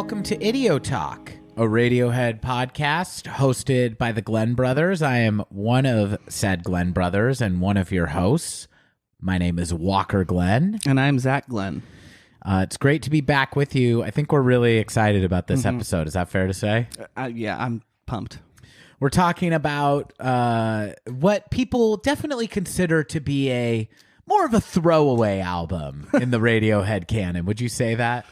welcome to Idio Talk, a Radiohead podcast hosted by the Glenn brothers. I am one of said Glenn brothers and one of your hosts. My name is Walker Glenn. And I'm Zach Glenn. It's great to be back with you. I think we're really excited about this episode. Is that fair to say? Yeah, I'm pumped. We're talking about what people definitely consider to be more of a throwaway album in the Radiohead canon. Would you say that,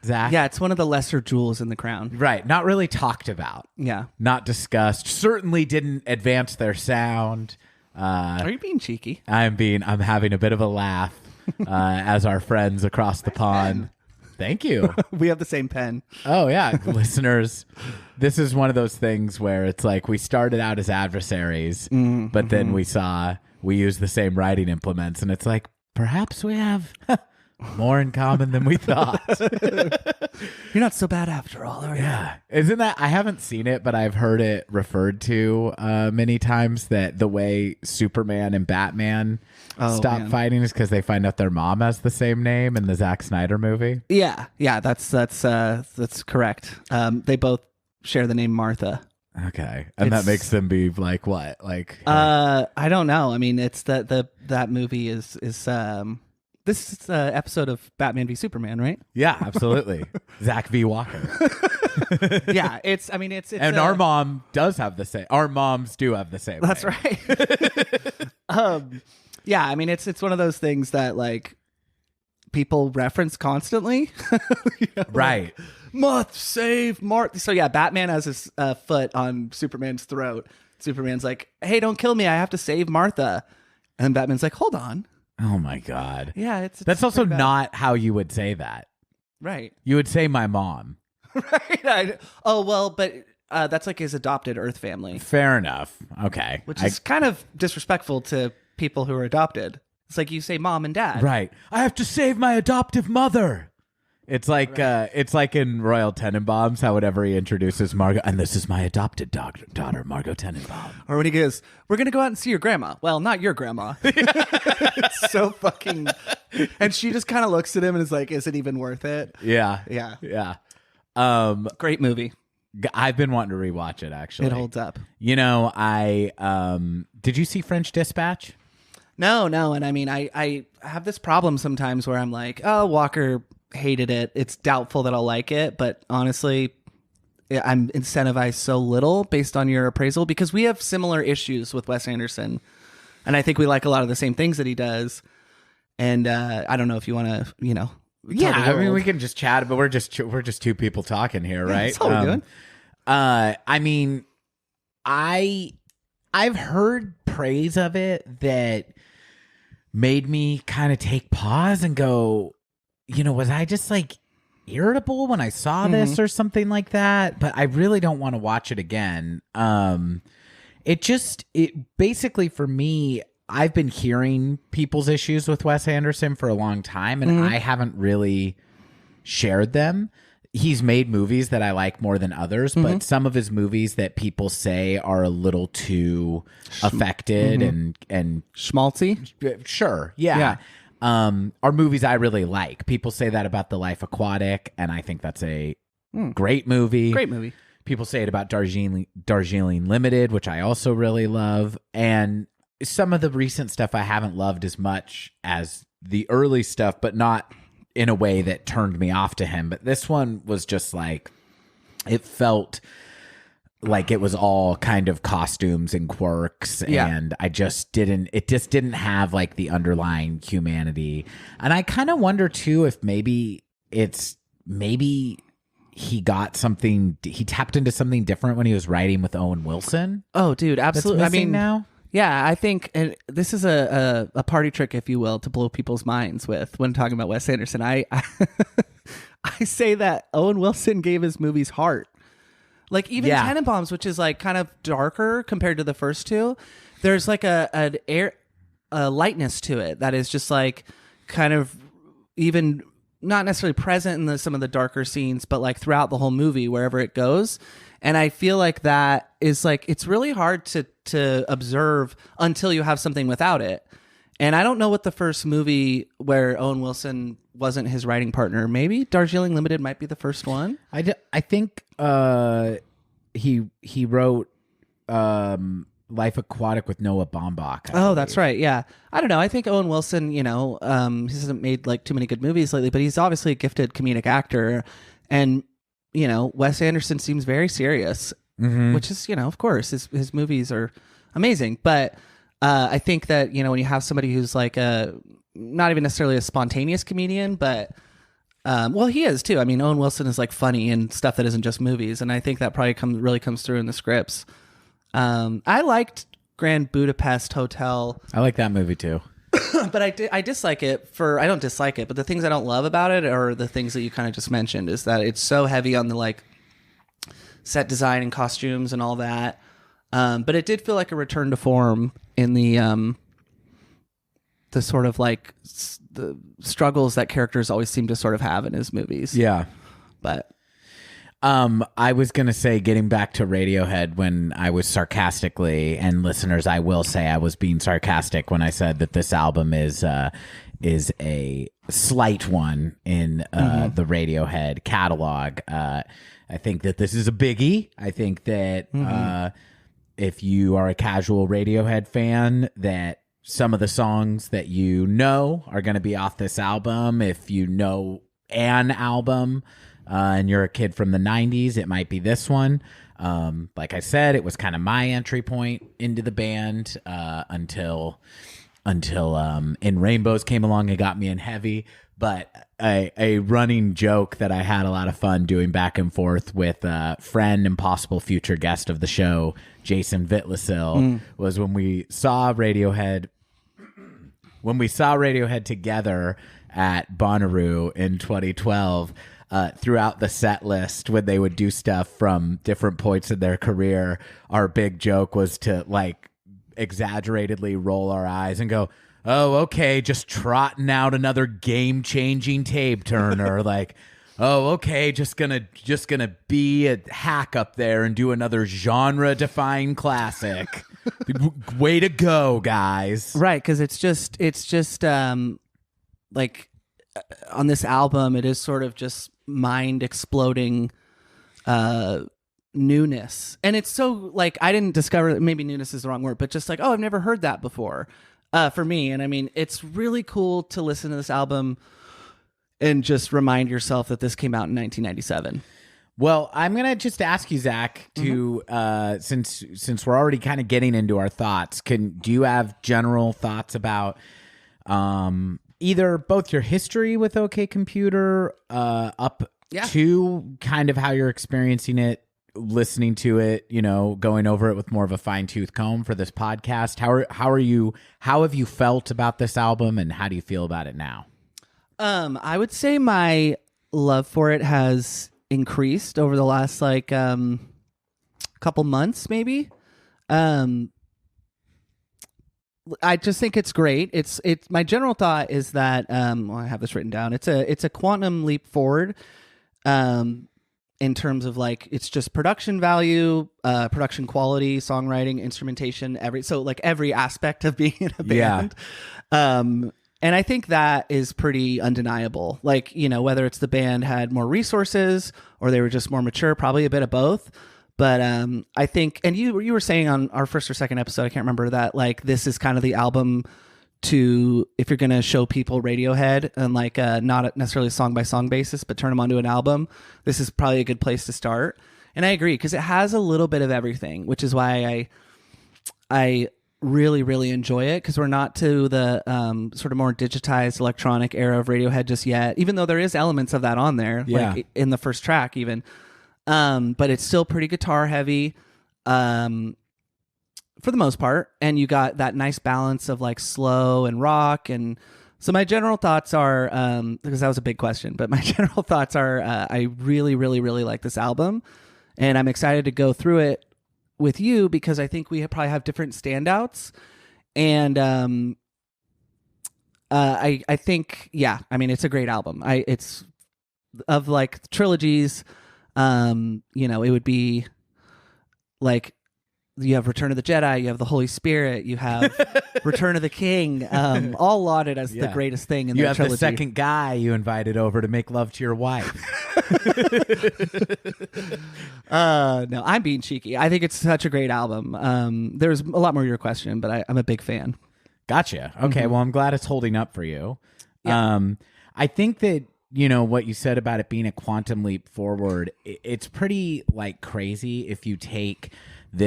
Zach? Yeah, it's one of the lesser jewels in the crown. Right. Not really talked about. Yeah. Not discussed. Certainly didn't advance their sound. Are you being cheeky? I'm having a bit of a laugh as our friends across the pond. Thank you. We have the same pen. Oh, yeah. Listeners, this is one of those things where it's like we started out as adversaries, but then we use the same writing implements, and it's like, perhaps we have more in common than we thought. You're not so bad after all, are you? Yeah. Isn't that, I haven't seen it, but I've heard it referred to many times that the way Superman and Batman stop fighting is because they find out their mom has the same name in the Zack Snyder movie. Yeah, that's correct. They both share the name Martha. Okay. And that makes them be like what? Like I don't know. I mean, it's that movie is this is an episode of Batman v Superman, right? Yeah, absolutely. Zach v. Walker. Yeah, it's and our mom does have the same. Our moms do have the same. That's name. right. Yeah, I mean, it's one of those things that like people reference constantly. Right. Must save Martha. So yeah, Batman has his foot on Superman's throat. Superman's like, "Hey, don't kill me. I have to save Martha." And Batman's like, "Hold on." Oh my God. Yeah, that's also not how you would say that. Right. You would say my mom. Right. But that's like his adopted Earth family. Fair enough. Okay. Which is kind of disrespectful to people who are adopted. It's like you say mom and dad. Right. I have to save my adoptive mother. It's like it's like in Royal Tenenbaums, how whenever he introduces Margot, and this is my adopted daughter, Margot Tenenbaum. Or when he goes, "We're going to go out and see your grandma." Well, not your grandma. It's so fucking... And she just kind of looks at him and is like, is it even worth it? Yeah. Yeah. Yeah. Great movie. I've been wanting to rewatch it, actually. It holds up. You know, did you see French Dispatch? No. And I mean, I have this problem sometimes where I'm like, oh, Walker hated it. It's doubtful that I'll like it. But honestly, I'm incentivized so little based on your appraisal because we have similar issues with Wes Anderson. And I think we like a lot of the same things that he does. And I don't know if you want to, Yeah, I mean, we can just chat, but we're just two people talking here, right? That's all we're doing. I mean, I've heard praise of it that made me kind of take pause and go, was I just like irritable when I saw this or something like that? But I really don't want to watch it again. It basically for me, I've been hearing people's issues with Wes Anderson for a long time, and I haven't really shared them. He's made movies that I like more than others, but some of his movies that people say are a little too affected and schmaltzy. Sure, yeah. Are movies I really like. People say that about The Life Aquatic, and I think that's a great movie. Great movie. People say it about Darjeeling Limited, which I also really love, and some of the recent stuff I haven't loved as much as the early stuff, but not in a way that turned me off to him. But this one was just like, it felt like it was all kind of costumes and quirks, and it just didn't have like the underlying humanity. And I kind of wonder too if maybe he tapped into something different when he was writing with Owen Wilson. Oh, dude, absolutely. I mean, now. Yeah, I think and this is a party trick, if you will, to blow people's minds with when talking about Wes Anderson. I say that Owen Wilson gave his movies heart. Like even Tenenbaums, which is like kind of darker compared to the first two, there's like a lightness to it that is just like kind of even not necessarily present in some of the darker scenes, but like throughout the whole movie, wherever it goes. And I feel like that is like, it's really hard to observe until you have something without it. And I don't know what the first movie where Owen Wilson wasn't his writing partner. Maybe Darjeeling Limited might be the first one. I think he wrote Life Aquatic with Noah Baumbach. Oh, that's right. Yeah. I don't know. I think Owen Wilson, he hasn't made like too many good movies lately, but he's obviously a gifted comedic actor. And, Wes Anderson seems very serious, which is, of course, his movies are amazing. But I think that, when you have somebody who's like not even necessarily a spontaneous comedian, but well, he is too. I mean, Owen Wilson is like funny and stuff that isn't just movies. And I think that probably really comes through in the scripts. I liked Grand Budapest Hotel. I like that movie too. But I dislike it I don't dislike it, but the things I don't love about it are the things that you kind of just mentioned, is that it's so heavy on the like set design and costumes and all that. But it did feel like a return to form in the sort of like the struggles that characters always seem to sort of have in his movies. Yeah. But I was going to say, getting back to Radiohead, when I was sarcastically, and listeners, I will say I was being sarcastic when I said that this album is a slight one in the Radiohead catalog. I think that this is a biggie. I think that if you are a casual Radiohead fan, that some of the songs that you know are going to be off this album. If you know an album, and you're a kid from the 90s, it might be this one. Like I said, it was kind of my entry point into the band until In Rainbows came along and got me in heavy. But a running joke that I had a lot of fun doing back and forth with a friend and possible future guest of the show, Jason Vitlasil, was when we saw Radiohead together at Bonnaroo in 2012. Throughout the set list, when they would do stuff from different points in their career, our big joke was to like exaggeratedly roll our eyes and go, "Oh, okay, just trotting out another game-changing tape turner." Like, "Oh, okay, just gonna be a hack up there and do another genre-defying classic." Way to go, guys! Right, because it's just like on this album, it is sort of just mind exploding newness, and it's so like I didn't discover, maybe newness is the wrong word, but just like, oh, I've never heard that before for me. And I mean, it's really cool to listen to this album and just remind yourself that this came out in 1997. Well, I'm gonna just ask you, Zach, to since we're already kind of getting into our thoughts, do you have general thoughts about either both your history with OK Computer up to kind of how you're experiencing it, listening to it, going over it with more of a fine-tooth comb for this podcast? How have you felt about this album, and how do you feel about it now? I would say my love for it has increased over the last couple months, maybe. I just think it's great. It's my general thought is that I have this written down. It's a quantum leap forward in terms of like it's just production value, production quality, songwriting, instrumentation, every aspect of being in a band. And I think that is pretty undeniable. Like, whether it's the band had more resources or they were just more mature, probably a bit of both. But I think, and you were saying on our first or second episode, I can't remember, that like this is kind of the album to, if you're going to show people Radiohead and like not necessarily a song by song basis, but turn them onto an album, this is probably a good place to start. And I agree, because it has a little bit of everything, which is why I really, really enjoy it, because we're not to the sort of more digitized electronic era of Radiohead just yet, even though there is elements of that on there, like in the first track even. But it's still pretty guitar heavy for the most part. And you got that nice balance of like slow and rock. And so my general thoughts are, because that was a big question, but my general thoughts are I really, really, really like this album. And I'm excited to go through it with you, because I think we probably have different standouts. And I think, I mean, it's a great album. It's of like trilogies. It would be like you have Return of the Jedi, you have the Holy Spirit, you have Return of the King, all lauded as the greatest thing in you their have trilogy. the second guy you invited over to make love to your wife. No, I'm being cheeky. I think it's such a great album. There's a lot more to your question, but I'm a big fan. Gotcha. Okay, well, I'm glad it's holding up for you. Yeah. I think that, you know, what you said about it being a quantum leap forward, it's pretty like crazy if you take a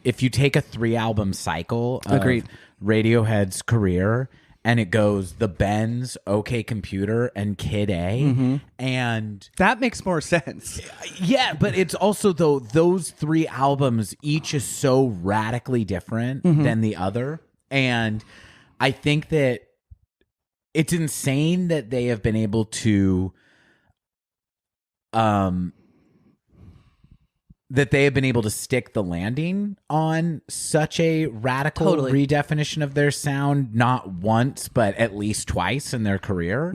3-album cycle of Agreed. Radiohead's career, and it goes The Bends, OK Computer, and Kid A. And That makes more sense. yeah, but it's also, though, those 3 albums, each is so radically different than the other. And I think that it's insane that they have been able to stick the landing on such a radical redefinition of their sound, not once, but at least twice in their career.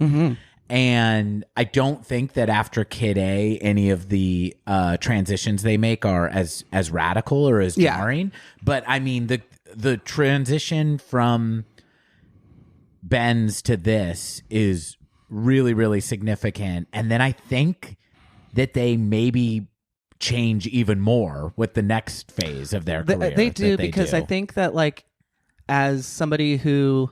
And I don't think that after Kid A, any of the transitions they make are as radical or as jarring. But I mean, the transition from Ben's to this is really, really significant. And then I think that they maybe change even more with the next phase of their career. They do, because I think that, like, as somebody who,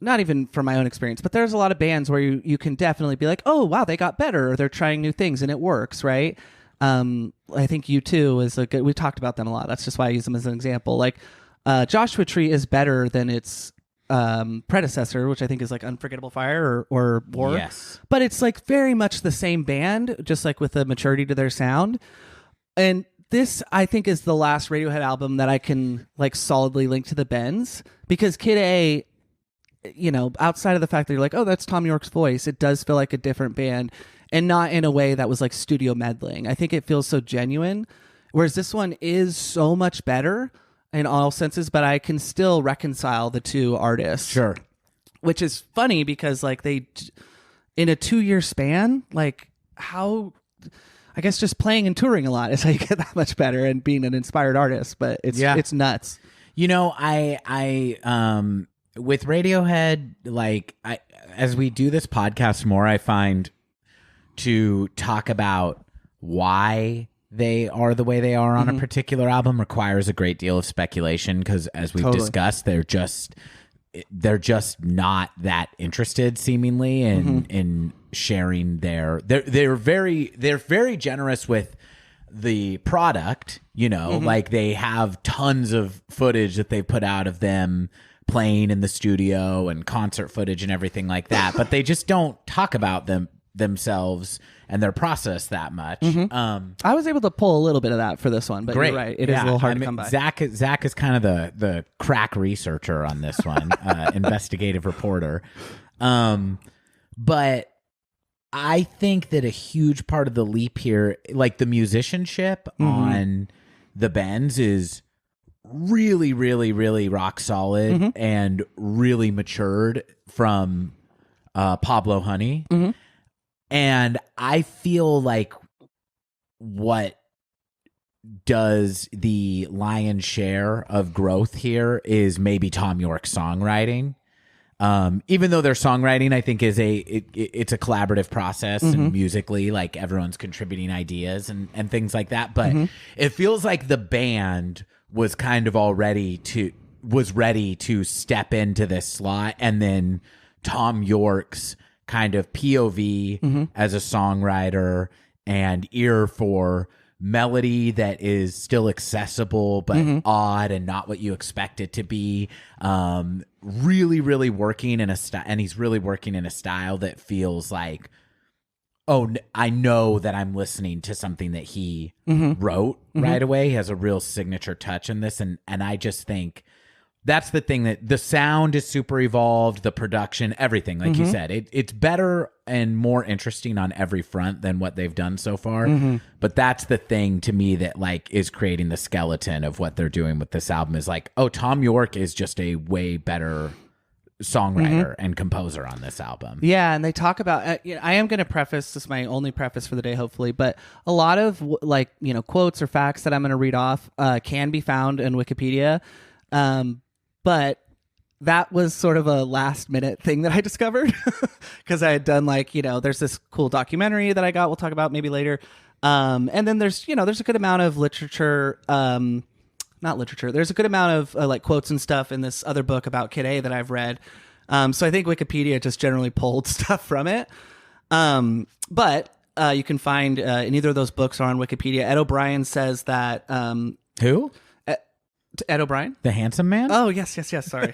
not even from my own experience, but there's a lot of bands where you can definitely be like, oh, wow, they got better, or they're trying new things and it works, right? I think U2 is a good, we talked about them a lot. That's just why I use them as an example. Like, Joshua Tree is better than its predecessor, which I think is like Unforgettable Fire or War. Yes. But it's like very much the same band, just like with the maturity to their sound. And this, I think, is the last Radiohead album that I can like solidly link to the Bends, because Kid A, you know, outside of the fact that you're like, oh, that's Tom York's voice, it does feel like a different band, and not in a way that was like studio meddling. I think it feels so genuine, whereas this one is so much better in all senses, but I can still reconcile the two artists. Sure. Which is funny because like they, in a 2-year span, like how, I guess just playing and touring a lot is how you get that much better and being an inspired artist, but it's nuts. You know, I with Radiohead, like as we do this podcast more, I find to talk about why they are the way they are on a particular album requires a great deal of speculation, because as we've discussed, they're just not that interested seemingly in sharing they're very generous with the product, you know, like they have tons of footage that they put out of them playing in the studio and concert footage and everything like that, but they just don't talk about themselves and their process that much. I was able to pull a little bit of that for this one, but you're right, it is a little hard to come by. Zach is kind of the crack researcher on this one, investigative reporter. But I think that a huge part of the leap here, like the musicianship on the Bends, is really, really, really rock solid and really matured from Pablo Honey. And I feel like what does the lion's share of growth here is maybe Tom York's songwriting. Even though their songwriting, I think, is it's a collaborative process, and musically, like everyone's contributing ideas and things like that. But it feels like the band was kind of ready to step into this slot, and then Tom York's kind of POV as a songwriter and ear for melody that is still accessible but odd and not what you expect it to be, really, really working in a style, and he's really working in a style that feels like, oh, I know that I'm listening to something that he wrote right away. He has a real signature touch in this, and I just think that's the thing, that the sound is super evolved, the production, everything, like you said, it's better and more interesting on every front than what they've done so far. But that's the thing to me that like is creating the skeleton of what they're doing with this album, is like, oh, Tom York is just a way better songwriter and composer on this album. Yeah, and they talk about. I am going to preface this is my only preface for the day, hopefully, but a lot of quotes or facts that I'm going to read off can be found in Wikipedia, but that was sort of a last minute thing that I discovered because I had done there's this cool documentary that I got. We'll talk about maybe later, and then there's a good amount of literature. Not literature. There's a good amount of quotes and stuff in this other book about Kid A that I've read. So I think Wikipedia just generally pulled stuff from it. But you can find in either of those books or on Wikipedia. Ed O'Brien says that. Who? Ed O'Brien? The Handsome Man? Oh, yes. Sorry.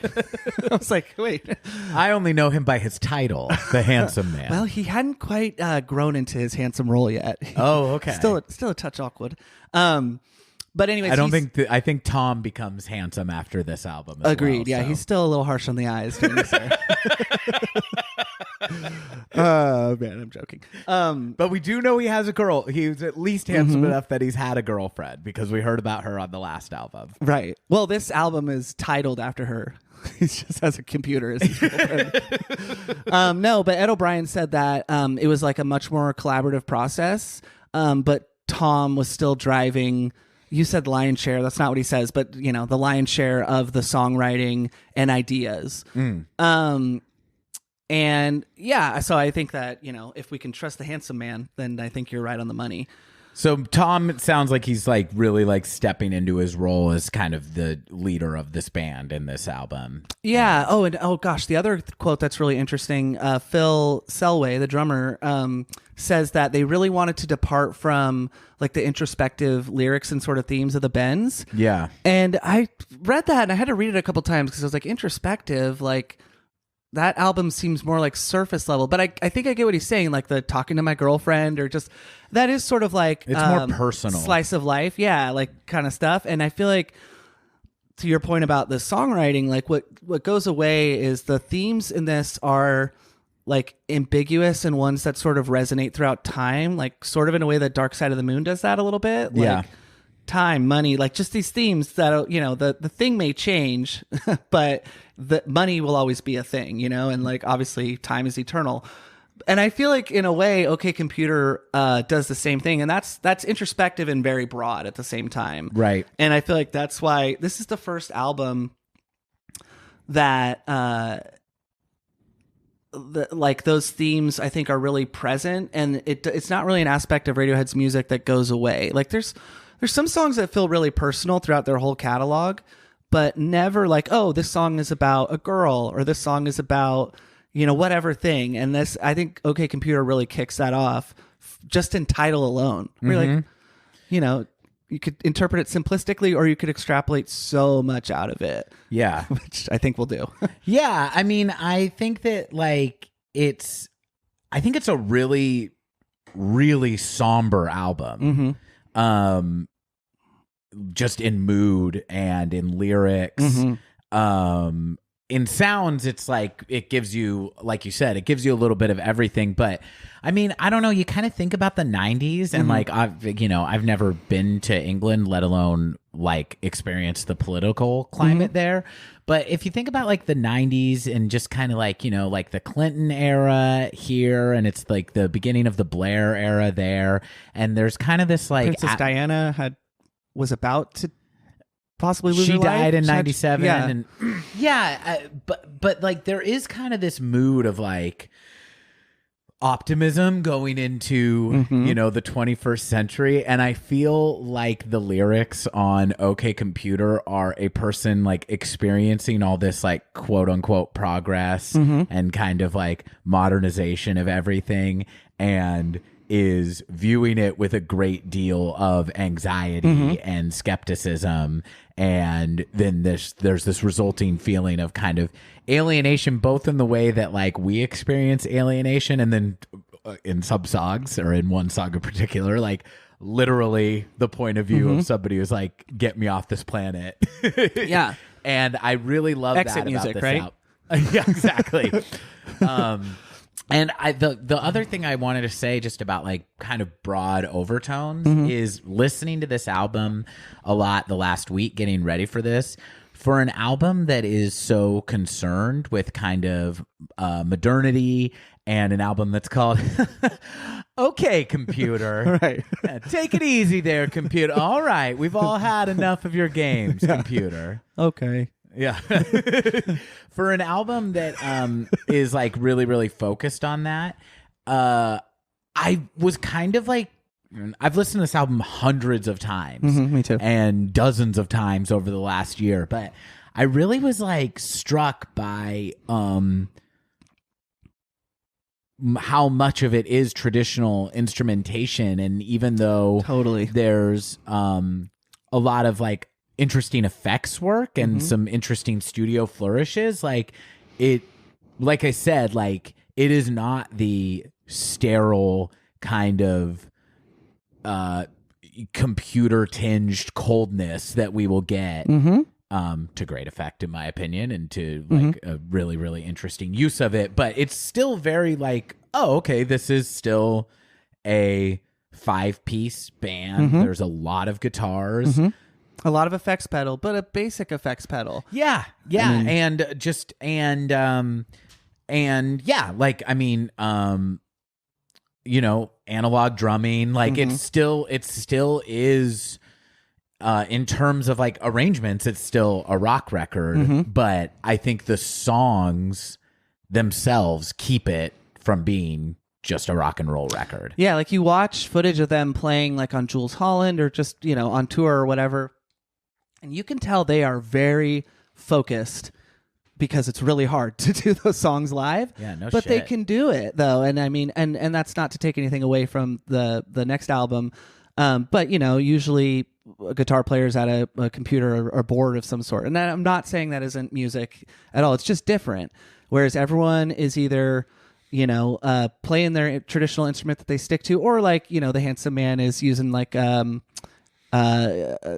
I was like, wait. I only know him by his title, The Handsome Man. Well, he hadn't quite grown into his handsome role yet. Oh, okay. Still a touch awkward. But anyways, I think Tom becomes handsome after this album. Agreed. Yeah, he's still a little harsh on the eyes. Oh man, I'm joking. But we do know he has a girl. He's at least handsome enough that he's had a girlfriend because we heard about her on the last album. Right. Well, this album is titled after her. He just has a computer as his girlfriend. No, but Ed O'Brien said that it was like a much more collaborative process. But Tom was still driving. You said lion's share. That's not what he says, but the lion's share of the songwriting and ideas. And yeah, so I think that, if we can trust the handsome man, then I think you're right on the money. So Tom, it sounds like he's really stepping into his role as kind of the leader of this band in this album. Yeah. Oh gosh, the other quote that's really interesting, Phil Selway, the drummer, says that they really wanted to depart from the introspective lyrics and sort of themes of the Bends. Yeah. And I read that and I had to read it a couple times because I was like, introspective, that album seems more like surface level, but I think I get what he's saying, the talking to my girlfriend or just that is sort of it's more personal slice of life. Yeah. Kind of stuff. And I feel like to your point about the songwriting, what goes away is the themes in this are ambiguous and ones that sort of resonate throughout time, sort of in a way that Dark Side of the Moon does that a little bit. Yeah. Time, money, just these themes that, the thing may change, but the money will always be a thing, and obviously time is eternal. And I feel like in a way, OK Computer does the same thing. And that's introspective and very broad at the same time. Right. And I feel like that's why this is the first album that those themes I think are really present. And it's not really an aspect of Radiohead's music that goes away. There's some songs that feel really personal throughout their whole catalog, but never this song is about a girl or this song is about, whatever thing. And this, I think OK Computer really kicks that off just in title alone. We're you could interpret it simplistically or you could extrapolate so much out of it. Yeah. Which I think we'll do. Yeah. I mean, I think that it's a really, really somber album. Just in mood and in lyrics. In sounds, it's it gives you, like you said, it gives you a little bit of everything. But I mean, I don't know. You kind of think about the 90s and I've never been to England, let alone experience the political climate there. But if you think about the 90s and just kind of the Clinton era here, and it's the beginning of the Blair era there, and there's kind of this Princess Diana was about to possibly lose she her life. died in 97 yeah. And but there is kind of this mood of optimism going into the 21st century, and I feel like the lyrics on OK Computer are a person experiencing all this quote unquote progress and kind of modernization of everything, and is viewing it with a great deal of anxiety and skepticism. And then there's this resulting feeling of kind of alienation, both in the way that we experience alienation, and then in some songs, or in one song in particular, literally the point of view of somebody who's get me off this planet. Yeah. And I really love Exit that music, about this right? album. Yeah, exactly. And the other thing I wanted to say just about kind of broad overtones is listening to this album a lot the last week, getting ready for this. for an album that is so concerned with kind of modernity, and an album that's called Okay, Computer. Right. Take it easy there, computer. All right. We've all had enough of your games, computer. Okay. Yeah. For an album that is like really, really focused on that, I was kind of like, I've listened to this album hundreds of times. Me too. And dozens of times over the last year. But I really was like struck by how much of it is traditional instrumentation. And even though Totally. there's a lot of like interesting effects work and some interesting studio flourishes, like I said, like it is not the sterile kind of computer tinged coldness that we will get to great effect, in my opinion, and to like a really, really interesting use of it. But it's still very like, oh, okay, this is still a 5-piece band. There's a lot of guitars. A lot of effects pedal, but a basic effects pedal. Yeah. And yeah, like, I mean, analog drumming, like it still is, in terms of like arrangements, it's still a rock record, but I think the songs themselves keep it from being just a rock and roll record. Yeah, like you watch footage of them playing like on Jules Holland or just, on tour or whatever, and you can tell they are very focused because it's really hard to do those songs live. Yeah, no but shit. they can do it though, and I mean, and that's not to take anything away from the next album, but usually guitar players at a computer or board of some sort, and I'm not saying that isn't music at all. It's just different. Whereas everyone is either playing their traditional instrument that they stick to, or like the handsome man is using like some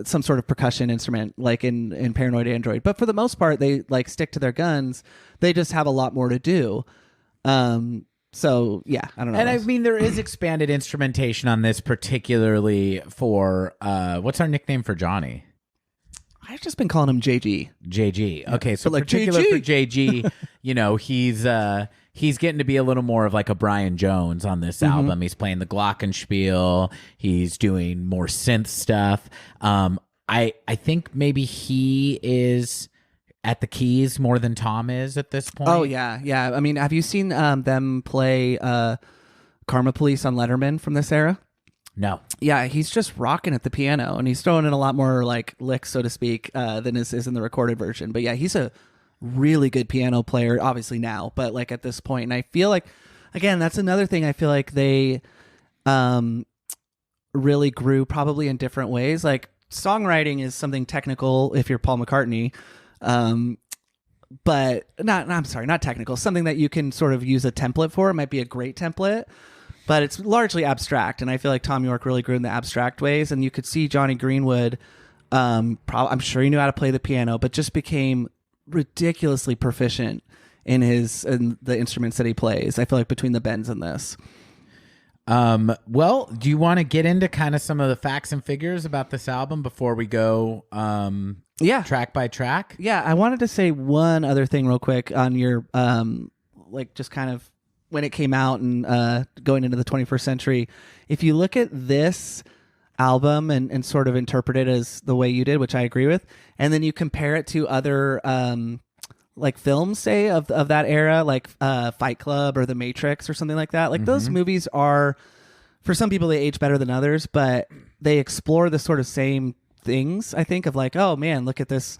sort of percussion instrument, like in Paranoid Android. But for the most part, they like stick to their guns. They just have a lot more to do. So yeah, I don't know. And I mean, there is expanded instrumentation on this, particularly for what's our nickname for Johnny? I've just been calling him JG. JG. Okay, so like particular JG. for JG, he's getting to be a little more of like a Brian Jones on this album. He's playing the glockenspiel. He's doing more synth stuff. I think maybe he is at the keys more than Tom is at this point. Oh yeah. I mean, have you seen them play Karma Police on Letterman from this era? No. Yeah, he's just rocking at the piano, and he's throwing in a lot more like licks, so to speak, than is in the recorded version. But yeah, he's a really good piano player, obviously now, but like at this point. And I feel like, again, that's another thing. I feel like they really grew probably in different ways. Like songwriting is something technical if you're Paul McCartney, but not technical. Something that you can sort of use a template for. It might be a great template, but it's largely abstract. And I feel like Tom York really grew in the abstract ways. And you could see Johnny Greenwood, I'm sure he knew how to play the piano, but just became ridiculously proficient in the instruments that he plays. I feel like between the bends and this. Well, do you want to get into kind of some of the facts and figures about this album before we go track by track? Yeah, I wanted to say one other thing real quick on your like just kind of when it came out and going into the 21st century. If you look at this album and sort of interpret it as the way you did, which I agree with, and then you compare it to other like films, say, of that era, like Fight Club or The Matrix or something like that. Like those movies are, for some people, they age better than others, but they explore the sort of same things, I think, of like, oh man, look at this.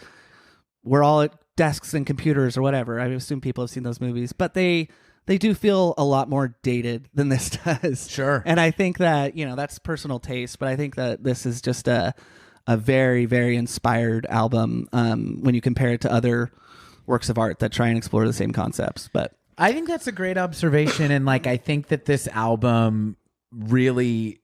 We're all at desks and computers or whatever. I assume people have seen those movies, but they do feel a lot more dated than this does. Sure. And I think that, that's personal taste, but I think that this is just a very, very inspired album when you compare it to other works of art that try and explore the same concepts. But I think that's a great observation. And like, I think that this album really,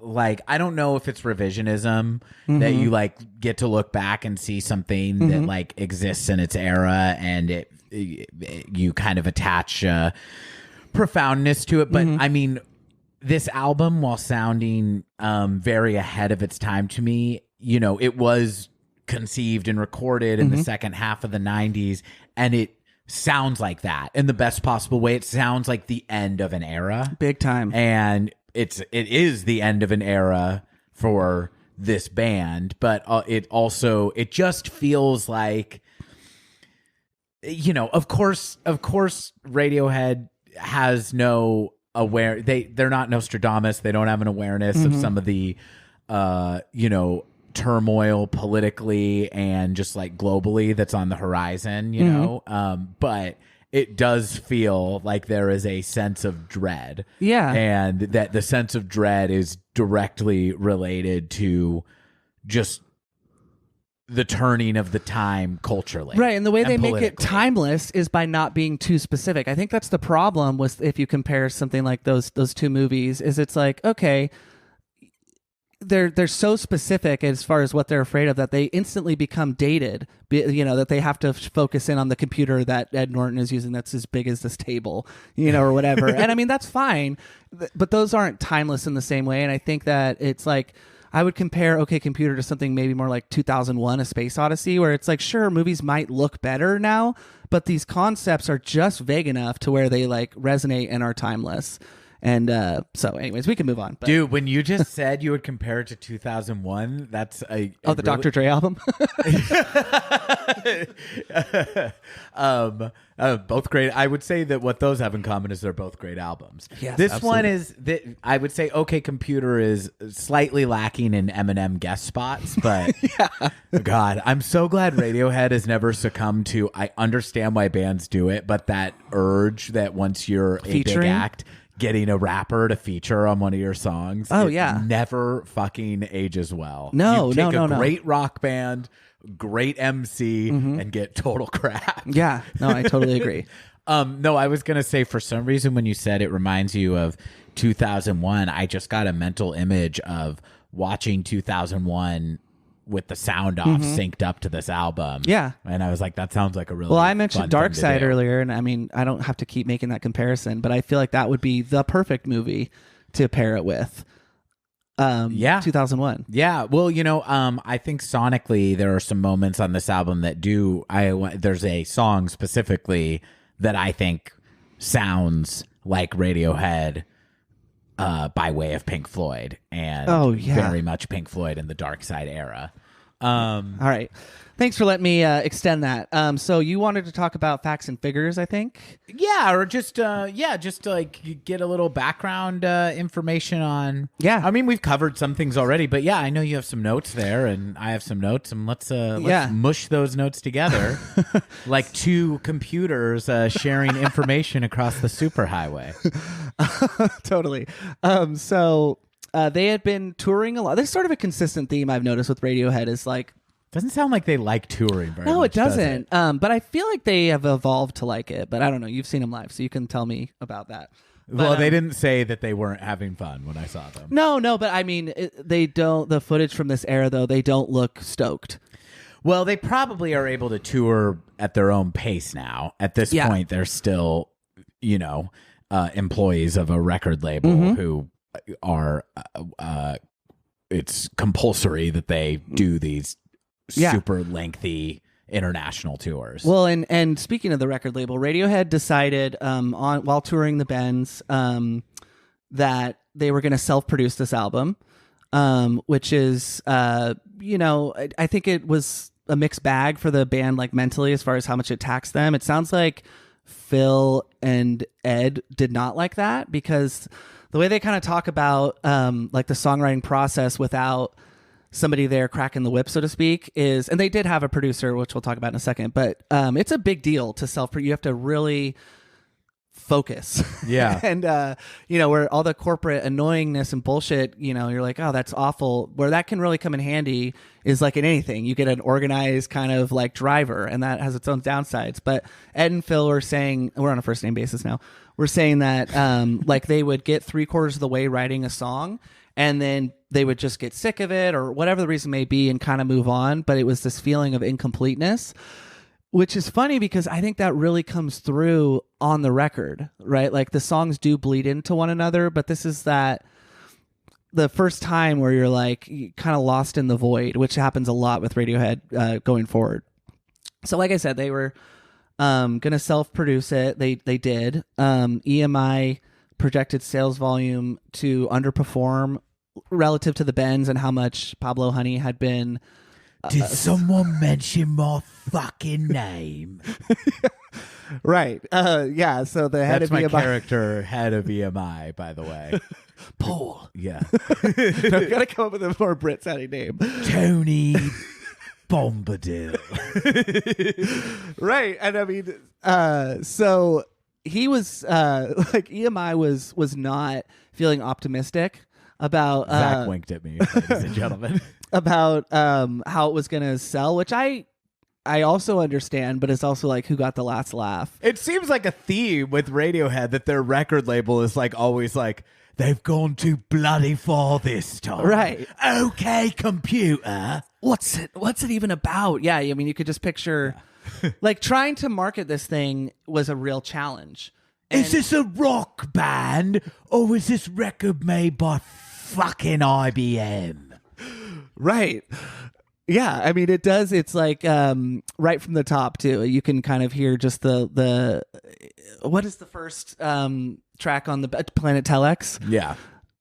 like, I don't know if it's revisionism that you like get to look back and see something that like exists in its era, and you kind of attach profoundness to it. But I mean, this album, while sounding very ahead of its time to me, it was conceived and recorded in the second half of the 90s, and it sounds like that in the best possible way. It sounds like the end of an era, big time, and it is the end of an era for this band, but it just feels like, you know, of course Radiohead has no they're not Nostradamus. They don't have an awareness of some of the you know, turmoil politically and just like globally that's on the horizon, you know. But it does feel like there is a sense of dread. Yeah. And that the sense of dread is directly related to just the turning of the time culturally. Right, and the way they make it politically. timeless is by not being too specific. I think that's the problem with if you compare something like those two movies, is it's like, okay, they're so specific as far as what they're afraid of that they instantly become dated. You know, that they have to focus in on the computer that Ed Norton is using that's as big as this table, you know, or whatever. And I mean, that's fine, but those aren't timeless in the same way. And I think that it's like, I would compare OK Computer to something maybe more like 2001: A Space Odyssey, where it's like, sure, movies might look better now, but these concepts are just vague enough to where they like resonate and are timeless. And so anyways, we can move on. But. Dude, when you just said you would compare it to 2001, that's the really... Dr. Dre album? Both great. I would say that what those have in common is they're both great albums. Yes, this absolutely. one is that I would say OK Computer is slightly lacking in Eminem guest spots, but God, I'm so glad Radiohead has never succumbed to, I understand why bands do it, but that urge that once you're a big act, getting a rapper to feature on one of your songs. Oh, it yeah. Never fucking ages well. No, you take no. a great rock band, great MC, and get total crap. Yeah. No, I totally agree. No, I was going to say, for some reason, when you said it reminds you of 2001, I just got a mental image of watching 2001 with the sound off synced up to this album. Yeah. And I was like, that sounds like a really Well, I mentioned Dark Side do. earlier, and I mean, I don't have to keep making that comparison, but I feel like that would be the perfect movie to pair it with. 2001. Yeah. Well, you know, I think sonically there are some moments on this album that there's a song specifically that I think sounds like Radiohead by way of Pink Floyd, and very much Pink Floyd in the Dark Side era. All right. Thanks for letting me extend that. So you wanted to talk about facts and figures, I think? Yeah, or just to like get a little background information on. Yeah. I mean, we've covered some things already, but yeah, I know you have some notes there, and I have some notes, and let's mush those notes together like two computers sharing information across the superhighway. Totally. So they had been touring a lot. There's sort of a consistent theme I've noticed with Radiohead is like, doesn't sound like they like touring very much. No, it doesn't. Does it? But I feel like they have evolved to like it. But I don't know. You've seen them live, so you can tell me about that. Well, they didn't say that they weren't having fun when I saw them. No. But I mean, they don't. The footage from this era, though, they don't look stoked. Well, they probably are able to tour at their own pace now. At this point, they're still, you know, employees of a record label who are. It's compulsory that they do these super lengthy international tours. Well, and speaking of the record label, Radiohead decided while touring the Bends that they were going to self-produce this album, which is you know, I think it was a mixed bag for the band, like mentally, as far as how much it taxed them. It sounds like Phil and Ed did not like that, because the way they kind of talk about like the songwriting process without somebody there cracking the whip, so to speak, is, and they did have a producer, which we'll talk about in a second, but it's a big deal to you have to really focus. Yeah. And, you know, where all the corporate annoyingness and bullshit, you know, you're like, oh, that's awful. Where that can really come in handy is like in anything. You get an organized kind of like driver, and that has its own downsides. But Ed and Phil were saying, we're on a first name basis now, we're saying that like they would get 3/4 of the way writing a song, and then they would just get sick of it or whatever the reason may be and kind of move on. But it was this feeling of incompleteness, which is funny because I think that really comes through on the record, right? Like the songs do bleed into one another, but this is that the first time where you're like kind of lost in the void, which happens a lot with Radiohead going forward. So like I said, they were gonna self-produce it. They did. EMI projected sales volume to underperform relative to the Bends and how much Pablo Honey had been. Did someone mention my fucking name? Right. Yeah. So the head That's of my EMI character, head of EMI, by the way. Paul. Yeah. I've got to come up with a more Brit sounding name. Tony Bombadil. Right. And I mean, so he was like EMI was not feeling optimistic about Zach winked at me, ladies and gentlemen. About how it was going to sell, which I also understand, but it's also like who got the last laugh. It seems like a theme with Radiohead that their record label is like always like, they've gone too bloody far this time. Right. Okay, computer. What's it even about? Yeah, I mean, you could just picture like trying to market this thing was a real challenge. Is this a rock band or is this record made by fucking IBM? Right. Yeah, I mean it does. It's like right from the top too. You can kind of hear just the what is the first track on the Planet Telex? Yeah,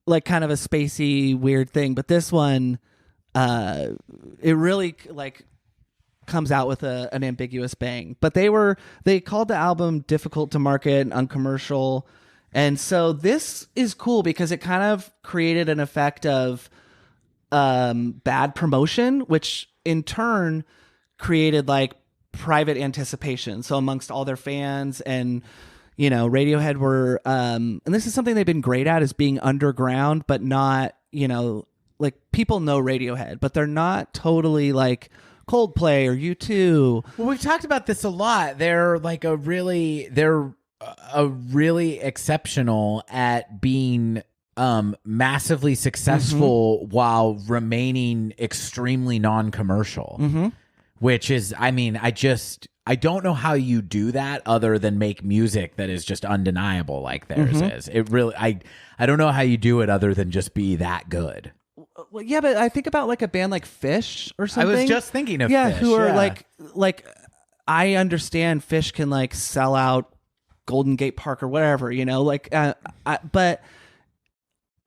like kind of a spacey weird thing. But this one, it really like comes out with an ambiguous bang. But they called the album difficult to market and uncommercial, and so this is cool because it kind of created an effect of bad promotion, which in turn created like private anticipation. So amongst all their fans and, you know, Radiohead were, and this is something they've been great at is being underground, but not, you know, like people know Radiohead, but they're not totally like Coldplay or U2. Well, we've talked about this a lot. They're really exceptional at being massively successful while remaining extremely non-commercial, which is, I mean, I don't know how you do that other than make music that is just undeniable like theirs is. It really, I don't know how you do it other than just be that good. Well, yeah, but I think about like a band like Fish or something. I was just thinking of Fish. Who are like I understand Fish can like sell out Golden Gate Park or whatever, you know, like, but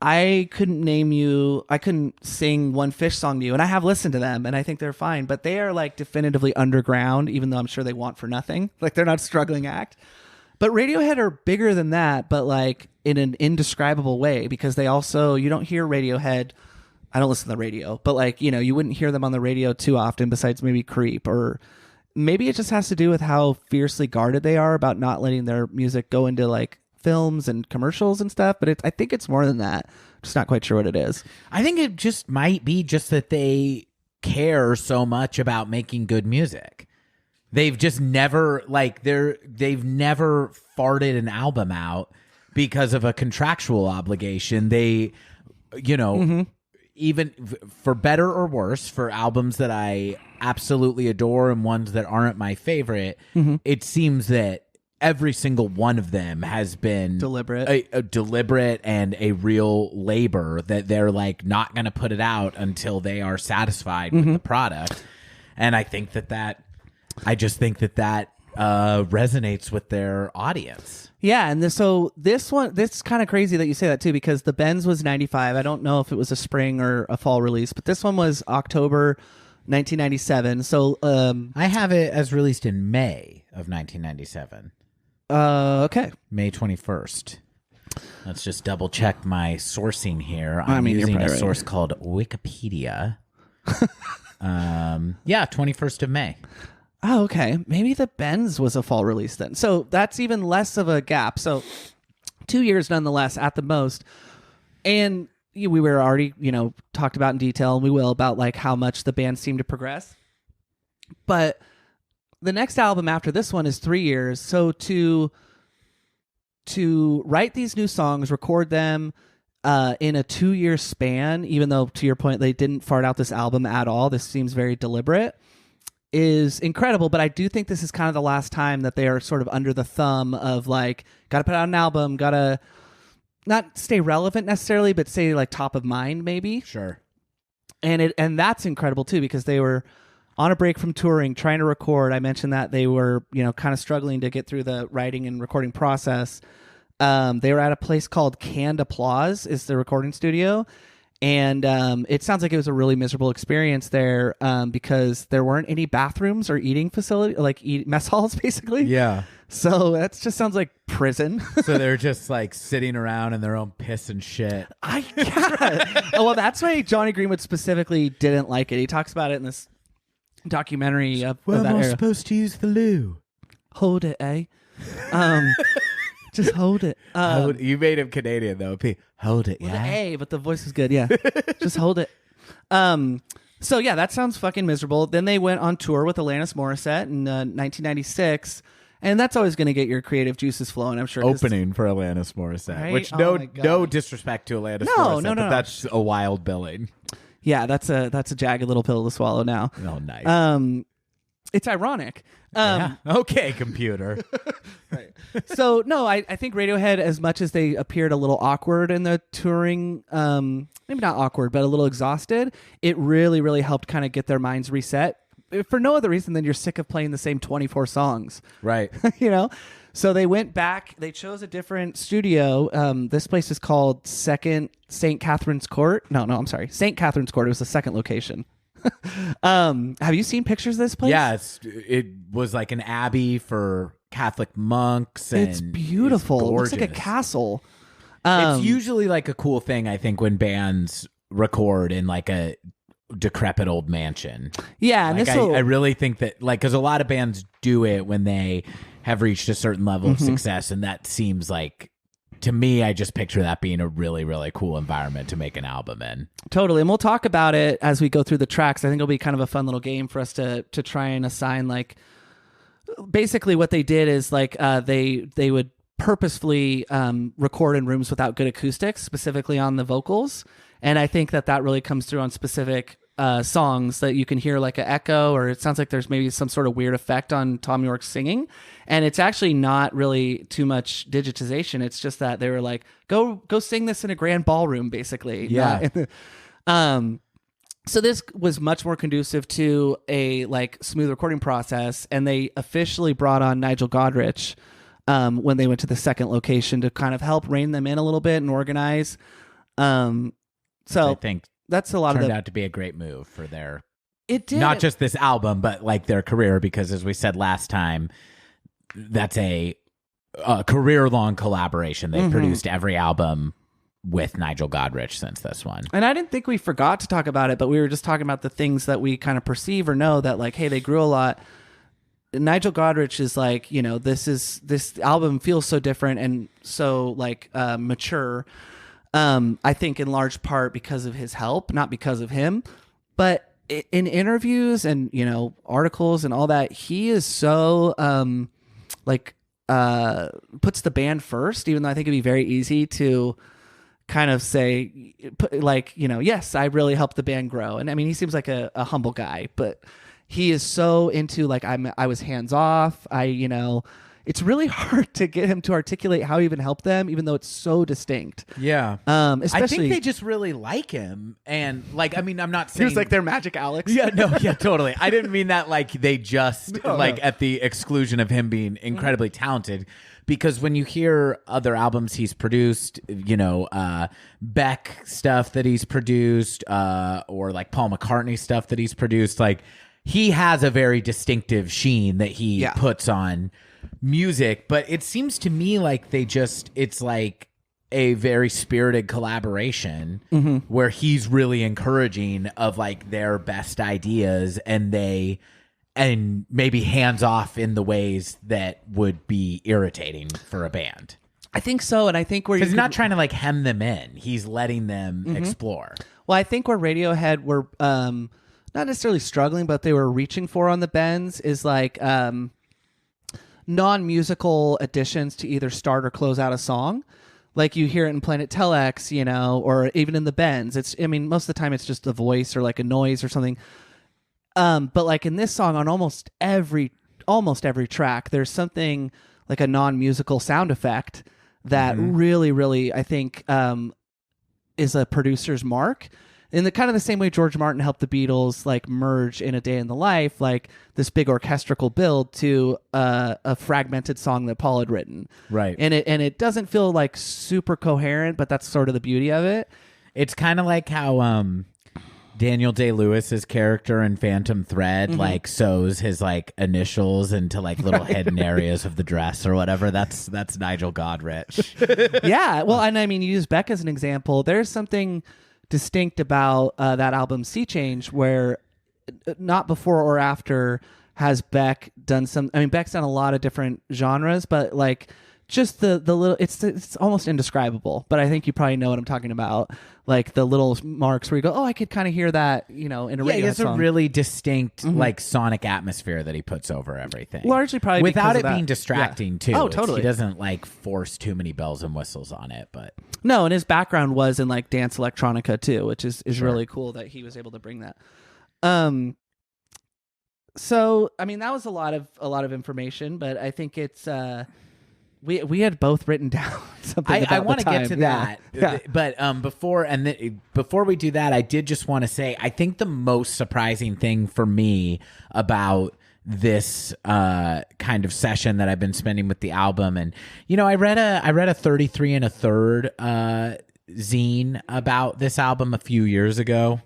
I couldn't sing one Fish song to you, and I have listened to them, and I think they're fine, but they are like definitively underground, even though I'm sure they want for nothing. Like they're not a struggling act. But Radiohead are bigger than that, but like in an indescribable way, because they also, you don't hear Radiohead. I don't listen to the radio, but like, you know, you wouldn't hear them on the radio too often besides maybe Creep, or maybe it just has to do with how fiercely guarded they are about not letting their music go into like films and commercials and stuff, but I think it's more than that. Just not quite sure what it is. I think it just might be just that they care so much about making good music. They've just never they've never farted an album out because of a contractual obligation. They, you know, even for better or worse, for albums that I absolutely adore and ones that aren't my favorite, it seems that every single one of them has been deliberate, a deliberate and a real labor that they're like not going to put it out until they are satisfied with the product. And I think I just think that resonates with their audience. Yeah, and this is kind of crazy that you say that too, because the Benz was 95. I don't know if it was a spring or a fall release, but this one was October 1997. So I have it as released in May of 1997. Okay. May 21st. Let's just double check my sourcing here. I mean, using you're a probably source called Wikipedia. Yeah, 21st of May. Oh, okay. Maybe the Benz was a fall release then. So that's even less of a gap. So 2 years nonetheless at the most. And we were already, you know, talked about in detail, and we will, about like how much the band seemed to progress. But the next album after this one is 3 years. So to write these new songs, record them in a 2 year span, even though to your point, they didn't fart out this album at all. This seems very deliberate, is incredible. But I do think this is kind of the last time that they are sort of under the thumb of like, got to put out an album, got to not stay relevant necessarily, but stay like top of mind maybe. Sure. And that's incredible too, because they were on a break from touring, trying to record. I mentioned that they were, kind of struggling to get through the writing and recording process. They were at a place called Canned Applause, is the recording studio. And it sounds like it was a really miserable experience there because there weren't any bathrooms or eating facility, like mess halls, basically. Yeah. So that just sounds like prison. So they're just like sitting around in their own piss and shit. Well, that's why Johnny Greenwood specifically didn't like it. He talks about it in this documentary of Where that am I era. supposed to use the loo? Hold it, eh? Just hold it. You made him Canadian though. Hold it, With yeah. an A, but the voice is good. Yeah, just hold it. So yeah, that sounds fucking miserable. Then they went on tour with Alanis Morissette in 1996, and that's always going to get your creative juices flowing, I'm sure. Opening for Alanis Morissette, Right? which Oh my God. no disrespect to Alanis Morissette, no, but that's a wild billing. Yeah, that's a jagged little pill to swallow now. Oh, nice. It's ironic. Yeah. Okay, computer. Right. So no, I think Radiohead, as much as they appeared a little awkward in the touring, maybe not awkward, but a little exhausted, it really, really helped kind of get their minds reset for no other reason than you're sick of playing the same 24 songs. Right. So they went back, they chose a different studio. This place is called St. Catherine's Court. No, I'm sorry. St. Catherine's Court. It was the second location. Have you seen pictures of this place? Yeah, it was like an abbey for Catholic monks. And It's beautiful. It's It looks gorgeous. like a castle. It's usually like a cool thing, I think, when bands record in like a decrepit old mansion. Yeah, and Like, this I really think that, like, because a lot of bands do it when they have reached a certain level of success, and that seems like, to me, I just picture that being a really, really cool environment to make an album in. Totally. And we'll talk about it as we go through the tracks. I think it'll be kind of a fun little game for us to try and assign, like, basically what they did is like they would purposefully record in rooms without good acoustics, specifically on the vocals. And I think that really comes through on specific songs that you can hear like an echo, or it sounds like there's maybe some sort of weird effect on Tom York's singing. And it's actually not really too much digitization. It's just that they were like, go sing this in a grand ballroom, basically. Yeah. So this was much more conducive to a like smooth recording process, and they officially brought on Nigel Godrich when they went to the second location to kind of help rein them in a little bit and organize. So I think that's a lot turned of out to be a great move for their it did not just this album, but like their career, because as we said last time, that's a career-long collaboration. They've produced every album with Nigel Godrich since this one. And I didn't think we forgot to talk about it, but we were just talking about the things that we kind of perceive or know that, like, hey, they grew a lot. Nigel Godrich is like, this album feels so different and so like mature. I think in large part because of his help, not because of him. But in interviews and, articles and all that, he is so puts the band first, even though I think it'd be very easy to kind of say, yes, I really helped the band grow. And I mean, he seems like a humble guy, but he is so into like, I was hands off. It's really hard to get him to articulate how he even helped them, even though it's so distinct. Yeah. Especially, I think they just really like him. And like, I mean, I'm not saying he was like their Magic Alex. Yeah, totally. I didn't mean that like they just at the exclusion of him being incredibly talented. Because when you hear other albums he's produced, Beck stuff that he's produced, or like Paul McCartney stuff that he's produced, like he has a very distinctive sheen that he puts on music. But it seems to me like it's like a very spirited collaboration where he's really encouraging of like their best ideas, and maybe hands off in the ways that would be irritating for a band. I think so. And I think where he's not trying to like hem them in. He's letting them explore. Well, I think where Radiohead were not necessarily struggling, but they were reaching for on the bends is like non-musical additions to either start or close out a song. Like you hear it in Planet Telex, or even in the bends. Most of the time it's just a voice or like a noise or something. But like in this song, on almost every track, there's something like a non-musical sound effect that really, I think, is a producer's mark. In the kind of the same way George Martin helped the Beatles like merge in A Day in the Life, like this big orchestral build to a fragmented song that Paul had written. Right. And it doesn't feel like super coherent, but that's sort of the beauty of it. It's kind of like how Daniel Day-Lewis's character in Phantom Thread like sews his like initials into like little hidden areas of the dress or whatever. That's Nigel Godrich. Yeah. Well, and I mean, you use Beck as an example. There's something distinct about that album Sea Change where not before or after has Beck done some. I mean, Beck's done a lot of different genres, but like just the little, it's almost indescribable. But I think you probably know what I'm talking about. Like the little marks where you go, oh, I could kind of hear that, in a Radiohead Yeah, he has song. a really distinct like sonic atmosphere that he puts over everything. Largely probably without because it of being that. distracting too. Oh, totally. He doesn't like force too many bells and whistles on it, but No, and his background was in like dance electronica too, which is really cool that he was able to bring that. So I mean that was a lot of information, but I think it's we had both written down something. I want to get to Yeah. that, but before we do that, I did just want to say I think the most surprising thing for me about this kind of session that I've been spending with the album, and I read a 33 and a third zine about this album a few years ago,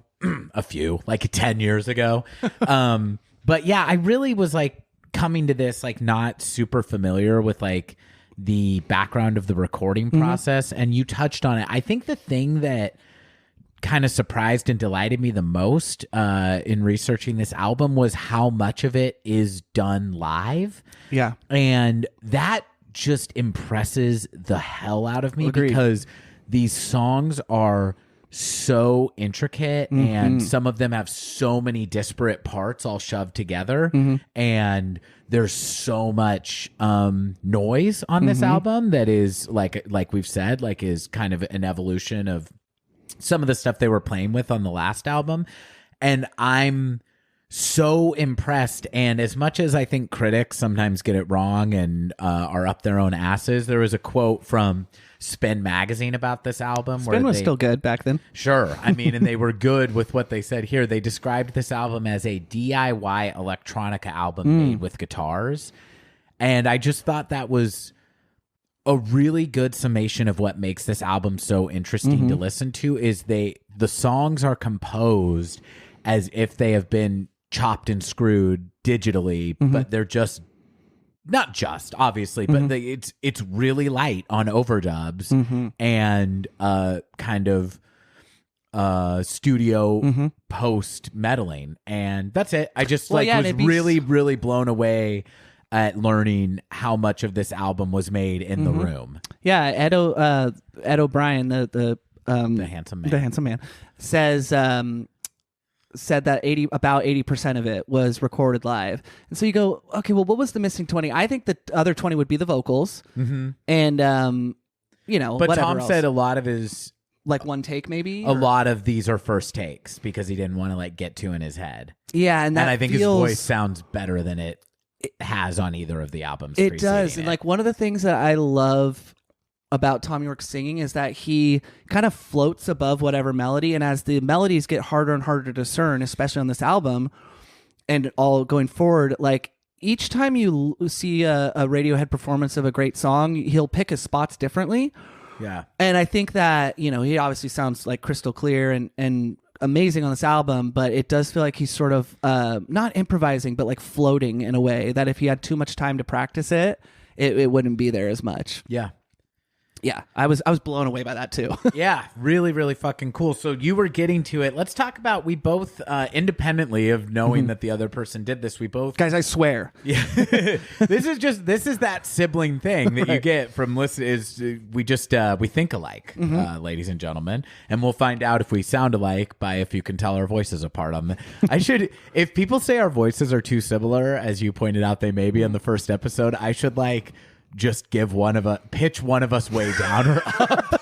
like 10 years ago, but yeah, I really was like coming to this like not super familiar with like the background of the recording process, and you touched on it. I think the thing that kind of surprised and delighted me the most in researching this album was how much of it is done live. Yeah. And that just impresses the hell out of me. Agreed. Because these songs are so intricate and some of them have so many disparate parts all shoved together, and there's so much noise on this album that is like we've said, like is kind of an evolution of some of the stuff they were playing with on the last album. And I'm so impressed. And as much as I think critics sometimes get it wrong and are up their own asses, there was a quote from Spin magazine about this album. Spin was still good back then. Sure. I mean, and they were good with what they said here. They described this album as a DIY electronica album made with guitars. And I just thought that was a really good summation of what makes this album so interesting to listen to. Is the songs are composed as if they have been chopped and screwed digitally, but they're just not just obviously, but it's really light on overdubs and kind of studio post meddling, and that's it. I just was really, really blown away at learning how much of this album was made in the room. Yeah, Ed O'Brien, the handsome man, said that about 80% of it was recorded live. And so you go, okay, well, what was the missing 20? I think the other 20 would be the vocals, and but Tom else. said a lot of his like one take maybe. A lot of these are first takes because he didn't want to like get too in his head. Yeah, and I think his voice sounds better than it has on either of the albums. It does. And like one of the things that I love about Tom York's singing is that he kind of floats above whatever melody, and as the melodies get harder and harder to discern, especially on this album and all going forward, like each time you see a Radiohead performance of a great song, he'll pick his spots differently. Yeah. And I think that, he obviously sounds like crystal clear and amazing on this album, but it does feel like he's sort of not improvising, but like floating in a way that if he had too much time to practice it, it wouldn't be there as much. Yeah. Yeah, I was blown away by that too. Yeah, really, really fucking cool. So you were getting to it. Let's talk about, we both, independently of knowing that the other person did this, we both... Guys, I swear. Yeah. This is that sibling thing that you get from listening, is we think alike, ladies and gentlemen, and we'll find out if we sound alike by if you can tell our voices apart on the... if people say our voices are too similar, as you pointed out they may be in the first episode, I should just give pitch one of us way down or up.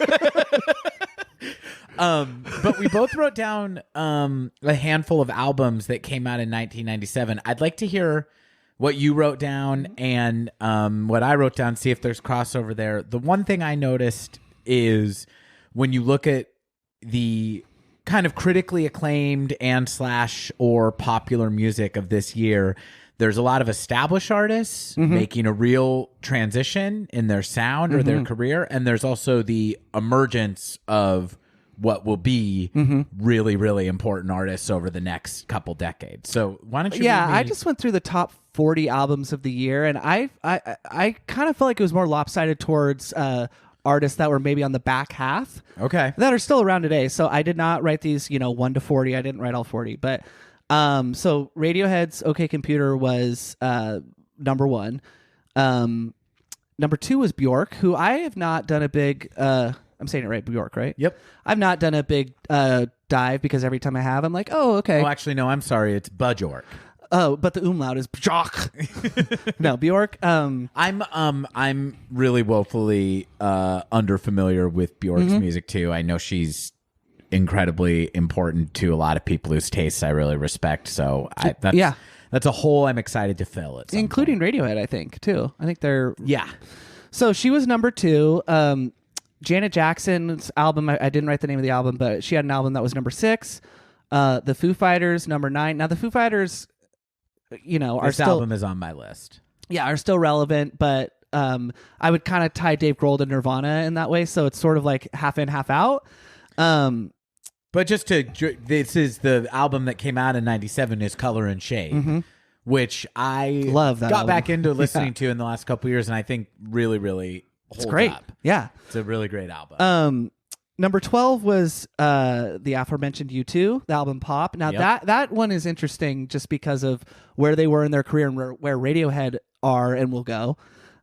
But we both wrote down a handful of albums that came out in 1997. I'd like to hear what you wrote down and what I wrote down, see if there's crossover there. The one thing I noticed is when you look at the kind of critically acclaimed and / or popular music of this year, there's a lot of established artists making a real transition in their sound or their career. And there's also the emergence of what will be really, really important artists over the next couple decades. So why don't you? Yeah, I just went through the top 40 albums of the year, and I kind of felt like it was more lopsided towards artists that were maybe on the back half. Okay. That are still around today. So I did not write these, 1 to 40. I didn't write all 40, but so Radiohead's OK Computer was number 1. Number 2 was Bjork, who I have not done a big I'm saying it right, Bjork, right? Yep. I've not done a big dive because every time I have, I'm like, oh, okay. Oh, actually, no, I'm sorry. It's Bjork. Oh, but the umlaut is Bjork. No, Bjork. I'm really woefully under familiar with Bjork's music too. I know she's incredibly important to a lot of people whose tastes I really respect. So that's a hole I'm excited to fill. Including Radiohead, I think, too. I think they're... Yeah. So she was number 2. Janet Jackson's album, I didn't write the name of the album, but she had an album that was number 6. The Foo Fighters, number 9. Now, the Foo Fighters, are this still... album is on my list. Yeah, are still relevant, but I would kind of tie Dave Grohl to Nirvana in that way, so it's sort of like half in, half out. But this is the album that came out in 97 is Color and Shade, which I love that got album. back into listening to in the last couple of years, and I think really, really holds It's great. up. Yeah. It's a really great album. Number 12 was the aforementioned U2, the album Pop. Now that one is interesting just because of where they were in their career and where Radiohead are and will go.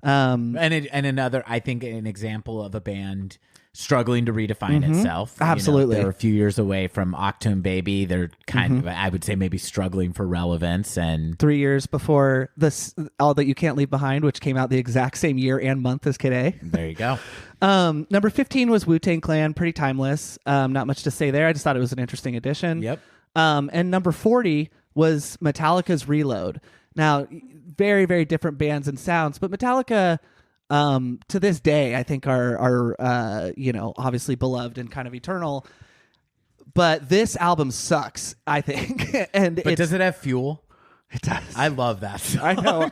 And another, I think, an example of a band struggling to redefine itself. Absolutely. They're a few years away from Octoon Baby. They're kind of, I would say, maybe struggling for relevance. And 3 years before this, All That You Can't Leave Behind, which came out the exact same year and month as Kid A. There you go. Number 15 was Wu-Tang Clan, pretty timeless. Not much to say there. I just thought it was an interesting addition. Yep. And number 40 was Metallica's Reload. Now, very, very different bands and sounds, but Metallica, to this day, I think are obviously beloved and kind of eternal. But this album sucks, I think. But does it have Fuel? It does. I love that song. I know.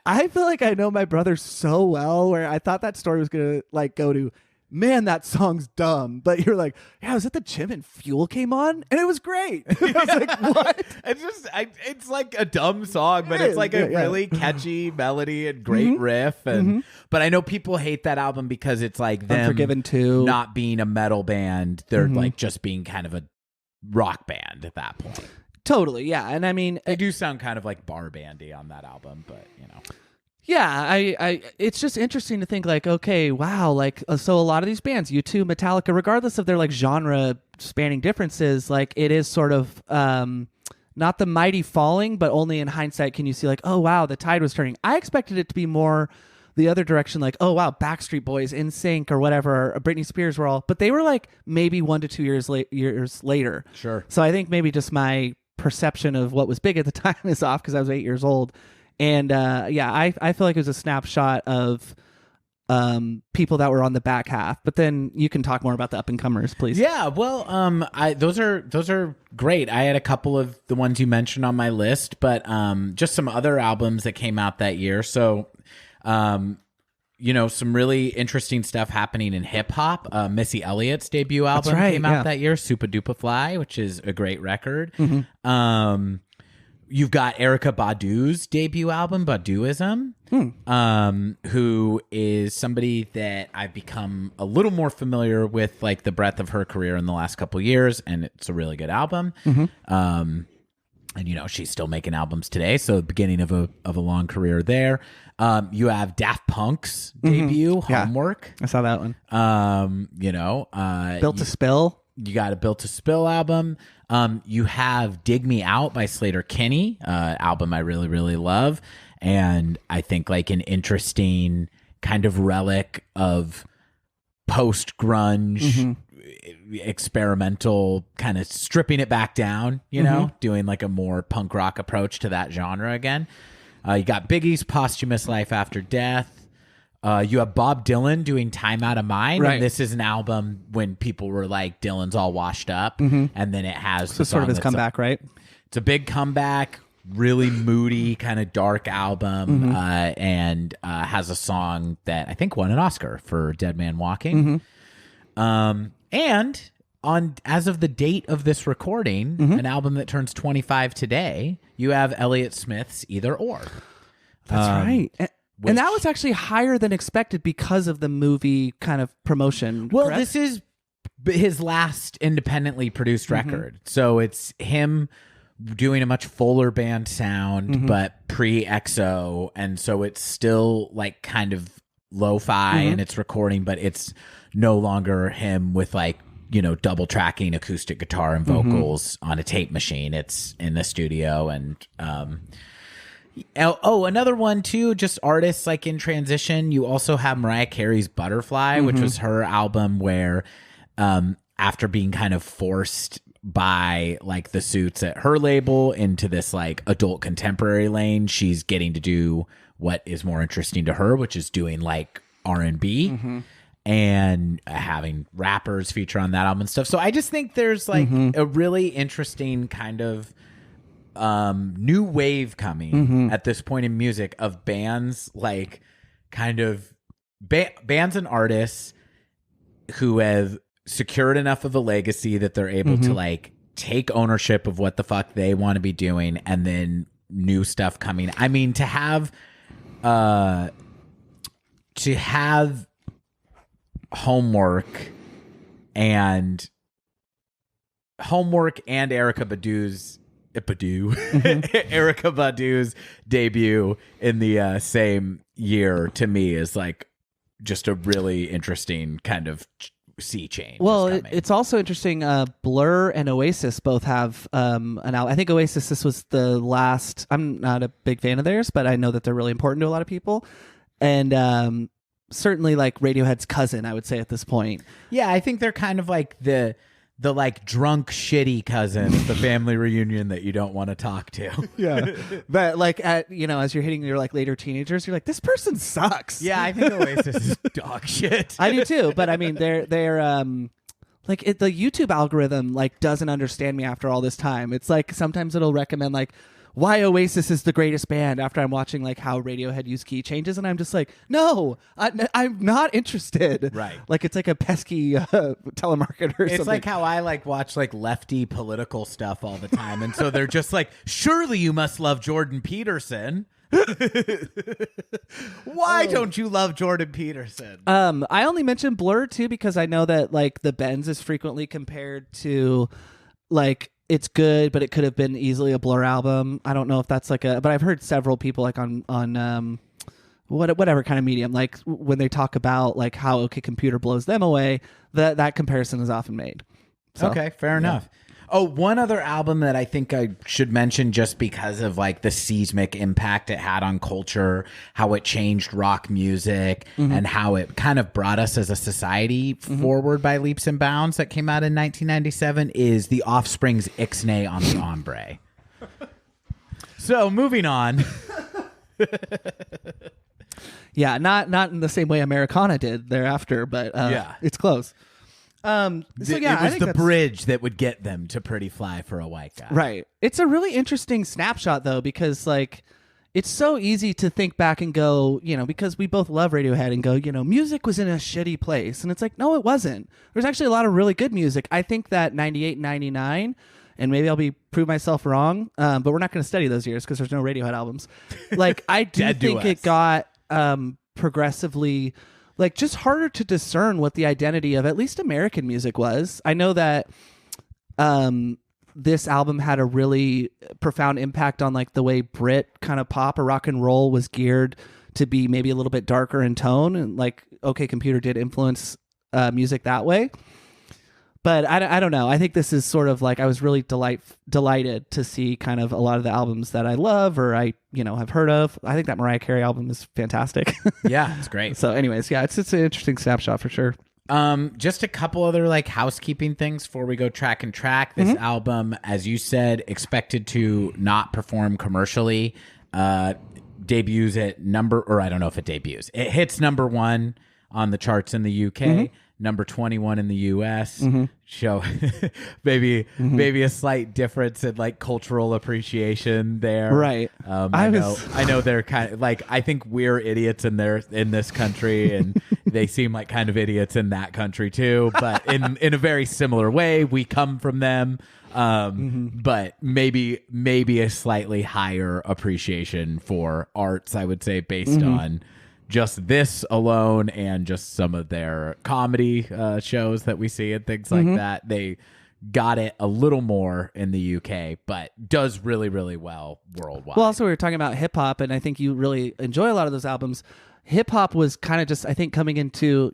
I feel like I know my brother so well, where I thought that story was gonna go to, man, that song's dumb. But you're like, yeah, I was at the gym and Fuel came on and it was great. I was like, what? It's like a dumb song, but it's like a really catchy melody and great riff. And but I know people hate that album because it's like them Unforgiven 2. not being a metal band. They're like just being kind of a rock band at that point. Totally, yeah. And I mean, they do sound kind of like bar bandy on that album, but Yeah, I it's just interesting to think okay, wow, so a lot of these bands, U2, Metallica, regardless of their genre spanning differences, it is sort of not the mighty falling, but only in hindsight can you see oh wow, the tide was turning. I expected it to be more the other direction, oh wow, Backstreet Boys, NSYNC or whatever, or Britney Spears were all, but they were maybe 1 to 2 years later. Sure. So I think maybe just my perception of what was big at the time is off because I was 8 years old. And I feel like it was a snapshot of people that were on the back half. But then you can talk more about the up and comers, please. Yeah, well, those are great. I had a couple of the ones you mentioned on my list, but just some other albums that came out that year. So, some really interesting stuff happening in hip hop. Missy Elliott's debut album came out that year, Super Duper Fly, which is a great record. You've got Erykah Badu's debut album, Baduism, who is somebody that I've become a little more familiar with, the breadth of her career in the last couple of years, and it's a really good album. And she's still making albums today, so the beginning of a long career there. You have Daft Punk's debut, Homework. I saw that one. Built to Spill. You got a Built to Spill album. You have Dig Me Out by Slater Kinney, album I really, really love. And I think an interesting kind of relic of post-grunge experimental, kind of stripping it back down, doing like a more punk rock approach to that genre again. You got Biggie's posthumous Life After Death. You have Bob Dylan doing Time Out of Mind. Right. And this is an album when people were like, Dylan's all washed up. And then it has So sort of his comeback, right? It's a big comeback, really moody, kind of dark album, and has a song that I think won an Oscar for Dead Man Walking. And as of the date of this recording, an album that turns 25 today, you have Elliott Smith's Either Or. That's right. And that was actually higher than expected because of the movie kind of promotion. Well, correct? this is his last independently produced record. So it's him doing a much fuller band sound, but pre-EXO. And so it's still like kind of lo-fi in its recording, but it's no longer him with like, double tracking acoustic guitar and vocals on a tape machine. It's in the studio. And another one too, just artists like in transition. You also have Mariah Carey's Butterfly, which was her album where after being kind of forced by like the suits at her label into this like adult contemporary lane, she's getting to do what is more interesting to her, which is doing like R&B and having rappers feature on that album and stuff. So I just think there's like a really interesting kind of new wave coming at this point in music of bands like kind of bands and artists who have secured enough of a legacy that they're able to like take ownership of what the fuck they want to be doing, and then new stuff coming. I mean, to have Homework and Erykah Badu's Erykah Badu's debut in the same year, to me, is like just a really interesting kind of sea change. Well, it's also interesting. Blur and Oasis both have an album. I think Oasis, this was the last. I'm not a big fan of theirs, but I know that they're really important to a lot of people. And certainly like Radiohead's cousin, I would say at this point. Yeah, I think they're kind of like the like drunk shitty cousin at the family reunion that you don't want to talk to. Yeah. But like as you're hitting your like later teenagers, you're like, this person sucks. Yeah, I think Oasis is dog shit. I do too, but I mean they're like the YouTube algorithm like doesn't understand me after all this time. It's like sometimes it'll recommend like why Oasis is the greatest band after I'm watching like how Radiohead use key changes, and I'm just like, no, I'm not interested. Right. Like it's like a pesky telemarketer or it's something. like how I like watch like lefty political stuff all the time, and so they're just like, surely you must love Jordan Peterson. Why don't you love Jordan Peterson? I only mentioned Blur too because I know that like the Benz is frequently compared to like it's good, but it could have been easily a Blur album. I don't know if that's like but I've heard several people like on whatever kind of medium, like when they talk about like how OK Computer blows them away, that comparison is often made. So, okay, fair enough. Oh, one other album that I think I should mention just because of like the seismic impact it had on culture, how it changed rock music, and how it kind of brought us as a society forward by leaps and bounds, that came out in 1997 is The Offspring's Ixnay on the Ombre. So moving on. Yeah, not in the same way Americana did thereafter, but it's close. So yeah, it was the bridge that would get them to Pretty Fly for a White Guy. Right. It's a really interesting snapshot though, because like it's so easy to think back and go, because we both love Radiohead and go, music was in a shitty place. And it's like, no, it wasn't. There's actually a lot of really good music. I think that 98, 99, and maybe I'll prove myself wrong, but we're not going to study those years because there's no Radiohead albums. Like I do think it got progressively like just harder to discern what the identity of at least American music was. I know that this album had a really profound impact on like the way Brit kind of pop or rock and roll was geared to be maybe a little bit darker in tone, and like OK Computer did influence music that way. But I don't know. I think this is sort of like I was really delighted to see kind of a lot of the albums that I love or I have heard of. I think that Mariah Carey album is fantastic. Yeah, it's great. So anyways, yeah, it's an interesting snapshot for sure. Just a couple other like housekeeping things before we go track and track. This album, as you said, expected to not perform commercially. Debuts at I don't know if it debuts. It hits number 1 on the charts in the UK, number 21 in the US. Show maybe a slight difference in like cultural appreciation there. Right. I know they're kind of like, I think we're idiots in this country, and they seem like kind of idiots in that country too, but in a very similar way. We come from them. But maybe a slightly higher appreciation for arts, I would say, based on just this alone and just some of their comedy shows that we see and things like that. They got it a little more in the UK, but does really, really well worldwide. Well, also we were talking about hip hop, and I think you really enjoy a lot of those albums. Hip hop was kind of just, I think, coming into,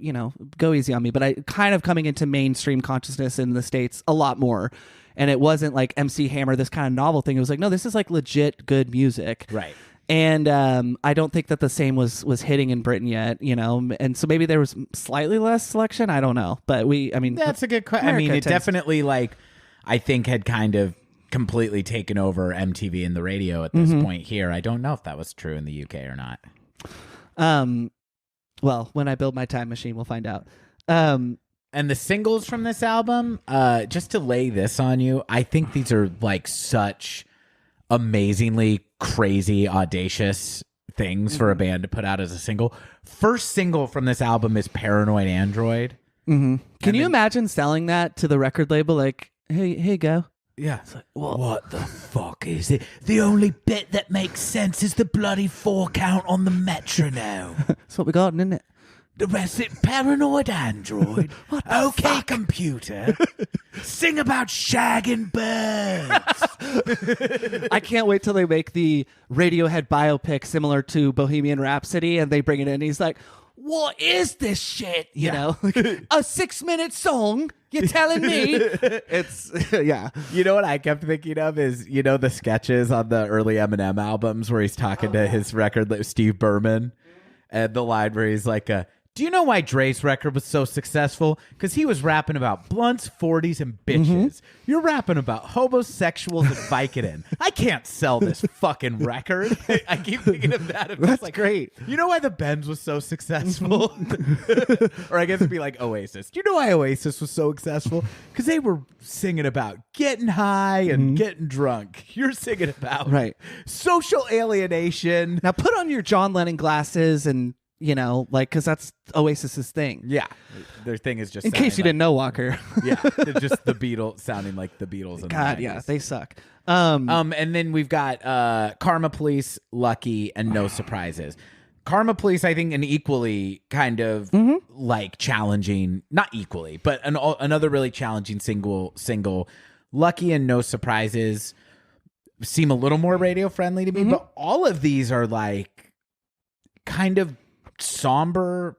go easy on me, but kind of coming into mainstream consciousness in the States a lot more. And it wasn't like MC Hammer, this kind of novel thing. It was like, no, this is like legit good music. Right. And I don't think that the same was hitting in Britain yet, and so maybe there was slightly less selection. I don't know. But that's a good question. I mean, it definitely, like, I think had kind of completely taken over MTV and the radio at this point here. I don't know if that was true in the UK or not. Well, when I build my time machine, we'll find out. And the singles from this album, just to lay this on you, I think these are like such amazingly crazy, audacious things for a band to put out as a single. First single from this album is Paranoid Android. Can you imagine selling that to the record label? Like, hey, here you go. Yeah. It's like, what the fuck is it? The only bit that makes sense is the bloody 4 count on the metronome. That's what we got, isn't it? The rest it Paranoid Android. Okay, fuck? Computer. Sing about shagging birds. I can't wait till they make the Radiohead biopic similar to Bohemian Rhapsody, and they bring it in. And he's like, what is this shit? You know, like, a 6-minute song. You're telling me? It's, yeah. You know what I kept thinking of is, the sketches on the early Eminem albums where he's talking to his record, Steve Berman, and the line where he's like, do you know why Dre's record was so successful? Because he was rapping about blunts, 40s, and bitches. You're rapping about homosexuals and Vicodin. I can't sell this fucking record. I keep thinking of that. That's like, great. You know why the Benz was so successful? Or I guess it'd be like Oasis. Do you know why Oasis was so successful? Because they were singing about getting high and getting drunk. You're singing about social alienation. Now put on your John Lennon glasses and because that's Oasis's thing. Yeah. Their thing is just... In case you didn't know, Walker. Yeah. Just the Beatles sounding like the Beatles. In God, the 90s. Yeah. They suck. And then we've got Karma Police, Lucky, and No Surprises. Karma Police, I think, an equally kind of like challenging... Not equally, but another really challenging single. Lucky and No Surprises seem a little more radio friendly to me, but all of these are like kind of somber,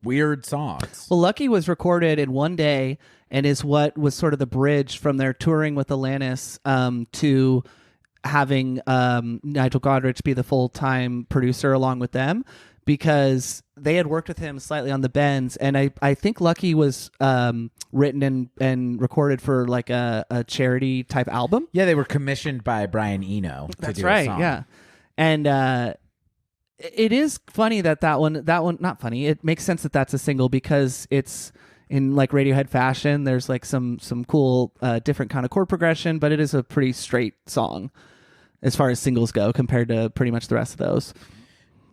weird songs. Well, Lucky was recorded in one day and is what was sort of the bridge from their touring with Alanis to having Nigel Godrich be the full-time producer along with them, because they had worked with him slightly on the bends, and I think Lucky was written and recorded for like a charity type album. Yeah, they were commissioned by Brian Eno to do a song. Yeah. And it is funny that one not funny. It makes sense that that's a single because it's in like Radiohead fashion. There's like some cool different kind of chord progression, but it is a pretty straight song as far as singles go compared to pretty much the rest of those.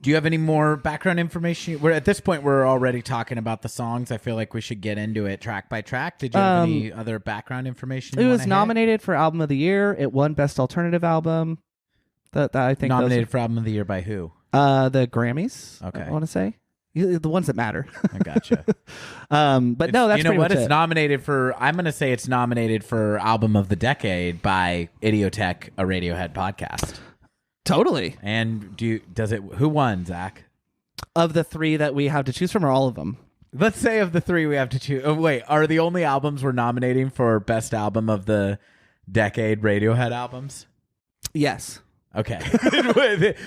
Do you have any more background information? At this point, we're already talking about the songs. I feel like we should get into it track by track. Did you have any other background information? It was nominated for Album of the Year. It won Best Alternative Album. That I think nominated for Album of the Year by who? The Grammys. Okay, I want to say the ones that matter. I gotcha. But no, that's pretty much it's nominated for. I'm going to say it's nominated for Album of the Decade by Idiotech, a Radiohead podcast. Totally. And who won, Zach? Of the 3 that we have to choose from, or all of them? Let's say of the 3 we have to choose. Oh, wait, are the only albums we're nominating for Best Album of the Decade Radiohead albums? Yes. Okay.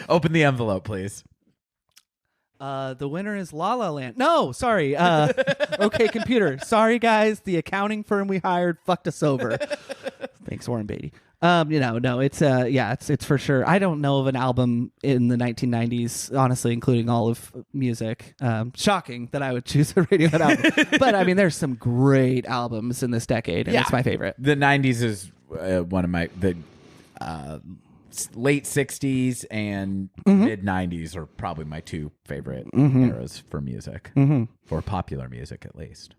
Open the envelope, please. The winner is La La Land. No, sorry. Okay, Computer. Sorry, guys. The accounting firm we hired fucked us over. Thanks, Warren Beatty. No, it's for sure. I don't know of an album in the 1990s, honestly, including all of music. Shocking that I would choose a Radiohead album. But I mean, there's some great albums in this decade, and it's my favorite. The 90s is one of my late 60s and mid 90s are probably my two favorite eras for music, for popular music at least.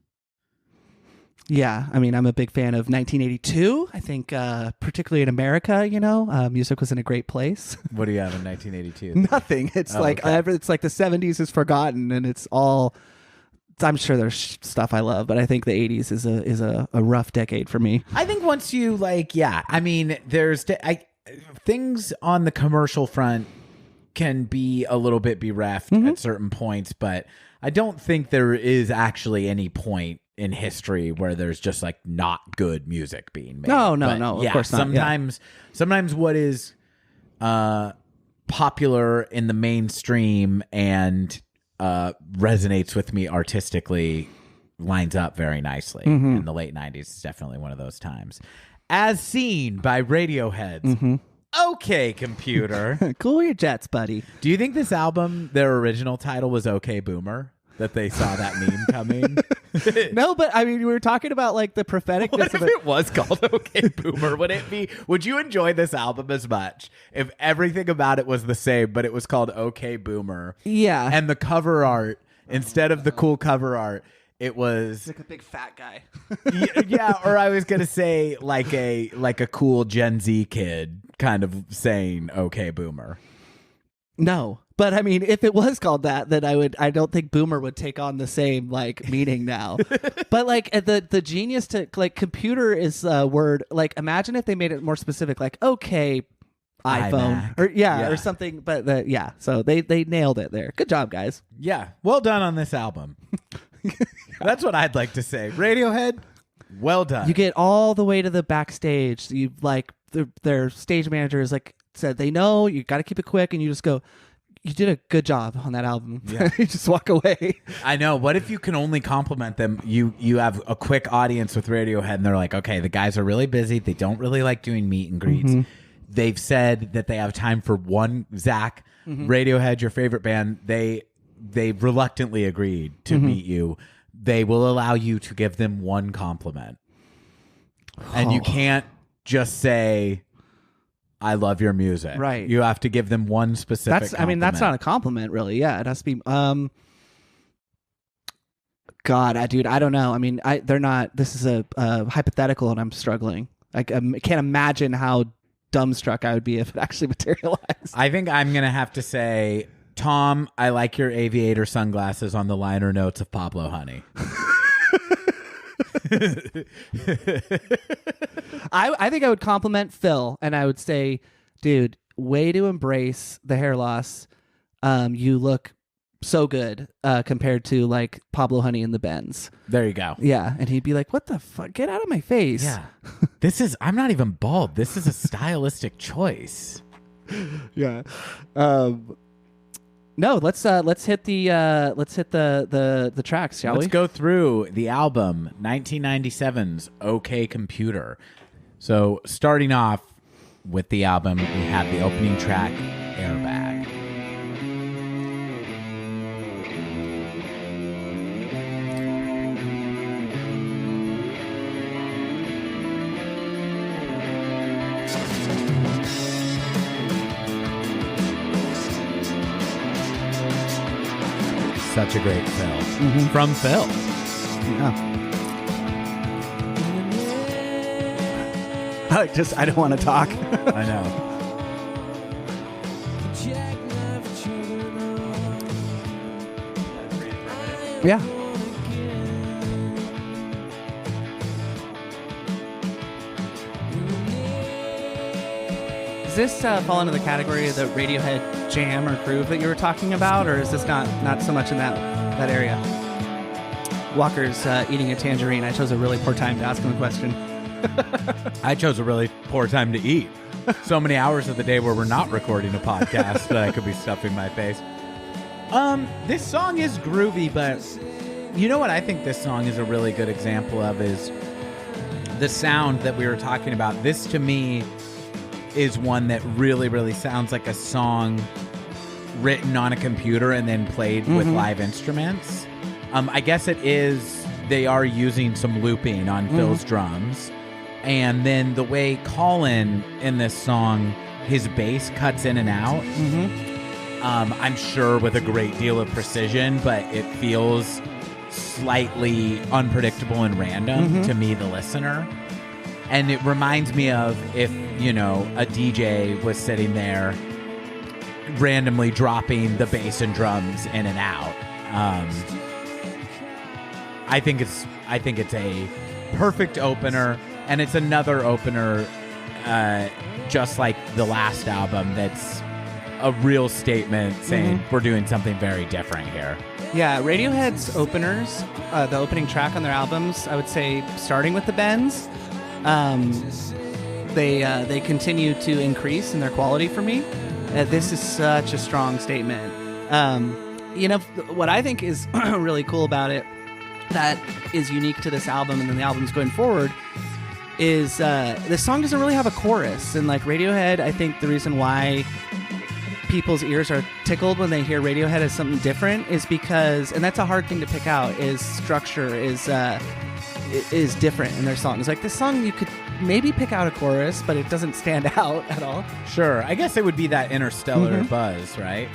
Yeah, I mean, I'm a big fan of 1982. I think, particularly in America, music was in a great place. What do you have in 1982? Nothing. It's it's like the 70s is forgotten, and it's all. I'm sure there's stuff I love, but I think the 80s is a rough decade for me. I think once you I mean, there's things on the commercial front can be a little bit bereft at certain points, but I don't think there is actually any point in history where there's just not good music being made. No, of course not. Sometimes what is popular in the mainstream and resonates with me artistically lines up very nicely. In the late 90s is definitely one of those times. As seen by Radiohead's Okay Computer. Cool your jets, buddy. Do you think this album, their original title was Okay Boomer? That they saw that meme coming? No, but I mean, we were talking about the propheticness What if of it. it was called Okay Boomer? Would you enjoy this album as much if everything about it was the same, but it was called Okay Boomer? Yeah. And the cover art, instead of the cool cover art, it was like a big fat guy. yeah, or I was gonna say like a cool Gen Z kid kind of saying "Okay, Boomer." No, but I mean, if it was called that, then I don't think Boomer would take on the same meaning now. But the genius to computer is a word. Imagine if they made it more specific, okay, iPhone iMac. or something. But so they nailed it there. Good job, guys. Yeah, well done on this album. That's what I'd like to say. Radiohead, well done. You get all the way to the backstage. You their stage managers said they know you got to keep it quick, and you just go. You did a good job on that album. Yeah. You just walk away. I know. What if you can only compliment them? You have a quick audience with Radiohead, and they're like, okay, the guys are really busy. They don't really like doing meet and greets. They've said that they have time for one. Zach, Radiohead, your favorite band, they reluctantly agreed to meet you. They will allow you to give them one compliment. And you can't just say, I love your music. Right. You have to give them one specific compliment. That's not a compliment, really. Yeah, it has to be... God, dude, I don't know. I mean, they're not... This is a hypothetical, and I'm struggling. I can't imagine how dumbstruck I would be if it actually materialized. I think I'm going to have to say... Tom, I like your aviator sunglasses on the liner notes of Pablo Honey. I think I would compliment Phil, and I would say, dude, way to embrace the hair loss. You look so good compared to Pablo Honey and the Benz. There you go. Yeah, and he'd be like, what the fuck? Get out of my face. Yeah. I'm not even bald. This is a stylistic choice. Yeah. No, let's hit the tracks, shall we? Let's go through the album 1997's OK Computer. So starting off with the album, we have the opening track, Airbag. Such a great Phil. From Phil. Yeah. I don't want to talk. I know. Yeah. Does this fall into the category of the Radiohead jam or groove that you were talking about, or is this not so much in that area? Walker's eating a tangerine. I chose a really poor time to ask him a question. I chose a really poor time to eat. So many hours of the day where we're not recording a podcast that I could be stuffing my face. This song is groovy, but you know what I think this song is a really good example of is the sound that we were talking about. This to me is one that really, really sounds like a song written on a computer and then played with live instruments. I guess they are using some looping on Phil's drums. And then the way Colin in this song, his bass cuts in and out. I'm sure with a great deal of precision, but it feels slightly unpredictable and random to me, the listener. And it reminds me of if, a DJ was sitting there randomly dropping the bass and drums in and out. I think it's a perfect opener, and it's another opener just like the last album that's a real statement saying we're doing something very different here. Yeah, Radiohead's openers, the opening track on their albums, I would say starting with the Bends, they continue to increase in their quality for me. This is such a strong statement. What I think is really cool about it that is unique to this album and then the albums going forward is this song doesn't really have a chorus. And like Radiohead, I think the reason why people's ears are tickled when they hear Radiohead as something different is because, and that's a hard thing to pick out, is structure is different in their songs. Like this song, you could maybe pick out a chorus, but it doesn't stand out at all. Sure. I guess it would be that interstellar buzz, right?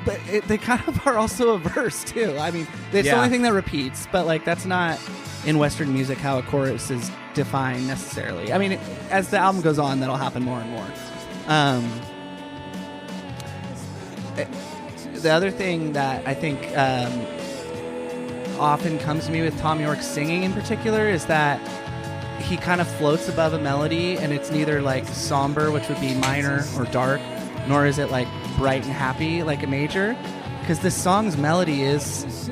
But they kind of are also a verse too. I mean, it's the only thing that repeats, but like that's not in Western music how a chorus is defined necessarily. I mean, as the album goes on, that'll happen more and more. The other thing that I think often comes to me with Tom York's singing in particular is that he kind of floats above a melody, and it's neither like somber, which would be minor, or dark, nor is it like bright and happy like a major, because this song's melody its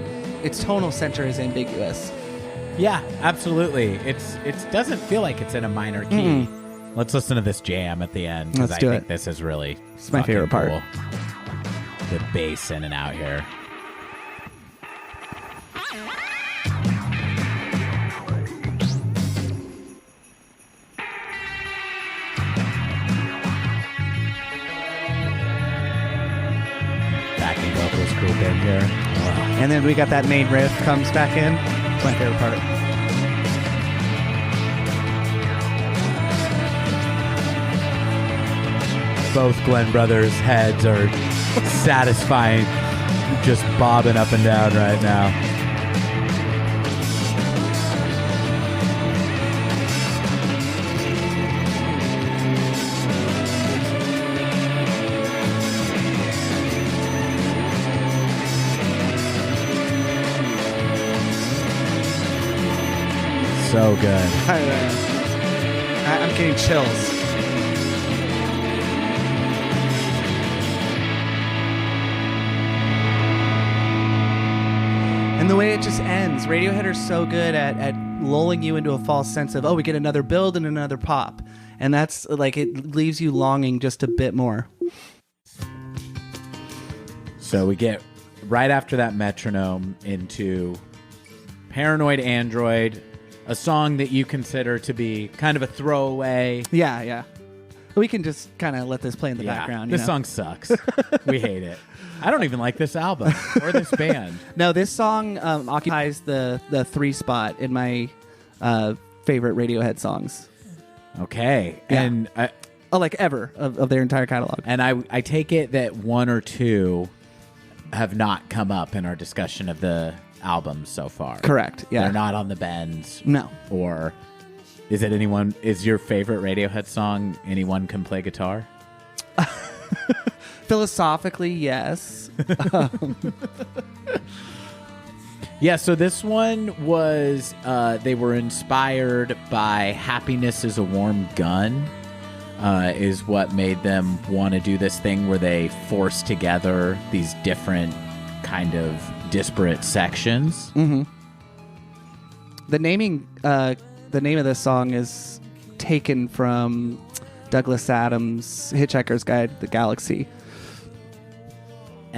tonal center is ambiguous. Yeah, absolutely. It doesn't feel like it's in a minor key. Let's listen to this jam at the end, because I think this is really it's my favorite part. Cool. The bass in and out here. Backing vocals group in here. Oh. And then we got that main riff comes back in. It's my favorite part. Both Glenn Brothers' heads are satisfying, just bobbing up and down right now. So good. I'm getting chills. And the way it just ends, Radiohead are so good at lulling you into a false sense of, we get another build and another pop. And that's like, it leaves you longing just a bit more. So we get right after that metronome into Paranoid Android, a song that you consider to be kind of a throwaway. Yeah. We can just kind of let this play in the background. This song sucks. We hate it. I don't even like this album or this band. No, this song occupies the 3 spot in my favorite Radiohead songs. Okay. Yeah. And like ever of their entire catalog. And I take it that 1 or 2 have not come up in our discussion of the albums so far. Correct. Yeah. They're not on the bends. No. Or is your favorite Radiohead song Anyone Can Play Guitar? Philosophically, yes. Yeah, so this one was, they were inspired by Happiness is a Warm Gun, is what made them want to do this thing where they force together these different kind of disparate sections. Mm-hmm. The name of this song is taken from Douglas Adams' Hitchhiker's Guide to the Galaxy.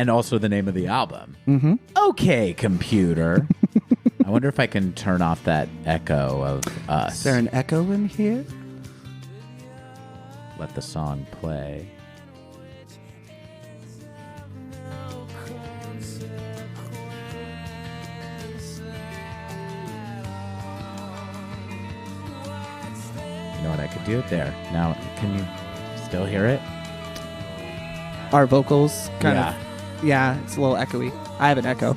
And also the name of the album. Mm-hmm. Okay, computer. I wonder if I can turn off that echo of us. Is there an echo in here? Let the song play. You know what I could do? There. Now, can you still hear it? Our vocals kind Yeah. of. Yeah, it's a little echoey. I have an echo.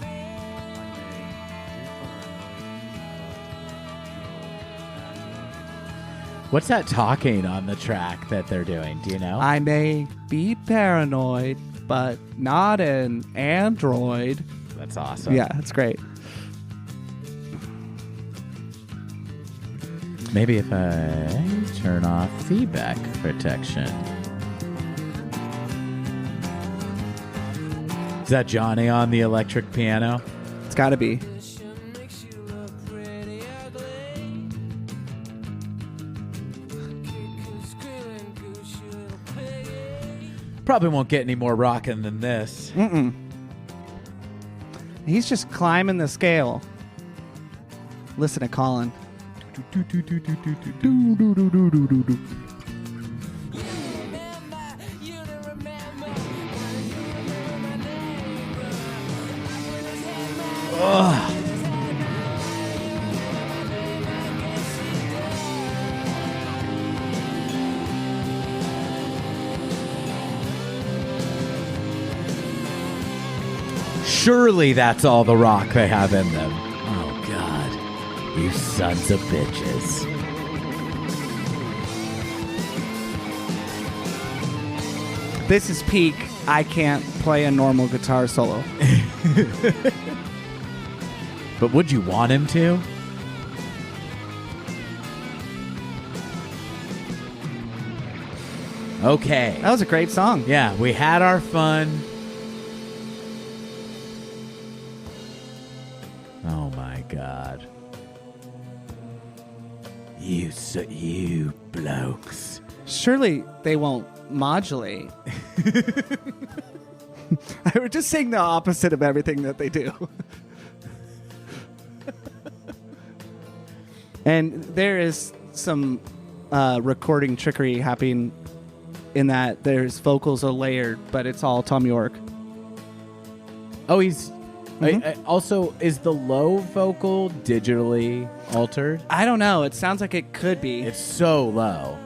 What's that talking on the track that they're doing? Do you know? I may be paranoid, but not an android. That's awesome. Yeah, it's great. Maybe if I turn off feedback protection. Is that Johnny on the electric piano? It's got to be. Probably won't get any more rockin' than this. Mm-mm. He's just climbing the scale. Listen to Colin. Surely that's all the rock they have in them. Oh, God. You sons of bitches. This is peak. I can't play a normal guitar solo. But would you want him to? Okay. That was a great song. Yeah, we had our fun. Oh my God. You blokes. Surely they won't modulate. I was just saying the opposite of everything that they do. And there is some recording trickery happening in that there's vocals are layered, but it's all Tom York. Oh, he's... also, is the low vocal digitally altered? I don't know. It sounds like it could be. It's so low.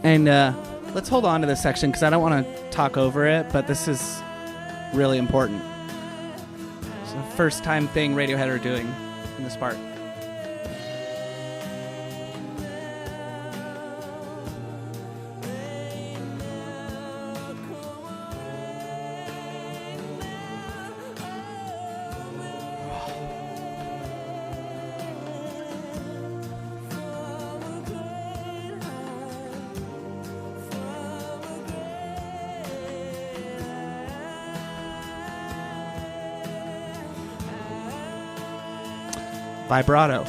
And let's hold on to this section because I don't want to talk over it, but this is really important. It's the first time thing Radiohead are doing in this part. Vibrato.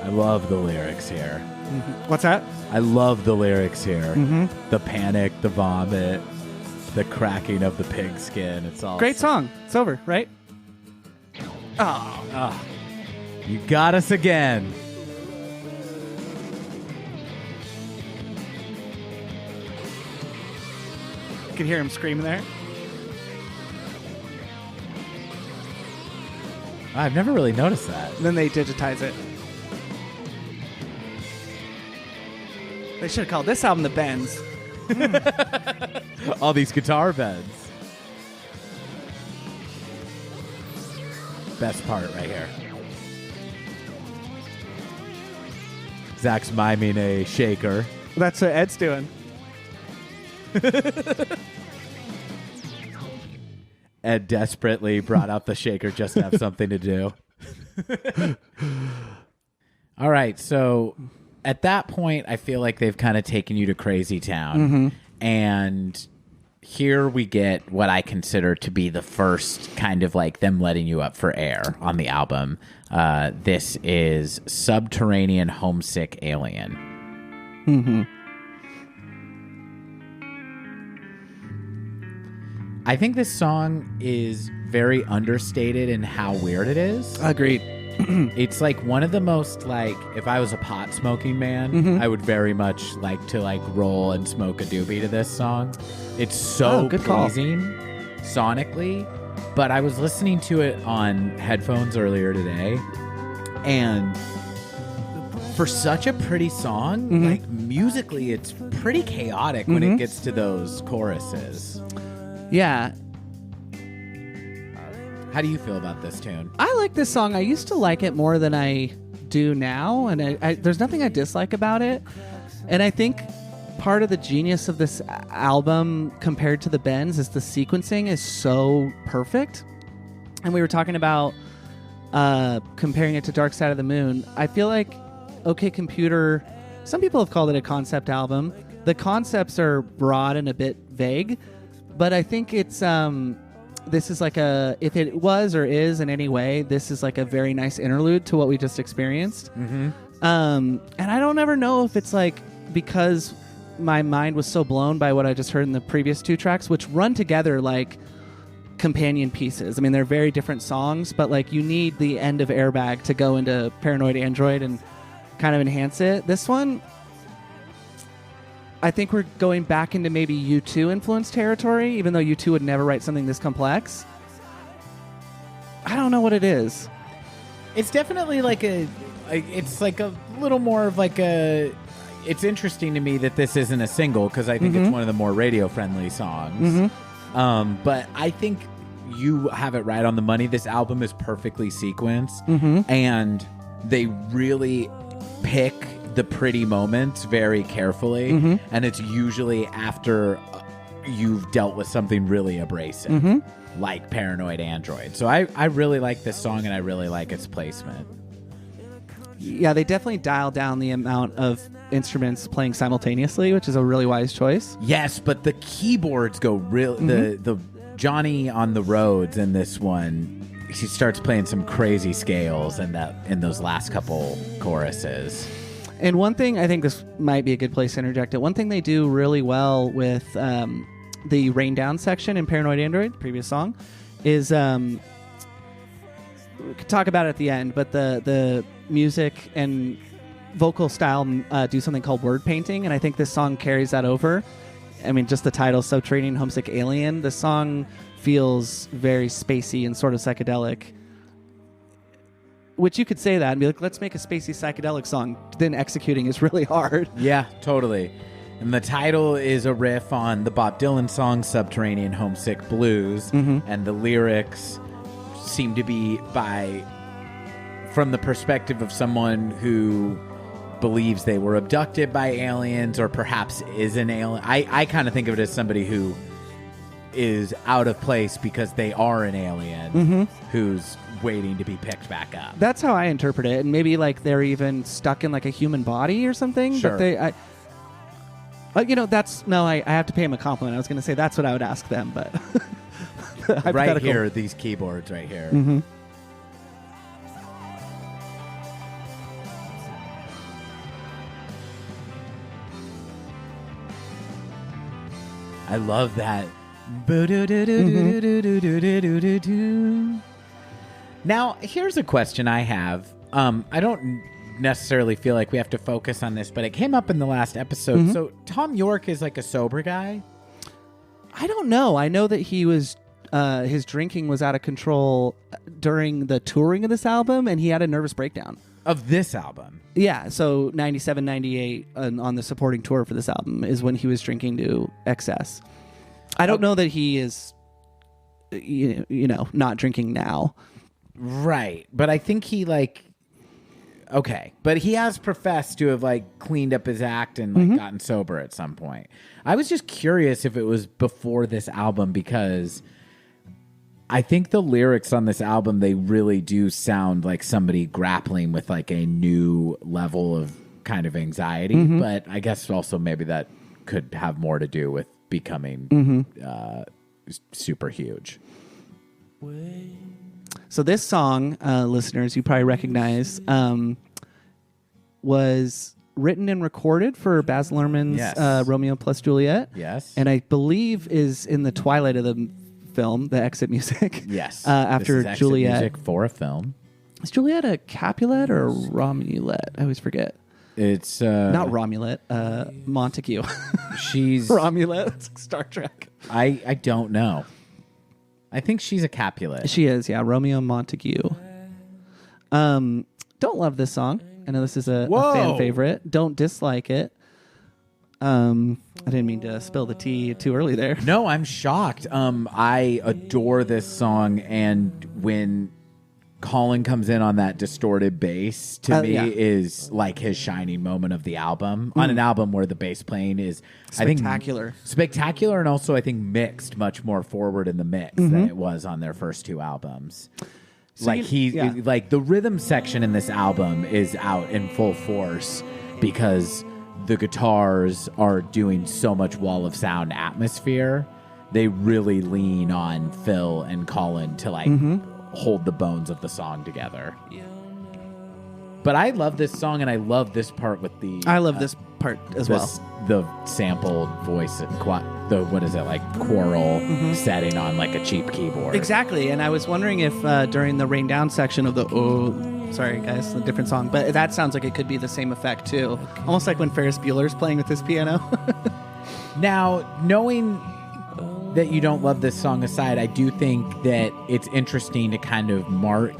I love the lyrics here. Mm-hmm. What's that? I love the lyrics here. Mm-hmm. The panic, the vomit, the cracking of the pig skin. It's all Great song. It's over, right? Oh. You got us again. You can hear him screaming there. I've never really noticed that. And then they digitize it. They should have called this album The Bends. All these guitar beds. Best part right here. Zach's miming a shaker. That's what Ed's doing. Ed desperately brought out the shaker just to have something to do. All right, so at that point, I feel like they've kind of taken you to Crazy Town. And here we get what I consider to be the first kind of like them letting you up for air on the album. This is Subterranean Homesick Alien. I think this song is very understated in how weird it is. Agreed. It's like one of the most, like, if I was a pot smoking man, I would very much like to like roll and smoke a doobie to this song. It's so good call. pleasing sonically, but I was listening to it on headphones earlier today, and for such a pretty song, like musically, it's pretty chaotic when it gets to those choruses. Yeah. How do you feel about this tune? I like this song. I used to like it more than I do now, and there's nothing I dislike about it. And I think part of the genius of this album compared to the Bends is the sequencing is so perfect. And we were talking about comparing it to Dark Side of the Moon. I feel like OK Computer, some people have called it a concept album. The concepts are broad and a bit vague, but I think it's this is like if it was or is in any way, this is like a very nice interlude to what we just experienced. And I don't ever know if it's like because my mind was so blown by what I just heard in the previous two tracks, which run together like companion pieces. I mean, they're very different songs, but like you need the end of Airbag to go into Paranoid Android and kind of enhance it. This one, I think we're going back into maybe U2 influence territory, even though U2 would never write something this complex. I don't know what it is. It's definitely like it's like a little more of like it's interesting to me that this isn't a single because I think it's one of the more radio-friendly songs. But I think you have it right on the money. This album is perfectly sequenced, and they really pick the pretty moments very carefully, and it's usually after you've dealt with something really abrasive, like Paranoid Android. So I really like this song, and I really like its placement. Yeah, they definitely dial down the amount of instruments playing simultaneously, which is a really wise choice. Yes, but the keyboards go real. The Johnny on the Rhodes in this one, she starts playing some crazy scales in those last couple choruses. And one thing, I think this might be a good place to interject it. One thing they do really well with the Rain Down section in Paranoid Android, previous song, is we could talk about it at the end, but the music and vocal style do something called word painting, and I think this song carries that over. I mean, just the title, Subterranean Homesick Alien, the song feels very spacey and sort of psychedelic. Which you could say that and be like, let's make a spacey psychedelic song. Then executing is really hard. Yeah, totally. And the title is a riff on the Bob Dylan song Subterranean Homesick Blues. And the lyrics seem to be from the perspective of someone who believes they were abducted by aliens or perhaps is an alien. I kind of think of it as somebody who is out of place because they are an alien who's waiting to be picked back up. That's how I interpret it. And maybe like they're even stuck in like a human body or something. Sure. But I have to pay him a compliment. I was going to say that's what I would ask them, but right here, these keyboards right here. I love that. Now, here's a question I have. I don't necessarily feel like we have to focus on this, but it came up in the last episode. So Tom York is like a sober guy? I don't know. I know that he was his drinking was out of control during the touring of this album, and he had a nervous breakdown. Of this album? Yeah, so 97, 98 on the supporting tour for this album is when he was drinking to excess. I don't know that he is, not drinking now. Right. But I think he Okay, but he has professed to have like cleaned up his act and like gotten sober at some point. I was just curious if it was before this album, because I think the lyrics on this album, they really do sound like somebody grappling with like a new level of kind of anxiety. But I guess also maybe that could have more to do with becoming super huge. So this song, listeners, you probably recognize, was written and recorded for Baz Luhrmann's Romeo plus Juliet. Yes. And I believe is in the twilight of the film, the exit music. Yes. After this is exit Juliet. music for a film. Is Juliet a Capulet or a Romulet? I always forget. It's not Romulet, Montague. She's Romulet. It's like Star Trek. I don't know. I think she's a Capulet. She is, yeah. Romeo Montague. Don't love this song. I know this is a fan favorite. Don't dislike it. I didn't mean to spill the tea too early there. No, I'm shocked. I adore this song, and when Colin comes in on that distorted bass, to me is like his shining moment of the album. On an album where the bass playing is spectacular. I think spectacular, and also I think mixed much more forward in the mix than it was on their first two albums. So like the rhythm section in this album is out in full force because the guitars are doing so much wall of sound atmosphere. They really lean on Phil and Colin to like hold the bones of the song together. But I love this song, and I love this part with the... I love this part as well. The sampled voice, what is it, like choral setting on like a cheap keyboard. Exactly, and I was wondering if during the Rain Down section of the... Sorry, guys, a different song. But that sounds like it could be the same effect, too. Almost like when Ferris Bueller's playing with his piano. Now, knowing that you don't love this song aside, I do think that it's interesting to kind of mark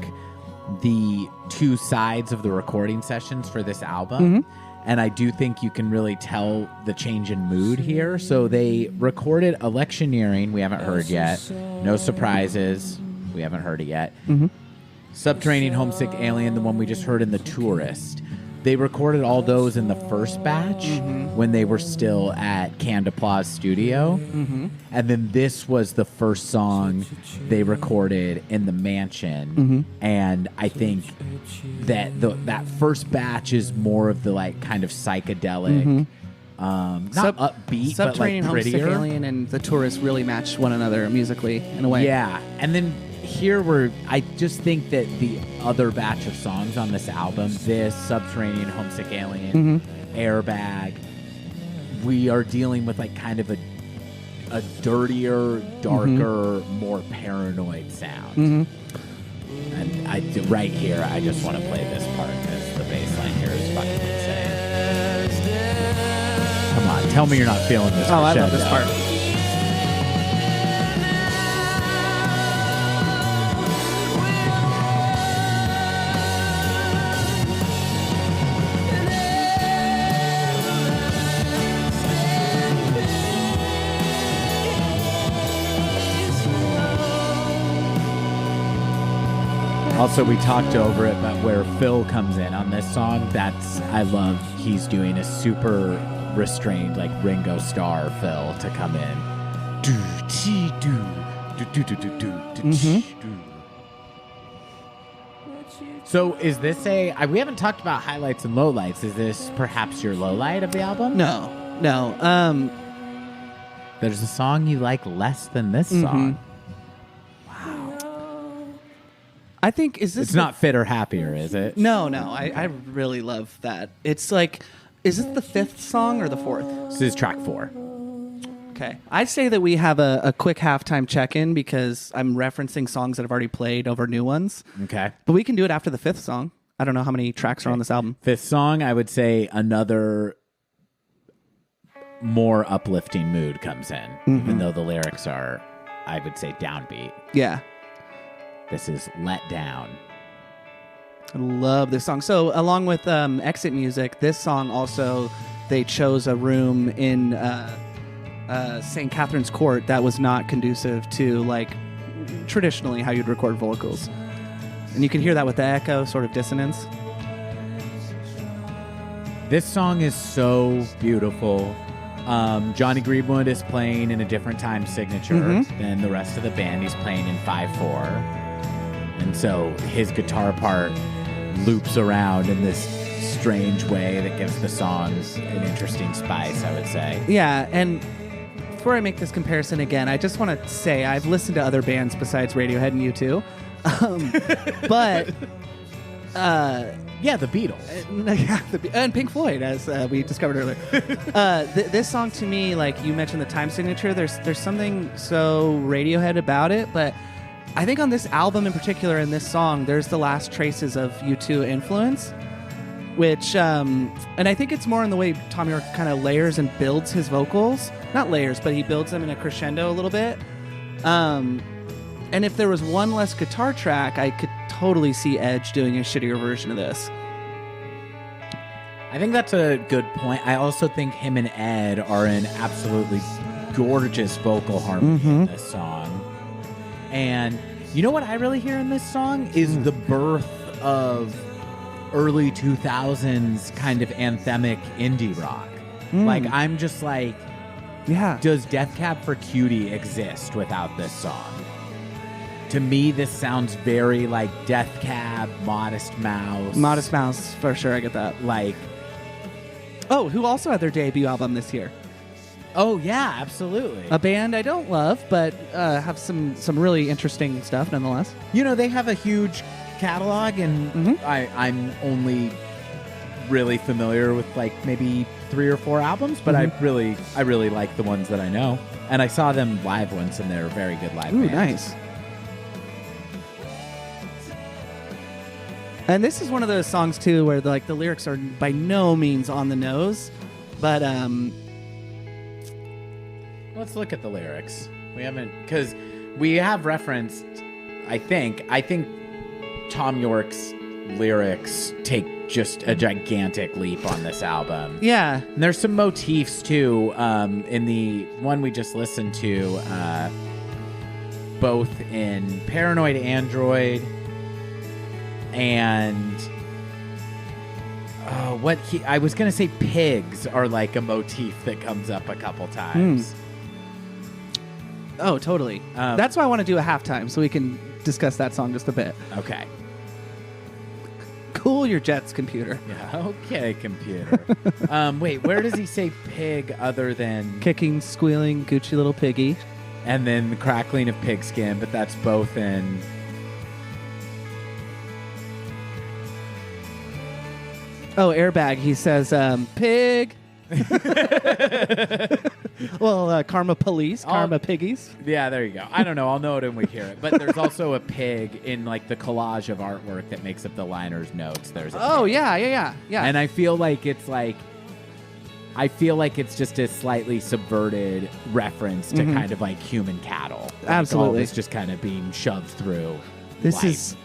the two sides of the recording sessions for this album. And I do think you can really tell the change in mood here. So they recorded Electioneering, we haven't heard yet. No Surprises, we haven't heard it yet. Subterranean Homesick Alien, the one we just heard in The Tourist. They recorded all those in the first batch when they were still at Canned Applause Studio. And then this was the first song they recorded in the mansion. And I think that that first batch is more of the like kind of psychedelic, not upbeat, Subterranean but like prettier. Homesick Alien and The Tourist really matched one another musically in a way. Yeah. And then here I just think that the other batch of songs on this album, this, Subterranean, Homesick Alien, Airbag, we are dealing with like kind of a dirtier, darker, more paranoid sound. And right here, I just want to play this part because the bass line here is fucking insane. Come on, tell me you're not feeling this. Oh, I love this part. Also, we talked over it, but where Phil comes in on this song, I love. He's doing a super restrained, like Ringo Starr Phil to come in. So is this we haven't talked about highlights and lowlights. Is this perhaps your lowlight of the album? No. There's a song you like less than this song. I think, it's not Fit or Happier, is it? No. I really love that. It's like, is this the fifth song or the fourth? This is track 4. Okay. I'd say that we have a quick halftime check-in because I'm referencing songs that I've already played over new ones. Okay. But we can do it after the fifth song. I don't know how many tracks are on this album. Fifth song, I would say another more uplifting mood comes in, even though the lyrics are, I would say, downbeat. Yeah. This is Let Down. I love this song. So along with exit music, this song also, they chose a room in St. Catherine's Court that was not conducive to like traditionally how you'd record vocals. And you can hear that with the echo, sort of dissonance. This song is so beautiful. Johnny Greenwood is playing in a different time signature than the rest of the band. He's playing in 5/4. And so his guitar part loops around in this strange way that gives the songs an interesting spice, I would say. Yeah, and before I make this comparison again, I just want to say I've listened to other bands besides Radiohead and U2. But yeah, the Beatles. And Pink Floyd, as we discovered earlier. This song, to me, like you mentioned the time signature, there's something so Radiohead about it, but I think on this album in particular, in this song, there's the last traces of U2 influence, which, and I think it's more in the way Tom York kind of layers and builds his vocals. Not layers, but he builds them in a crescendo a little bit. And if there was one less guitar track, I could totally see Edge doing a shittier version of this. I think that's a good point. I also think him and Ed are in absolutely gorgeous vocal harmony in this song. And you know what I really hear in this song is the birth of early 2000s kind of anthemic indie rock. Like, I'm just like, yeah, does Death Cab for Cutie exist without this song? To me, this sounds very like Death Cab, Modest Mouse. Modest Mouse, for sure, I get that. Like, oh, who also had their debut album this year. Oh, yeah, absolutely. A band I don't love, but have some really interesting stuff nonetheless. You know, they have a huge catalog, and I'm only really familiar with like maybe 3 or 4 albums, but I really like the ones that I know. And I saw them live once, and they're a very good live band. Nice. And this is one of those songs too where the lyrics are by no means on the nose, but let's look at the lyrics. We haven't, because we have referenced, I think Tom York's lyrics take just a gigantic leap on this album. Yeah. And there's some motifs too in the one we just listened to, both in Paranoid Android and I was going to say pigs are like a motif that comes up a couple times. Oh, totally. That's why I want to do a halftime so we can discuss that song just a bit. Okay. Cool your jets, computer. Yeah, okay, computer. Wait, where does he say pig other than... Kicking, squealing, Gucci little piggy. And then the crackling of pigskin, but that's both in... Oh, Airbag, he says, pig. Well, Karma Police, Karma Piggies. Yeah, there you go. I don't know. I'll know it when we hear it. But there's also a pig in like the collage of artwork that makes up the liner's notes. There's a pig. Yeah. And I feel like it's just a slightly subverted reference to kind of like human cattle. Like Absolutely. All this just kind of being shoved through. This life. is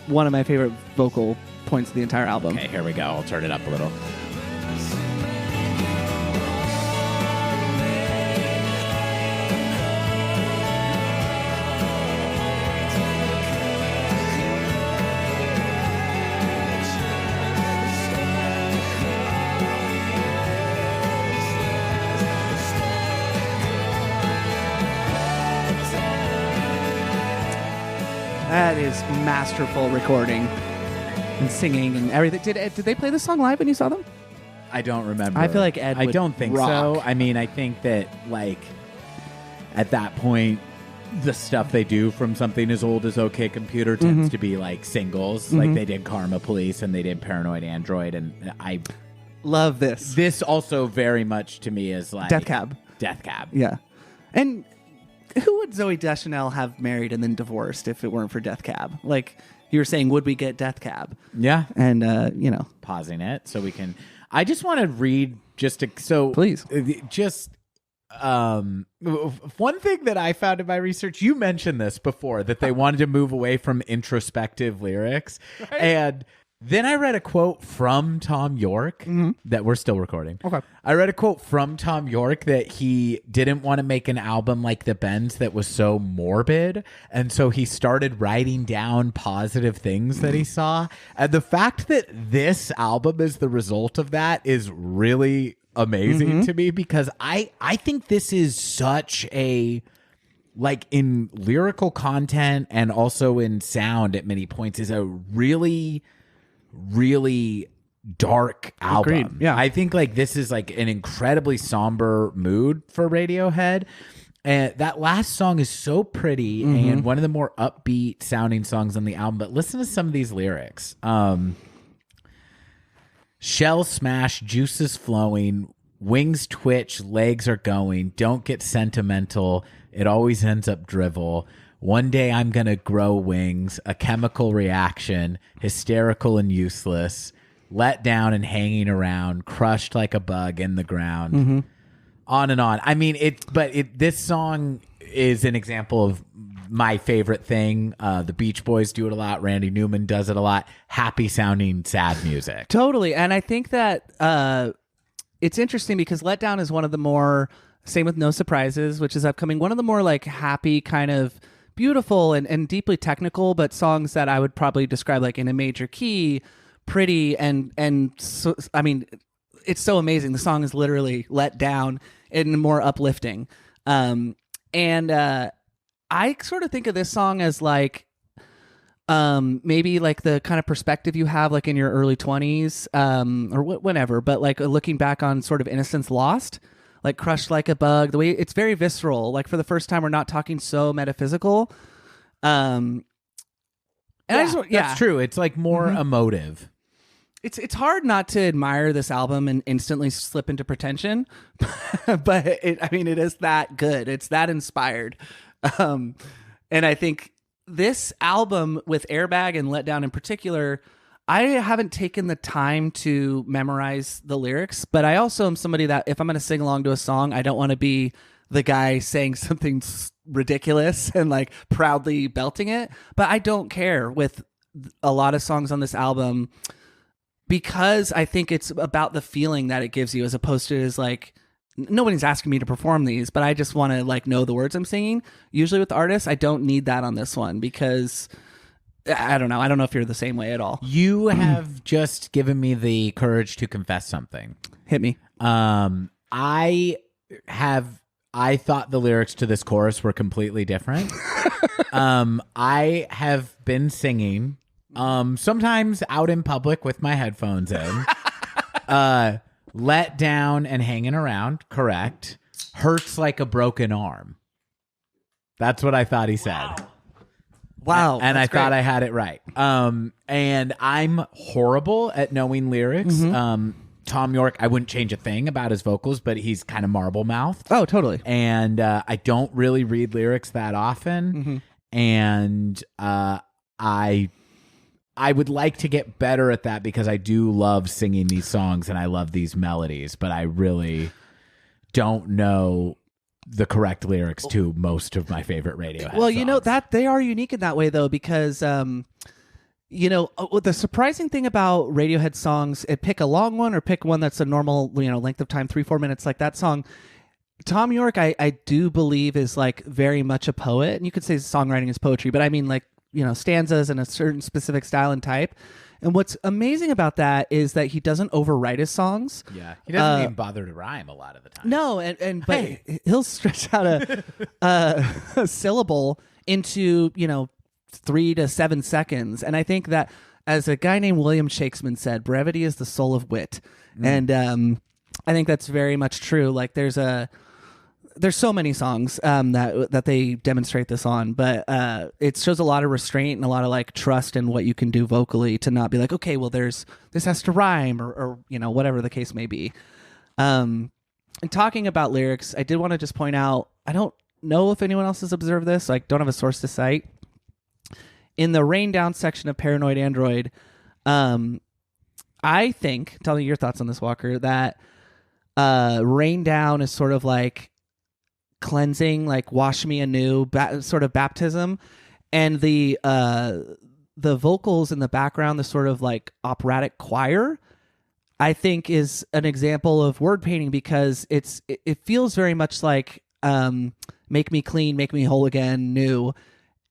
one of my favorite vocal points of the entire album. Okay, here we go. I'll turn it up a little. That is masterful recording and singing and everything. Did they play this song live when you saw them? I don't remember. I feel like Ed I would don't think rock. so. I mean, I think that like at that point, the stuff they do from something as old as OK Computer tends to be like singles. Like they did Karma Police and they did Paranoid Android, and I love this. This also very much to me is like Death Cab. Death Cab. Yeah. And who would Zooey Deschanel have married and then divorced if it weren't for Death Cab? Like you were saying, would we get Death Cab? Yeah. And, pausing it so we can. I just want to read so please. Just one thing that I found in my research, you mentioned this before, that they wanted to move away from introspective lyrics. Right. And Then I read a quote from Tom York that we're still recording. Okay. I read a quote from Tom York that he didn't want to make an album like the Bends that was so morbid. And so he started writing down positive things that he saw. And the fact that this album is the result of that is really amazing to me, because I think this is such a, like, in lyrical content and also in sound at many points, is a really dark album. Agreed. Yeah. I think like this is like an incredibly somber mood for Radiohead. And that last song is so pretty and one of the more upbeat sounding songs on the album. But listen to some of these lyrics. Shell smash, juices flowing, wings twitch, legs are going, don't get sentimental, it always ends up drivel. One day I'm going to grow wings, a chemical reaction, hysterical and useless, let down and hanging around, crushed like a bug in the ground. On and on. I mean, this song is an example of my favorite thing. The Beach Boys do it a lot. Randy Newman does it a lot. Happy sounding, sad music. Totally. And I think that it's interesting because Let Down is one of the more, same with No Surprises, which is upcoming, one of the more like happy, kind of beautiful and deeply technical, but songs that I would probably describe like in a major key, pretty, and so, I mean, it's so amazing. The song is literally let down and more uplifting. I sort of think of this song as like maybe like the kind of perspective you have like in your early 20s or whenever, but like looking back on sort of Innocence Lost, like crushed like a bug, the way it's very visceral. Like for the first time, we're not talking so metaphysical. And That's true. It's like more emotive. It's hard not to admire this album and instantly slip into pretension, but it is that good. It's that inspired. And I think this album with Airbag and Let Down in particular, I haven't taken the time to memorize the lyrics, but I also am somebody that if I'm going to sing along to a song, I don't want to be the guy saying something ridiculous and like proudly belting it. But I don't care with a lot of songs on this album because I think it's about the feeling that it gives you as opposed to as like, nobody's asking me to perform these, but I just want to like know the words I'm singing. Usually with artists, I don't need that on this one because I don't know. I don't know if you're the same way at all. You have just given me the courage to confess something. Hit me. I thought the lyrics to this chorus were completely different. I have been singing, sometimes out in public with my headphones in. Let down and hanging around, correct. Hurts like a broken arm. That's what I thought he said. Wow. And I thought I had it right. And I'm horrible at knowing lyrics. Tom York, I wouldn't change a thing about his vocals, but he's kind of marble mouthed. Oh, totally. And I don't really read lyrics that often. And I would like to get better at that because I do love singing these songs and I love these melodies, but I really don't know the correct lyrics to most of my favorite Radiohead Well, you know, songs. that they are unique in that way, though, because, you know, the surprising thing about Radiohead songs, pick a long one or pick one that's a normal, you know, length of time, 3-4 minutes, like that song. Tom York, I do believe is like very much a poet, and you could say songwriting is poetry, but I mean like, you know, stanzas in a certain specific style and type. And what's amazing about that is that he doesn't overwrite his songs. Yeah, he doesn't even bother to rhyme a lot of the time. No, but he'll stretch out a syllable into, you know, 3 to 7 seconds. And I think that, as a guy named William Shakespeare said, brevity is the soul of wit. And I think that's very much true. Like there's so many songs that they demonstrate this on, but it shows a lot of restraint and a lot of like trust in what you can do vocally to not be like, okay, well, this has to rhyme or you know, whatever the case may be. And talking about lyrics, I did want to just point out, I don't know if anyone else has observed this, so I don't have a source to cite. In the Rain Down section of Paranoid Android, I think, tell me your thoughts on this, Walker, that Rain Down is sort of like cleansing, like wash me anew, sort of baptism, and the the vocals in the background, the sort of like operatic choir, I think is an example of word painting because it feels very much like make me clean, make me whole again, new.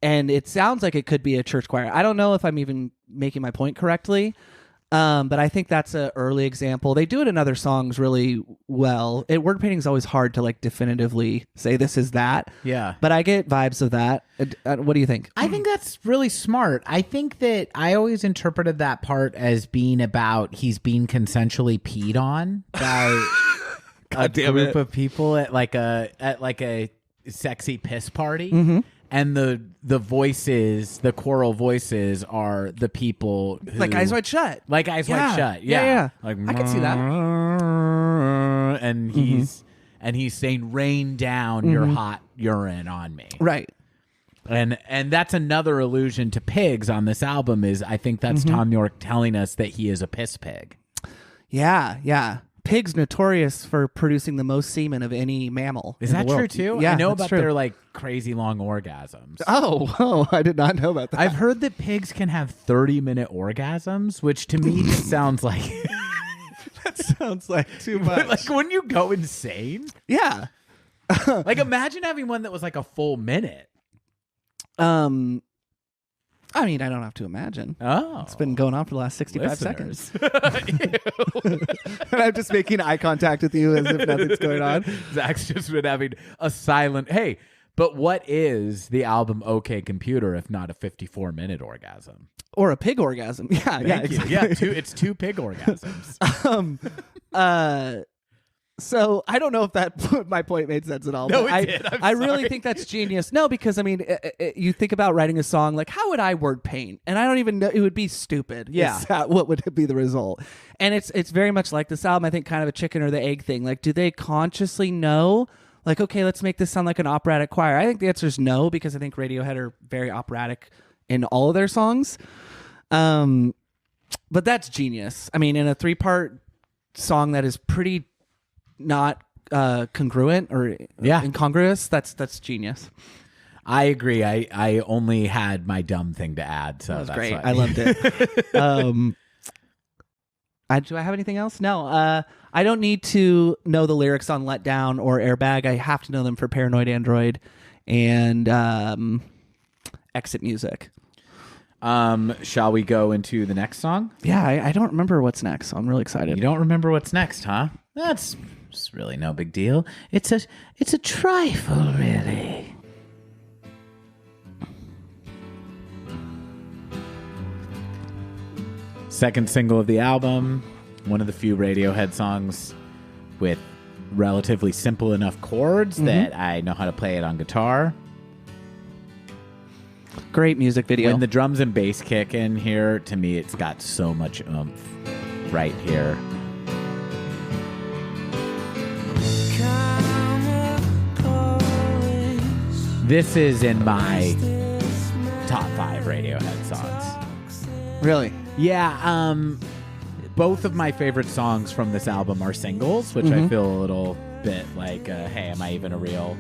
And it sounds like it could be a church choir. I don't know if I'm even making my point correctly, but I think that's an early example. They do it in other songs really well. Word painting is always hard to like definitively say this is that. Yeah. But I get vibes of that. What do you think? I think that's really smart. I think that I always interpreted that part as being about he's being consensually peed on by a group of people at like a sexy piss party. Mm-hmm. And the voices, the choral voices, are the people who, like Eyes Wide Shut. Like Eyes Wide Shut. Yeah. Like I can see that. And he's saying, "Rain down your hot urine on me." Right. And that's another allusion to pigs on this album. Is I think that's Tom York telling us that he is a piss pig. Yeah, yeah. Pigs notorious for producing the most semen of any mammal. Is that true too? Yeah, I know that's about true. their like crazy long orgasms. Oh, I did not know about that. I've heard that pigs can have 30-minute orgasms, which to me just sounds like that sounds like too much. like wouldn't you go insane? Yeah. Like imagine having one that was like a full minute. I mean, I don't have to imagine. Oh. It's been going on for the last 65 Listeners. seconds. And I'm just making eye contact with you as if nothing's going on. Zach's just been having a silent, hey, but what is the album OK Computer if not a 54-minute orgasm? Or a pig orgasm. Yeah, Thank you. exactly. Yeah, it's two pig orgasms. So I don't know if that my point made sense at all. No, but it did. I'm I really sorry. think that's genius. No, because I mean, you think about writing a song like, how would I word paint? And I don't even know. It would be stupid. Yeah. What would be the result? And it's very much like this album. I think kind of a chicken or the egg thing. Like, do they consciously know? Like, okay, let's make this sound like an operatic choir. I think the answer is no, because I think Radiohead are very operatic in all of their songs. But that's genius. I mean, in a 3-part song that is pretty not congruent or incongruous, that's genius. I agree. I only had my dumb thing to add, so That was that's great. why. I loved it. Do I have anything else? No. I don't need to know the lyrics on Let Down or Airbag. I have to know them for Paranoid Android and Exit Music. Shall we go into the next song? Yeah, I don't remember what's next, so I'm really excited. You don't remember what's next, huh? That's really no big deal. It's a trifle, really. Second single of the album, one of the few Radiohead songs with relatively simple enough chords that I know how to play it on guitar. Great music video. When the drums and bass kick in here, to me, it's got so much oomph right here. This is in my top 5 Radiohead songs. Really? Yeah, both of my favorite songs from this album are singles, which I feel a little bit like, hey, am I even a real...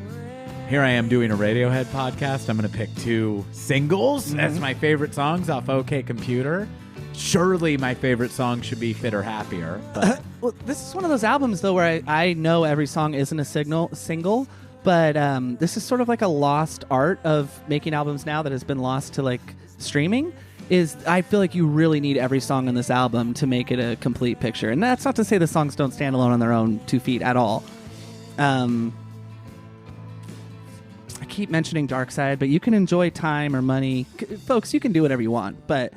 Here I am doing a Radiohead podcast. I'm going to pick 2 singles as my favorite songs off OK Computer. Surely my favorite song should be Fit or Happier. But Well, this is one of those albums, though, where I know every song isn't a single, but this is sort of like a lost art of making albums now that has been lost to like streaming. I feel like you really need every song on this album to make it a complete picture. And that's not to say the songs don't stand alone on their own 2 feet at all. I keep mentioning Dark Side, but you can enjoy Time or Money. Folks, you can do whatever you want, but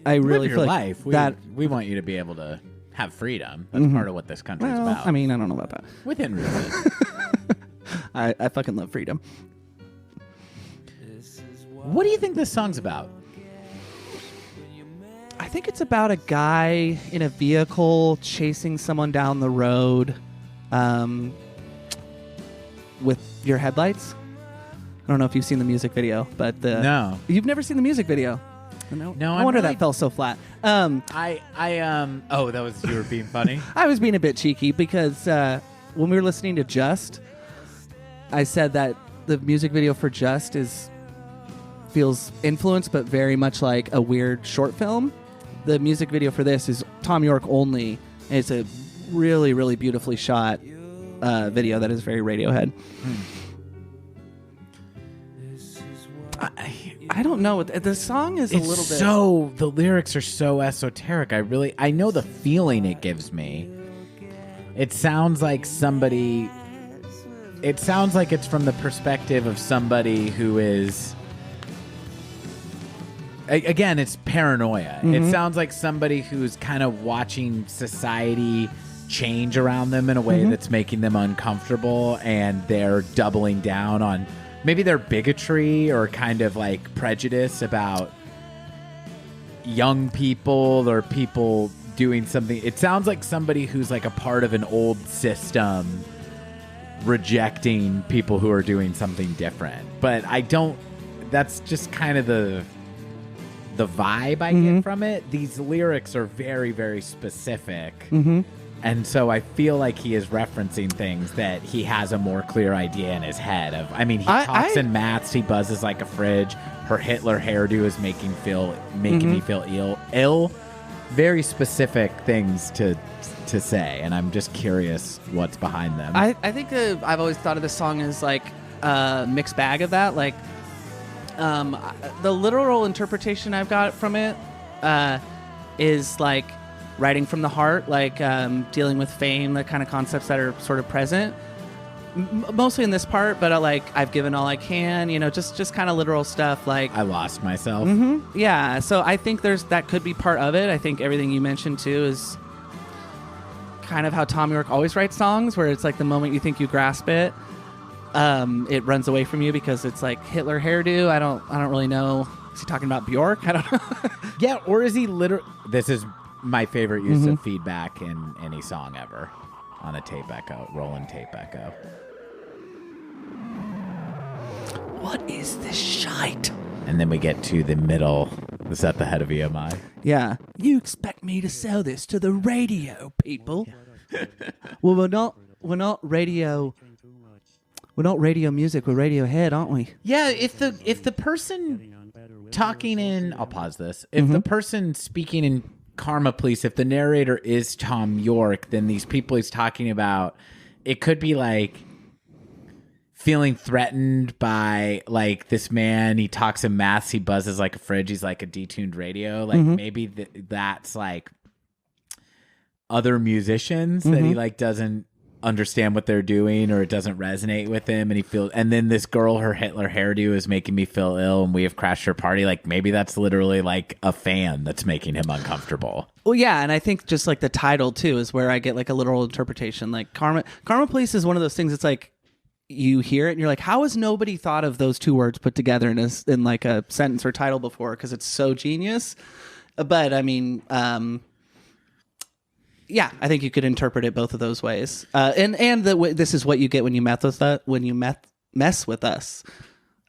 I really live feel your like life. that... We want you to be able to have freedom. That's part of what this country is Well, about. I mean, I don't know about that. Within reason. I fucking love freedom. What do you think this song's about? I think it's about a guy in a vehicle chasing someone down the road with your headlights. I don't know if you've seen the music video, but No. You've never seen the music video. No, I'm I wonder really- that fell so flat. Oh, that was you were being funny? I was being a bit cheeky because when we were listening to Just, I said that the music video for Just is feels influenced, but very much like a weird short film. The music video for this is Tom York only. And it's a really, really beautifully shot video that is very Radiohead. I don't know. The song is a little bit... So, the lyrics are so esoteric. I know the feeling it gives me. It sounds like somebody... It sounds like it's from the perspective of somebody who is... Again, it's paranoia. Mm-hmm. It sounds like somebody who's kind of watching society change around them in a way that's making them uncomfortable, and they're doubling down on maybe their bigotry or kind of like prejudice about young people or people doing something. It sounds like somebody who's like a part of an old system rejecting people who are doing something different. But that's just kind of the vibe I get from it. These lyrics are very, very specific. And so I feel like he is referencing things that he has a more clear idea in his head of. I mean, he talks in maths. He buzzes like a fridge. Her Hitler hairdo is making me feel ill. Very specific things to say, and I'm just curious what's behind them. I think I've always thought of this song as like a mixed bag of that. Like the literal interpretation I've got from it is like writing from the heart, like dealing with fame, the kind of concepts that are sort of present, mostly in this part. But I've given all I can, just kind of literal stuff. Like I lost myself. Yeah, so I think that could be part of it. I think everything you mentioned too is kind of how Tom York always writes songs, where it's like the moment you think you grasp it, it runs away from you because it's like Hitler hairdo. I don't really know. Is he talking about Bjork? I don't know. Yeah, or is he literally... This is my favorite use of feedback in any song ever, on a tape echo, rolling tape echo. What is this shite? And then we get to the middle. Is that the head of EMI? Yeah. You expect me to sell this to the radio, people? Well, we're not radio music. We're Radiohead, aren't we? Yeah. If the person talking in, I'll pause this. If the person speaking in Karma Police, if the narrator is Tom York, then these people he's talking about, it could be like feeling threatened by like this man. He talks in maths. He buzzes like a fridge. He's like a detuned radio. Like maybe that's like other musicians that he like doesn't understand what they're doing, or it doesn't resonate with him, and he feels. And then this girl, her Hitler hairdo is making me feel ill, and we have crashed her party. Like maybe that's literally like a fan that's making him uncomfortable. Well, yeah, and I think just like the title too is where I get like a literal interpretation. Like Karma Police is one of those things. It's like you hear it and you're like, how has nobody thought of those two words put together in like a sentence or title before? Because it's so genius. But I mean, yeah, I think you could interpret it both of those ways. This is what you get when you mess with us.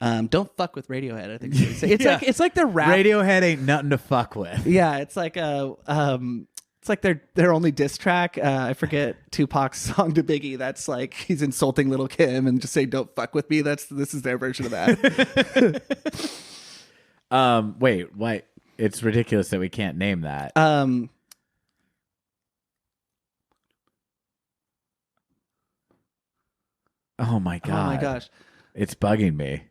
Don't fuck with Radiohead. I think it's like the rap. Radiohead ain't nothing to fuck with. Yeah, it's like it's like their only diss track. I forget Tupac's song to Biggie. That's like he's insulting Lil' Kim and just saying "Don't fuck with me." This is their version of that. Wait, what? It's ridiculous that we can't name that. Oh my god! Oh my gosh! It's bugging me.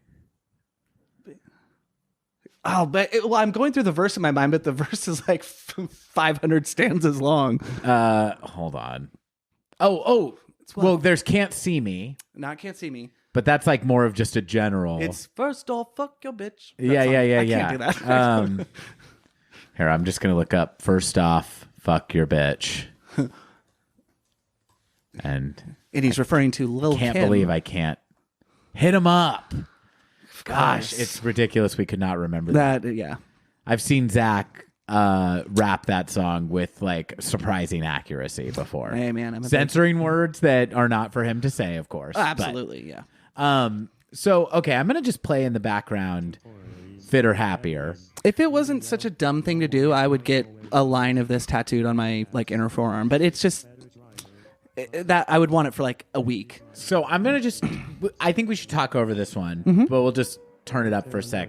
Oh, but I'm going through the verse in my mind, but the verse is like 500 stanzas long. Hold on. Oh. Well, there's "Can't See Me." Not "Can't See Me," but that's like more of just a general. It's first off, fuck your bitch. Yeah. I can't do that. Here, I'm just gonna look up "First Off, Fuck Your Bitch," and he's referring to Lil' Kim. Can't believe I can't hit him up. Gosh, it's ridiculous. We could not remember that. Yeah, I've seen Zach rap that song with like surprising accuracy before. Hey man, I'm censoring words that are not for him to say, of course. Absolutely, yeah. So okay, I'm gonna just play in the background "Fit or Happier." If it wasn't such a dumb thing to do, I would get a line of this tattooed on my like inner forearm. But it's just that I would want it for like a week. So I'm gonna I think we should talk over this one, but we'll just turn it up for a sec.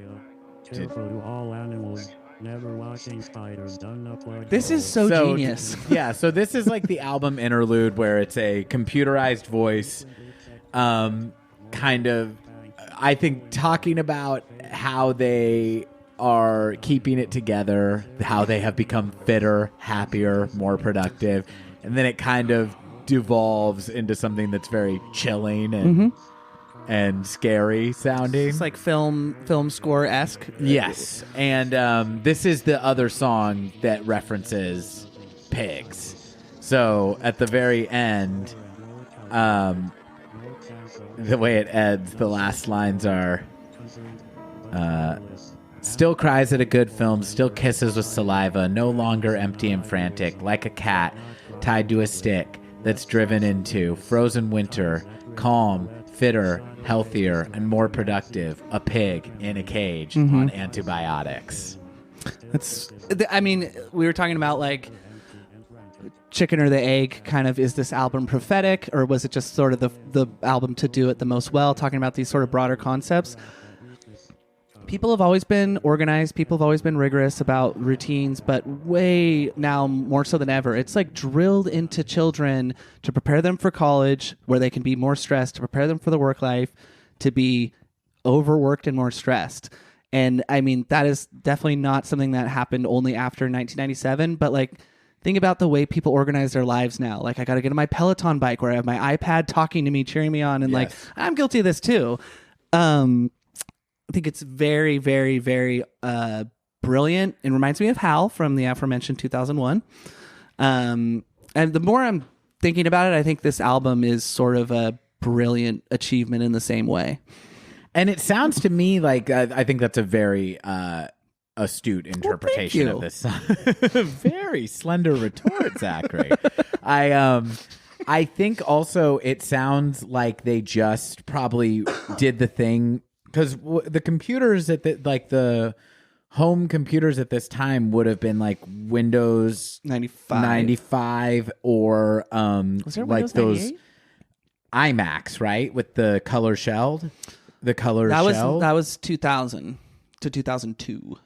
Careful to all animals. Never watching spiders. Don't upload. This is so genius. Yeah, so this is like the album interlude where it's a computerized voice, kind of, I think, talking about how they are keeping it together, how they have become fitter, happier, more productive, and then it kind of devolves into something that's very chilling and scary sounding. It's like film score-esque. Yes, and this is the other song that references pigs. So at the very end, the way it ends, the last lines are, still cries at a good film, still kisses with saliva, no longer empty and frantic, like a cat tied to a stick that's driven into frozen winter, calm, fitter, healthier, and more productive, a pig in a cage on antibiotics. We were talking about like chicken or the egg, kind of, is this album prophetic, or was it just sort of the album to do it the most well, talking about these sort of broader concepts? People have always been organized. People have always been rigorous about routines, but way now more so than ever, it's like drilled into children to prepare them for college, where they can be more stressed, to prepare them for the work life, to be overworked and more stressed. And I mean, that is definitely not something that happened only after 1997, but like, think about the way people organize their lives now. Like, I got to get on my Peloton bike where I have my iPad talking to me, cheering me on, and like, I'm guilty of this too. I think it's very, very, very brilliant. It reminds me of Hal from the aforementioned 2001. And the more I'm thinking about it, I think this album is sort of a brilliant achievement in the same way. And it sounds to me like, I think that's a very astute interpretation of this song. Very slender retort, Zachary. I think also it sounds like they just probably did the thing, because the computers at the home computers at this time would have been like Windows 95 or was there like Windows those 98? iMacs, right? With the color shelled, that was 2000 to 2002.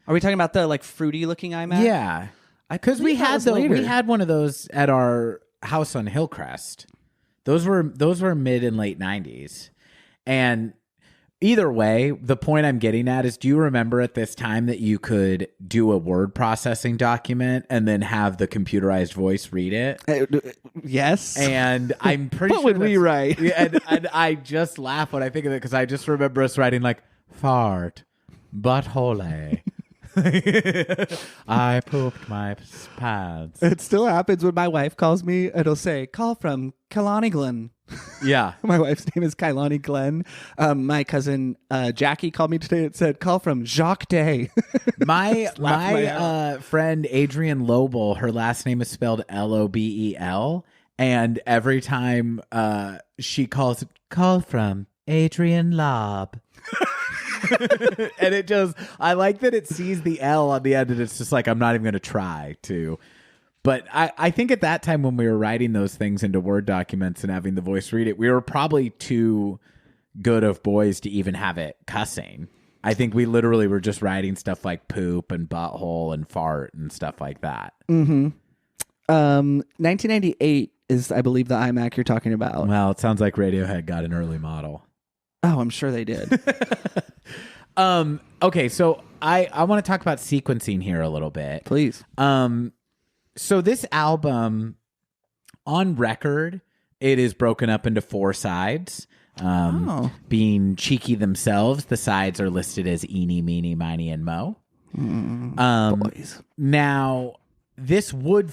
Are we talking about the like fruity looking iMac? Yeah, because we had one of those at our house on Hillcrest. Those were mid and late 90s, and either way, the point I'm getting at is, do you remember at this time that you could do a word processing document and then have the computerized voice read it? Yes. And I'm pretty sure what would we write? and I just laugh when I think of it, because I just remember us writing like, fart, butthole. I pooped my pants. It still happens when my wife calls me. It'll say, call from Kalani Glen. Yeah. My wife's name is Kailani Glenn. My cousin Jackie called me today and said, call from Jacques Day. my friend Adrienne Lobel, her last name is spelled Lobel. And every time she calls, call from Adrienne Lob. And it just, I like that it sees the L on the end, and it's just like, I'm not even going to try to. But I think at that time when we were writing those things into Word documents and having the voice read it, we were probably too good of boys to even have it cussing. I think we literally were just writing stuff like poop and butthole and fart and stuff like that. 1998 is, I believe, the iMac you're talking about. Well, it sounds like Radiohead got an early model. Oh, I'm sure they did. Okay, so I want to talk about sequencing here a little bit. Please. So this album, on record, it is broken up into 4 sides. Being cheeky themselves, the sides are listed as Eeny, Meeny, Miny, and Mo. Boys. Now, this would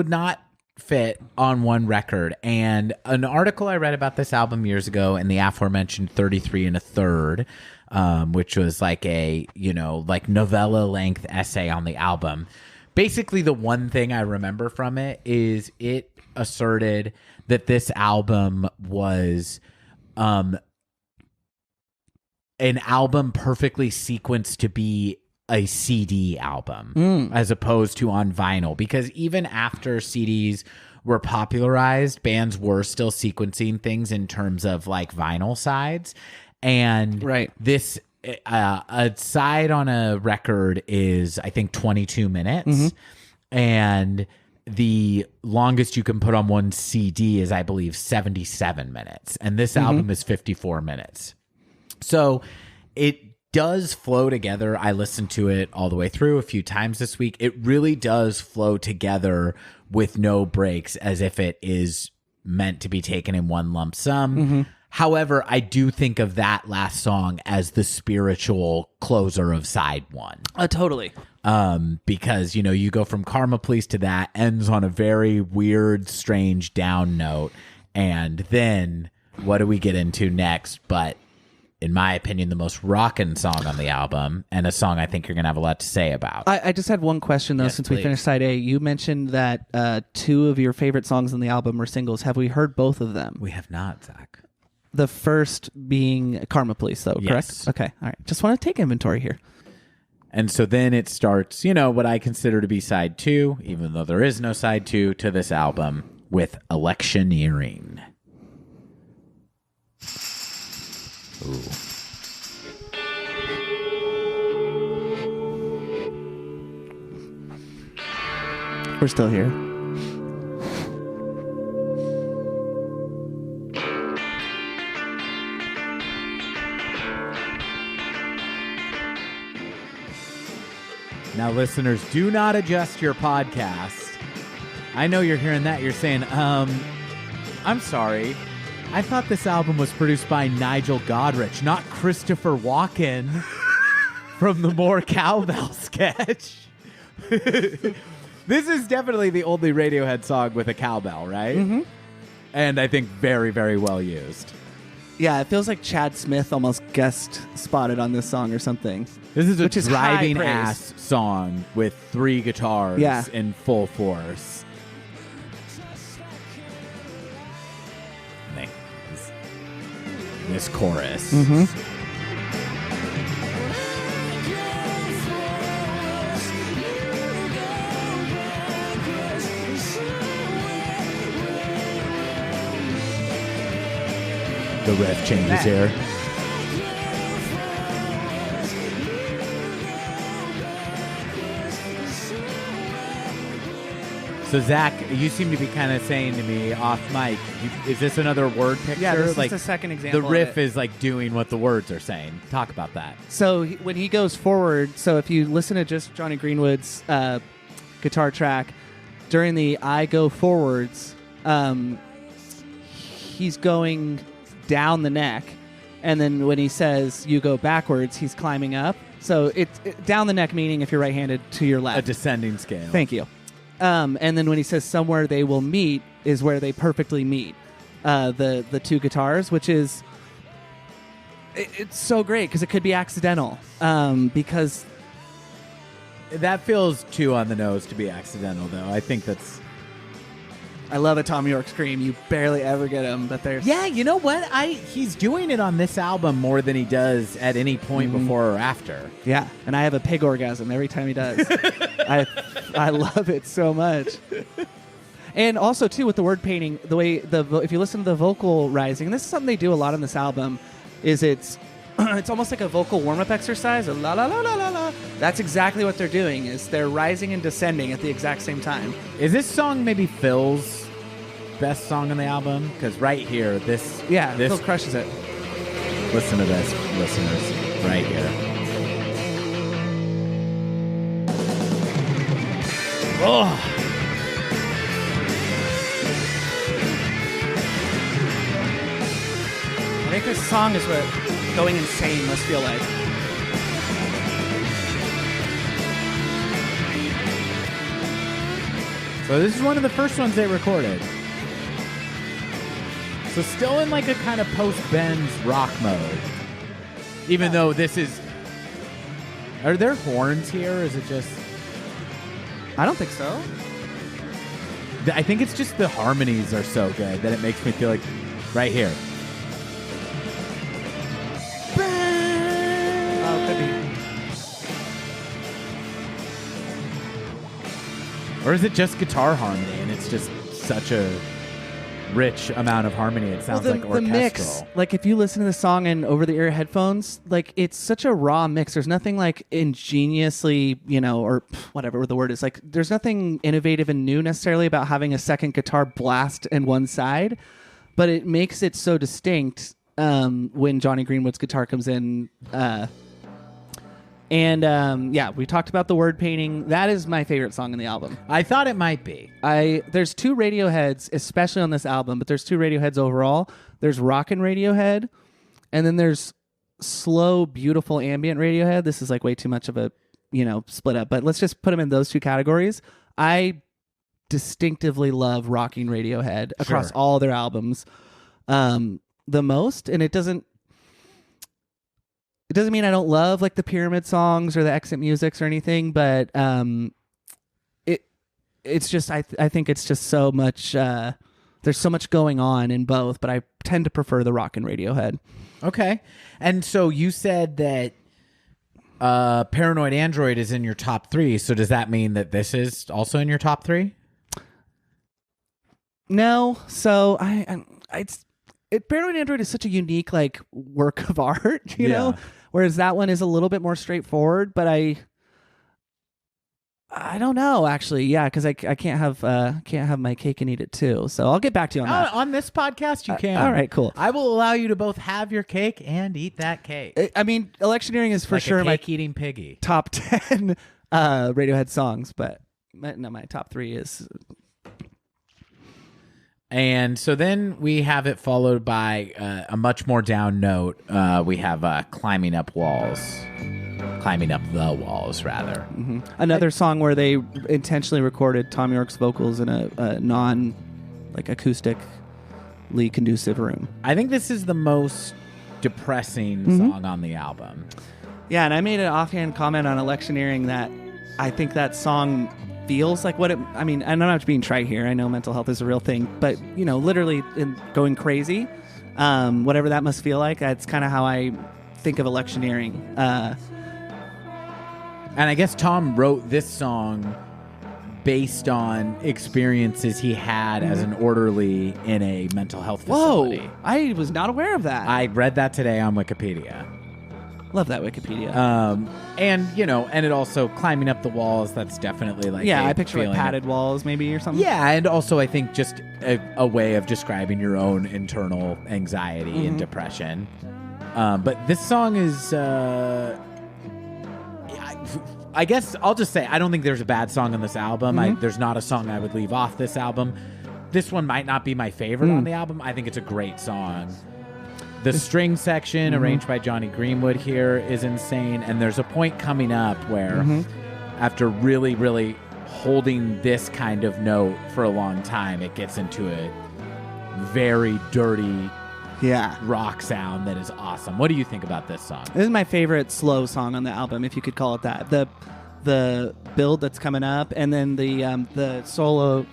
not fit on one record. And an article I read about this album years ago in the aforementioned 33 1/3, which was like a, like novella length essay on the album. Basically, the one thing I remember from it is it asserted that this album was an album perfectly sequenced to be a CD album as opposed to on vinyl, because even after CDs were popularized, bands were still sequencing things in terms of like vinyl sides. And Right. this a side on a record is, I think, 22 minutes. Mm-hmm. And the longest you can put on one CD is, I believe, 77 minutes. And this album is 54 minutes. So it does flow together. I listened to it all the way through a few times this week. It really does flow together with no breaks, as if it is meant to be taken in one lump sum. However, I do think of that last song as the spiritual closer of side one. Totally. Because, you know, you go from Karma Police to that, ends on a very weird, strange down note. And then what do we get into next? But in my opinion, the most rockin' song on the album, and a song I think you're going to have a lot to say about. I just had one question, though, Yes, since please. we finished side A. You mentioned that 2 of your favorite songs on the album were singles. Have we heard both of them? We have not, Zach. The first being Karma Police, though, Yes. correct? Okay, all right. Just want to take inventory here. And so then it starts, you know, what I consider to be side 2, even though there is no side 2 to this album, with Electioneering. Ooh. We're still here. Now, listeners, do not adjust your podcast. I know you're hearing that. You're saying, I'm sorry. I thought this album was produced by Nigel Godrich, not Christopher Walken from the More Cowbell sketch. This is definitely the only Radiohead song with a cowbell, right? Mm-hmm. And I think very, very well used. Yeah, it feels like Chad Smith almost guest spotted on this song or something. This is a Which is high driving praise. ass song with 3 guitars Yeah. in full force. This chorus. The riff changes here. So Zach, you seem to be kind of saying to me off mic, is this another word picture? Yeah, this like is the second example. the of riff it. is like doing what the words are saying. Talk about that. So when he goes forward, so if you listen to just Johnny Greenwood's guitar track, during the I go forwards, he's going down the neck, and then when he says you go backwards, he's climbing up. So it's down the neck, meaning if you're right-handed, to your left. A descending scale. Thank you. And then when he says somewhere they will meet is where they perfectly meet the 2 guitars, which is it's so great because it could be accidental because That feels too on the nose to be accidental, though. I think that's... I love a Tom York scream. You barely ever get him, but there's... Yeah, you know what? He's doing it on this album more than he does at any point before or after. Yeah, and I have a pig orgasm every time he does. I love it so much. And also, too, with the word painting, the way if you listen to the vocal rising, and this is something they do a lot on this album, is it's almost like a vocal warm-up exercise. A la la la la la la. That's exactly what they're doing. Is they're rising and descending at the exact same time. Is this song maybe Phil's best song on the album? Because right here, this Phil crushes it. listen to this, listeners, right here. Oh. I think this song is what going insane must feel like. So this is one of the first ones they recorded. So still in like a kind of post-Benz rock mode. Even though this is... Are there horns here, or is it just... I don't think so. I think it's just the harmonies are so good that it makes me feel like... Right here. Oh, could be. Or is it just guitar harmony and it's just such a rich amount of harmony. It sounds like orchestral. The mix, like if you listen to the song in over-the-ear headphones, like it's such a raw mix. There's nothing like ingeniously, or whatever the word is. Like there's nothing innovative and new necessarily about having a second guitar blast in one side, but it makes it so distinct when Johnny Greenwood's guitar comes in. We talked about the word painting. That is my favorite song on the album. I thought it might be. There's two Radioheads, especially on this album, but there's two Radioheads overall. There's rockin' Radiohead, and then there's slow, beautiful ambient Radiohead. This is like way too much of a, split up, but let's just put them in those two categories. I distinctively love rocking Radiohead across all their albums the most, and it doesn't mean I don't love like the Pyramid songs or the Exit Musics or anything, but it's just I think it's just so much. There's so much going on in both, but I tend to prefer the rockin' Radiohead. Okay, and so you said that Paranoid Android is in your top 3. So does that mean that this is also in your top 3? No, so Paranoid Android is such a unique like work of art, you know. Whereas that one is a little bit more straightforward, but I don't know actually. Yeah, because I can't have my cake and eat it too. So I'll get back to you on that. On this podcast, you can. All right, cool. I will allow you to both have your cake and eat that cake. I mean, Electioneering is for like sure a my cake-eating piggy. top 10 Radiohead songs, but my top 3 is. And so then we have it followed by a much more down note. We have Climbing Up the Walls, rather. Mm-hmm. Another song where they intentionally recorded Tom York's vocals in a non, like, acoustically conducive room. I think this is the most depressing song on the album. Yeah, and I made an offhand comment on Electioneering that I think that song feels like what it. I mean, I'm not being trite here. I know mental health is a real thing, but literally in going crazy, whatever that must feel like. That's kind of how I think of Electioneering. And I guess Tom wrote this song based on experiences he had as an orderly in a mental health facility. Whoa! I was not aware of that. I read that today on Wikipedia. Love that Wikipedia. And it also Climbing Up the Walls. That's definitely like I picture like padded walls maybe or something. Yeah, and also I think just a way of describing your own internal anxiety and depression. But this song is, I guess I'll just say I don't think there's a bad song on this album. There's not a song I would leave off this album. This one might not be my favorite on the album. I think it's a great song. The string section arranged by Johnny Greenwood here is insane. And there's a point coming up where after really, really holding this kind of note for a long time, it gets into a very dirty rock sound that is awesome. What do you think about this song? This is my favorite slow song on the album, if you could call it that. The build that's coming up, and then the solo,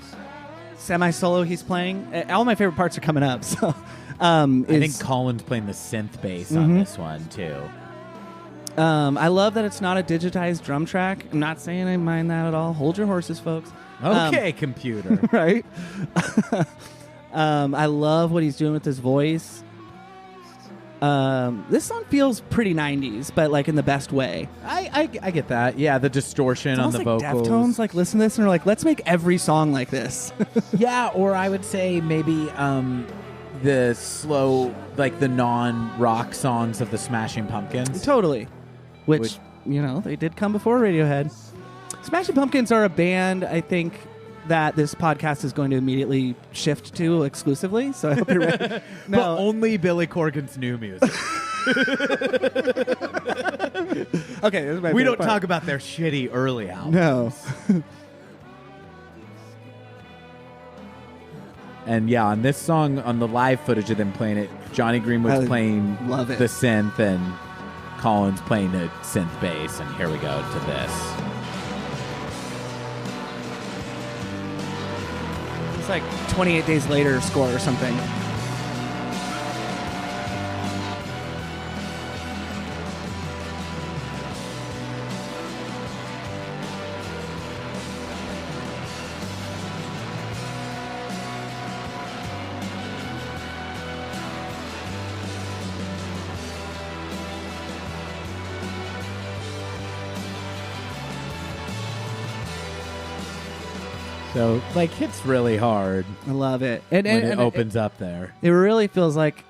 semi-solo he's playing. All my favorite parts are coming up, so... I think Colin's playing the synth bass on this one too. I love that it's not a digitized drum track. I'm not saying I mind that at all. Hold your horses, folks. Okay, computer. Right? I love what he's doing with his voice. This song feels pretty 90s, but like in the best way. I get that. Yeah, the distortion on the like vocals. Deftones like listen to this and are like, let's make every song like this. Yeah, or I would say maybe the slow, like the non-rock songs of the Smashing Pumpkins. Totally. Which, they did come before Radiohead. Smashing Pumpkins are a band, I think, that this podcast is going to immediately shift to exclusively. So I hope you're ready. No. But only Billy Corgan's new music. Okay, this is my we don't part. talk about their shitty early albums. No. And yeah, on this song, on the live footage of them playing it, Johnny Greenwood's playing the synth and Colin's playing the synth bass. And here we go to this. It's like 28 Days Later score or something. So like hits really hard I love it. when it opens up there. It really feels like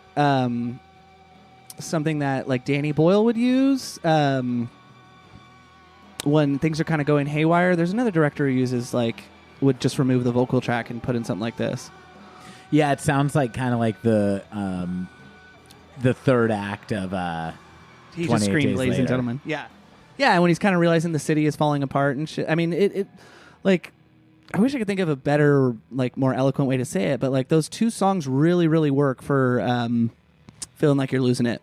something that like Danny Boyle would use when things are kind of going haywire. There's another director who uses would just remove the vocal track and put in something like this. Yeah, it sounds like kind of like the third act of He 28 just screamed, Days "Ladies and Later. gentlemen." Yeah, yeah. And when he's kind of realizing the city is falling apart and shit. I mean, it like. I wish I could think of a better, more eloquent way to say it, but those two songs really, really work for feeling like you're losing it.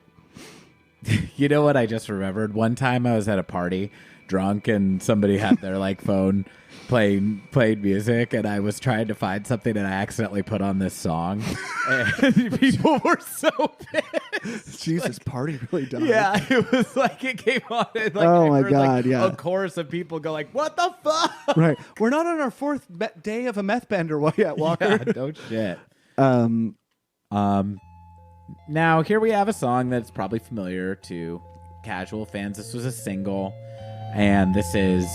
You know what I just remembered? One time I was at a party drunk and somebody had their phone playing music, and I was trying to find something and I accidentally put on this song and people were so pissed. Jesus, party really died. Yeah, it was it came on and Oh I my heard, God, yeah. a chorus of people go what the fuck? Right. We're not on our fourth day of a meth bender yet, Walker. Yeah, no shit. Now here we have a song that's probably familiar to casual fans. This was a single, and this is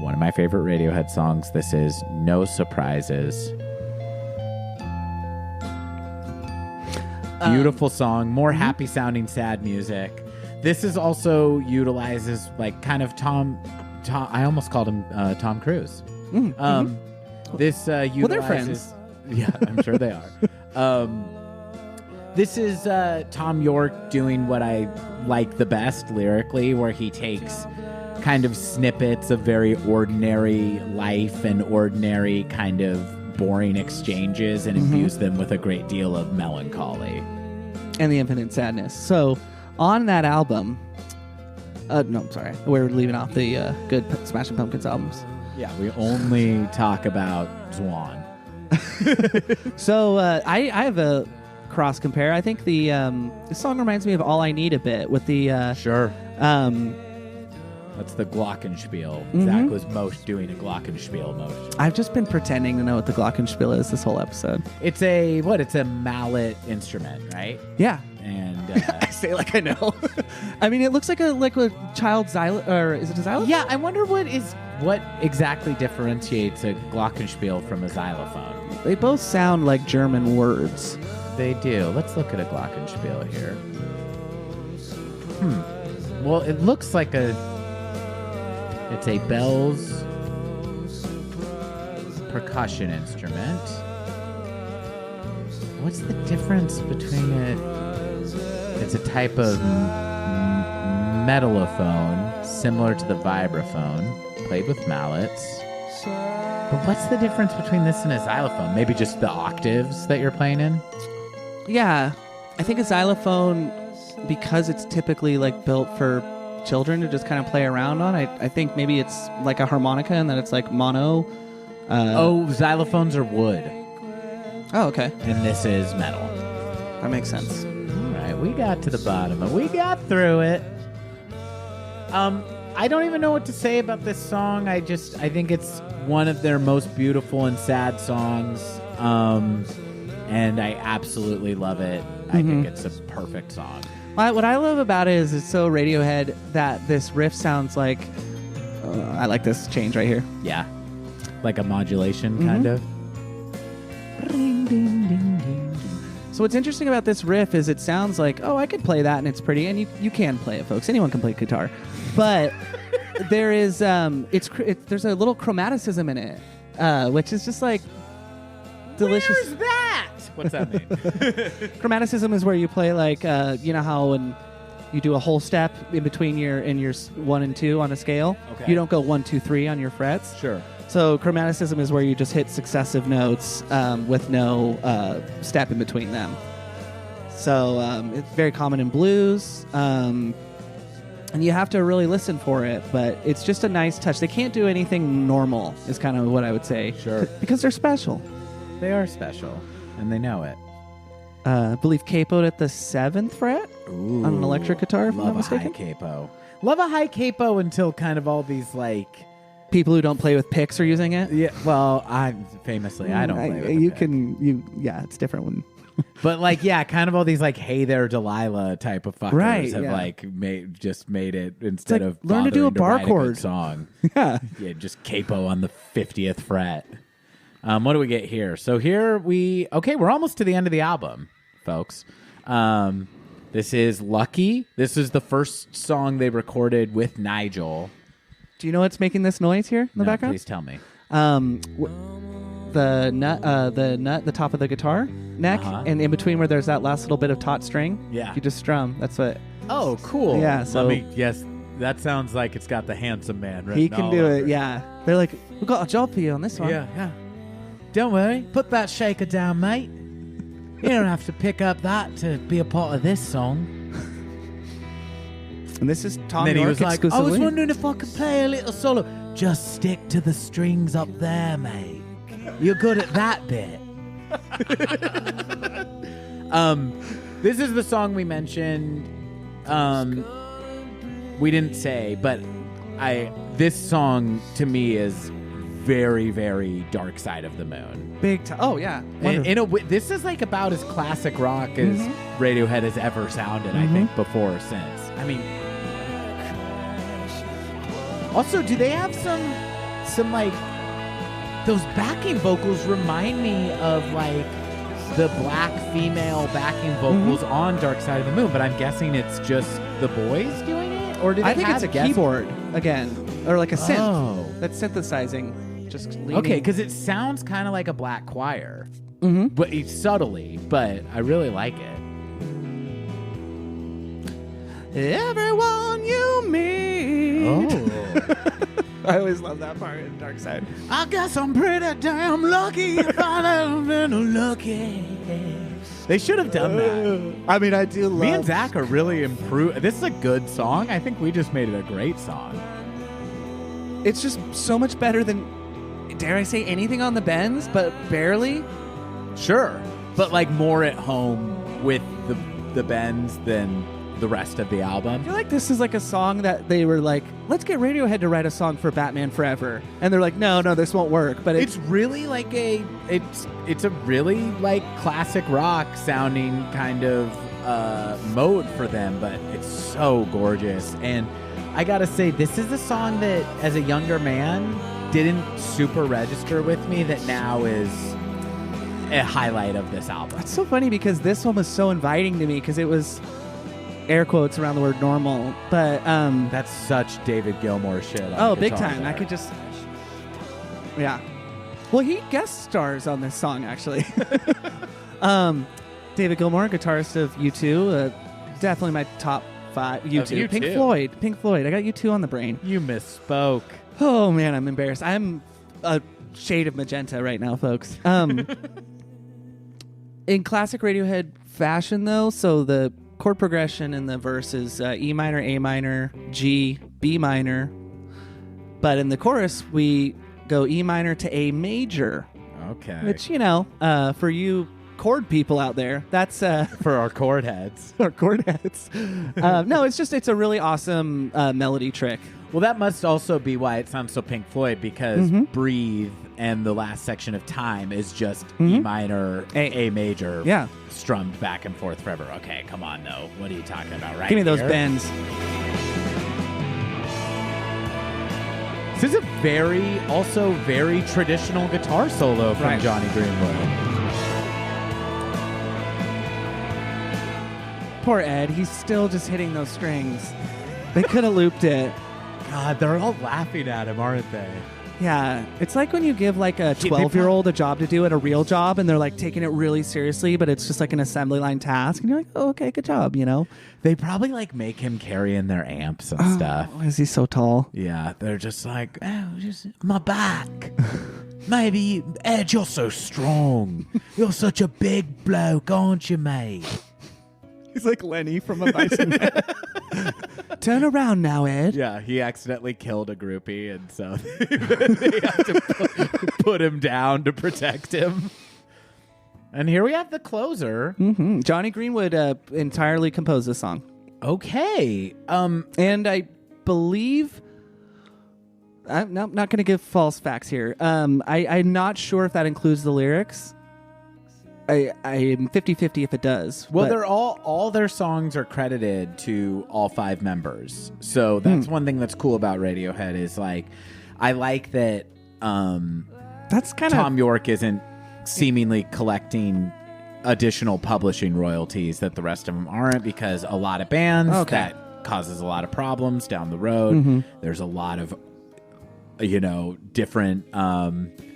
one of my favorite Radiohead songs. This is No Surprises. Beautiful song, more happy sounding sad music. This is also utilizes kind of Tom I almost called him Tom Cruise. This utilizes Well, they're friends. Yeah, I'm sure they are. This is Tom York doing what I like the best lyrically, where he takes kind of snippets of very ordinary life and ordinary kind of boring exchanges and infuse them with a great deal of melancholy. And the infinite sadness. So on that album, no, I'm sorry. We're leaving off the good Smashing Pumpkins albums. Yeah, we only talk about Zwan. So I have a cross compare. I think the song reminds me of All I Need a bit with the Sure. That's the glockenspiel. Zach was doing a glockenspiel motion. I've just been pretending to know what the glockenspiel is this whole episode. It's a mallet instrument, right? Yeah. And I say like I know. I mean, it looks like a child xylophone, or is it a xylophone? yeah, I wonder what exactly differentiates a glockenspiel from a xylophone. They both sound like German words. They do. Let's look at a glockenspiel here. Well, it looks like it's a Bell's percussion instrument. What's the difference between it? It's a type of metallophone, similar to the vibraphone, played with mallets. But what's the difference between this and a xylophone? Maybe just the octaves that you're playing in? Yeah. I think a xylophone, because it's typically built for children to just kind of play around on, I think maybe it's like a harmonica and that it's mono. Xylophones are wood. Oh, okay. And this is metal. That makes sense. All right, we got to the bottom of it. We got through it. I don't even know what to say about this song. I think it's one of their most beautiful and sad songs. And I absolutely love it. I think it's a perfect song. What I love about it is it's so Radiohead that this riff sounds like... I like this change right here. Yeah. Like a modulation, kind of. So what's interesting about this riff is it sounds like, oh, I could play that and it's pretty, and you can play it, folks. Anyone can play guitar, but there is there's a little chromaticism in it, which is just delicious. Where's that? What's that mean? Chromaticism is where you play you know how when you do a whole step in between your 1 and 2 on a scale. Okay. You don't go 1, 2, 3 on your frets. Sure. So chromaticism is where you just hit successive notes with no step in between them. So it's very common in blues, and you have to really listen for it. But it's just a nice touch. They can't do anything normal, is kind of what I would say. Sure. Because they're special. They are special, and they know it. I believe capoed at the 7th fret on an electric guitar, if I'm not mistaken. Love a high capo. Love a high capo until kind of all these People who don't play with picks are using it. Yeah, well, I don't play with You the pick. Yeah, it's different when. But kind of all these hey there Delilah type of fuckers Right, have yeah. made it instead of learn to do a bothering bar write chord. good song. Yeah. Yeah, just capo on the 50th fret. What do we get here? So here we're almost to the end of the album, folks. This is Lucky. This is the first song they recorded with Nigel. Do you know what's making this noise here in the background? Please tell me. The nut, the top of the guitar neck, and in between where there's that last little bit of taut string. Yeah. You just strum. That's what. Oh, cool. Yeah. So Yes, that sounds like it's got the handsome man written he can all do over it. Yeah. They're like, we've got a job for you on this one. Yeah. Don't worry. Put that shaker down, mate. You don't have to pick up that to be a part of this song. And this is Tom And then he York was like, I exclusively. was wondering if I could play a little solo. Just stick to the strings up there, mate. You're good at that bit. This is the song we mentioned. We didn't say, but this song to me is very, very Dark Side of the Moon. Big time. Oh yeah. This is like about as classic rock as Radiohead has ever sounded. I think before or since. I mean, also, do they have some like those backing vocals remind me of like the black female backing vocals on Dark Side of the Moon, but I'm guessing it's just the boys doing it, or do they I think have it's a keyboard again, or like a synth Oh. that's synthesizing. Just leaning. Okay, because it sounds kind of like a black choir, but it's subtly. But I really like it. Everyone you meet. Oh, I always love that part in Dark Side. I guess I'm pretty damn lucky if I've ever been lucky. they should have done that. I mean, I do love. Me and Zach are really improved. This is a good song. I think we just made it a great song. It's just so much better than, dare I say, anything on the Bends, but barely. Sure, but like more at home with the bends than the rest of the I album. feel like this is like a song that they were like, let's get Radiohead to write a song for Batman Forever, and they're like, no, this won't work. But It's really like it's a really like classic rock sounding kind of mode for them, but it's so gorgeous. And I gotta say, this is a song that as a younger man didn't super register with me, that now is a highlight of this album. it's so funny because this one was so inviting to me because it was air quotes around the word normal, but That's such David Gilmour shit. on oh, the big guitar time. there. I could just, yeah. Well, he guest stars on this song actually. David Gilmour, guitarist of U2, definitely my top 5. U2, U2. Pink Floyd. I got U2 on the brain. You misspoke. Oh man, I'm embarrassed. I'm a shade of magenta right now, folks. In classic Radiohead fashion, though, so the chord progression in the verse is E minor, A minor, G, B minor. But in the chorus, we go E minor to A major, Okay. which, for you chord people out there, that's for our chord heads. our chord heads. No, it's a really awesome melody trick. Well, that must also be why it sounds so Pink Floyd, because Breathe and the last section of Time is just E minor, A major, Yeah. strummed back and forth forever. Okay, come on, though. What are you talking about, right? Give me those here? bends. This is a very traditional guitar solo from Right. Johnny Greenwood. Poor Ed, he's still just hitting those strings. They could have looped it. God, they're all laughing at him, aren't they? Yeah, it's like when you give like a 12-year-old a job to do at a real job, and they're like taking it really seriously, but it's just like an assembly line task, and you're like, oh, okay, good job, They probably like make him carry in their amps and stuff. Why is he so tall? Yeah, they're just like, oh, just my back. Maybe, Ed, you're so strong. You're such a big bloke, aren't you, mate? He's like Lenny from A Mice and Men. Turn around now, Ed. Yeah, he accidentally killed a groupie, and so they have to put him down to protect him. And here we have the closer. Mm-hmm. Johnny Greenwood entirely composed this song. Okay. And I believe... I'm not going to give false facts here. I'm not sure if that includes the lyrics. I'm 50-50 if it does. Well, but- they're all their songs are credited to all 5 members. So that's one thing that's cool about Radiohead is like, I like that That's kind of Tom York isn't seemingly collecting additional publishing royalties that the rest of them aren't, because a lot of bands that causes a lot of problems down the road. There's a lot of different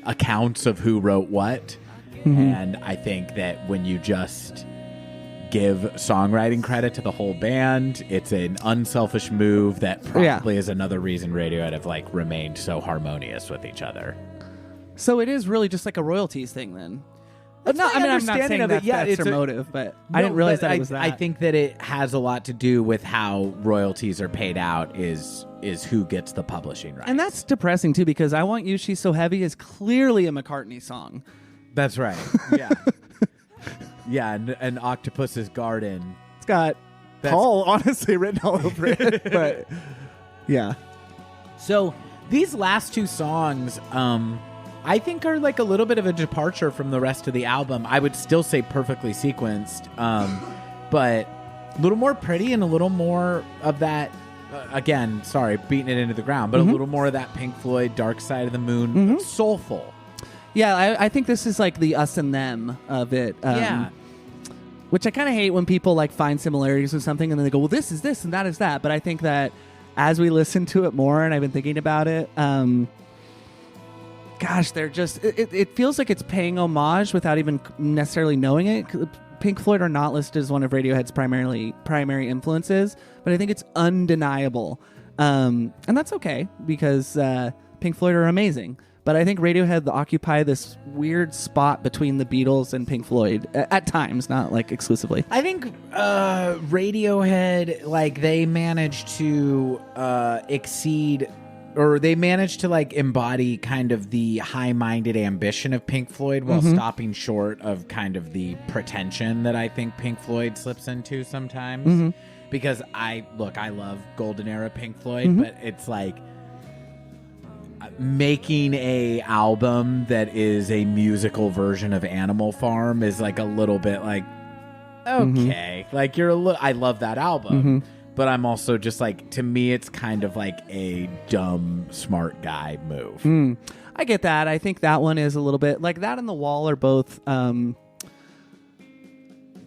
accounts of who wrote what, and I think that when you just give songwriting credit to the whole band, it's an unselfish move that probably is another reason Radiohead have remained so harmonious with each other. So it is really just like a royalties thing then. I'm not saying of it. that's their motive, but I didn't realize that it was that. I think that it has a lot to do with how royalties are paid out is who gets the publishing rights. And that's depressing too, because I Want You, She's So Heavy is clearly a McCartney song. That's right. Yeah. Yeah, and Octopus's Garden. It's got Paul honestly written all over it. But yeah. So these last two songs, I think are a little bit of a departure from the rest of the album. I would still say perfectly sequenced, but a little more pretty and a little more of that, again, sorry, beating it into the ground, but a little more of that Pink Floyd Dark Side of the Moon, soulful. Yeah, I think this is the us and them of it. Which I kind of hate when people find similarities with something and then they go, well, this is this and that is that. But I think that as we listen to it more, and I've been thinking about it, gosh, they're just, it feels like it's paying homage without even necessarily knowing it. Pink Floyd are not listed as one of Radiohead's primary influences, but I think it's undeniable. And that's okay, because Pink Floyd are amazing. But I think Radiohead occupy this weird spot between the Beatles and Pink Floyd at times, not exclusively. I think Radiohead, they managed to exceed, or they managed to embody kind of the high-minded ambition of Pink Floyd while stopping short of kind of the pretension that I think Pink Floyd slips into sometimes. Because I love golden era Pink Floyd, but it's making a album that is a musical version of Animal Farm is a little bit okay. I love that album. But I'm also just to me, it's kind of a dumb, smart guy move. I get that. I think that one is a little bit that, and The Wall are both.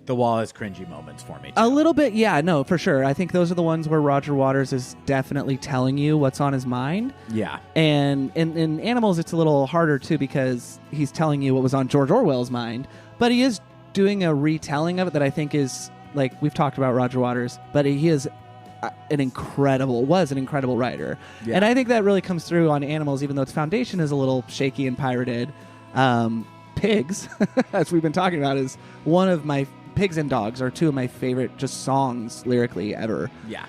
The Wall has cringy moments for me, too. A little bit, yeah, no, for sure. I think those are the ones where Roger Waters is definitely telling you what's on his mind. Yeah. And in Animals, it's a little harder, too, because he's telling you what was on George Orwell's mind. But he is doing a retelling of it that I think is, we've talked about Roger Waters, but he is an incredible writer. Yeah. And I think that really comes through on Animals, even though its foundation is a little shaky and pirated. Pigs, as we've been talking about, is one of my... Pigs and Dogs are two of my favorite just songs lyrically ever. Yeah.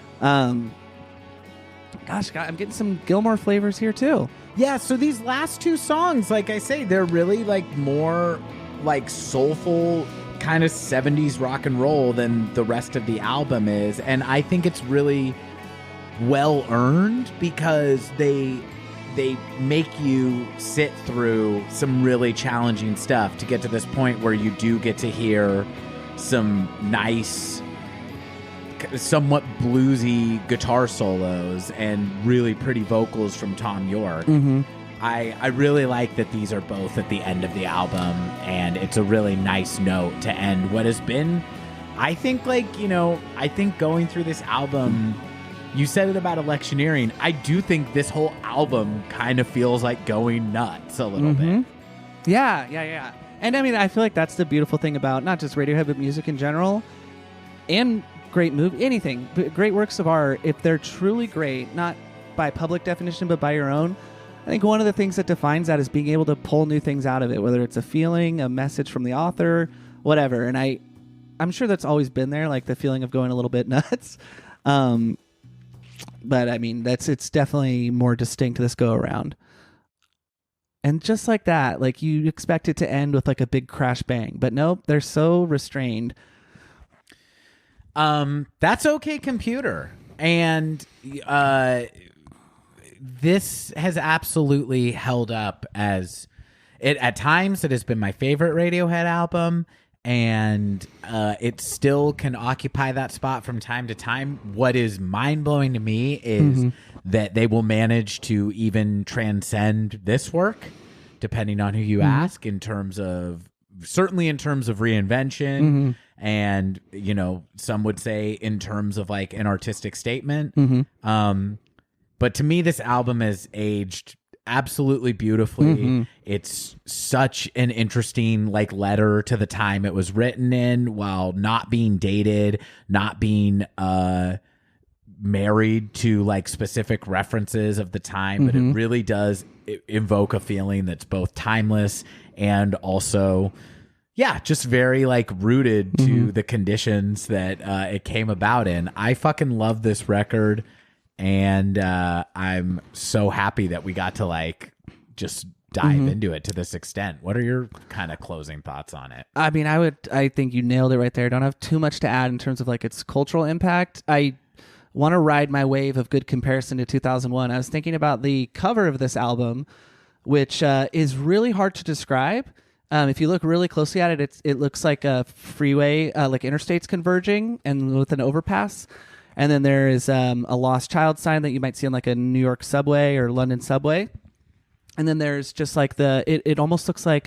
Gosh, I'm getting some Gilmore flavors here too. Yeah, so these last two songs, like I say, they're really more soulful kind of 70s rock and roll than the rest of the album is. And I think it's really well earned because they make you sit through some really challenging stuff to get to this point where you do get to hear some nice, somewhat bluesy guitar solos and really pretty vocals from Tom York. I really like that these are both at the end of the album, and it's a really nice note to end what has been, I think, I think going through this album, you said it about electioneering. I do think this whole album kind of feels like going nuts a little bit. Yeah. And I mean, I feel like that's the beautiful thing about not just Radiohead, but music in general, and great movie, anything, great works of art. If they're truly great, not by public definition, but by your own, I think one of the things that defines that is being able to pull new things out of it, whether it's a feeling, a message from the author, whatever. And I'm sure that's always been there, the feeling of going a little bit nuts. But I mean, it's definitely more distinct this go around. And just like that, you expect it to end with a big crash bang, but nope, they're so restrained. That's Okay Computer. And this has absolutely held up as it at times it has been my favorite Radiohead album, and it still can occupy that spot from time to time. What is mind-blowing to me is that they will manage to even transcend this work depending on who you ask, in terms of reinvention, and some would say in terms of like an artistic statement. But to me, this album has aged absolutely beautifully. It's such an interesting like letter to the time it was written in, while not being dated, not being married to like specific references of the time, but it really does invoke a feeling that's both timeless and also just very like rooted to the conditions that it came about in. I fucking love this record, and I'm so happy that we got to like just dive into it to this extent. What are your kind of closing thoughts on it? I mean, I think you nailed it right there. Don't have too much to add in terms of like its cultural impact. I want to ride my wave of good comparison to 2001. I was thinking about the cover of this album, which is really hard to describe. If you look really closely at it, it looks like a freeway, like interstates converging and with an overpass. And then there is a lost child sign that you might see on like a New York subway or London subway. And then there's just like it almost looks like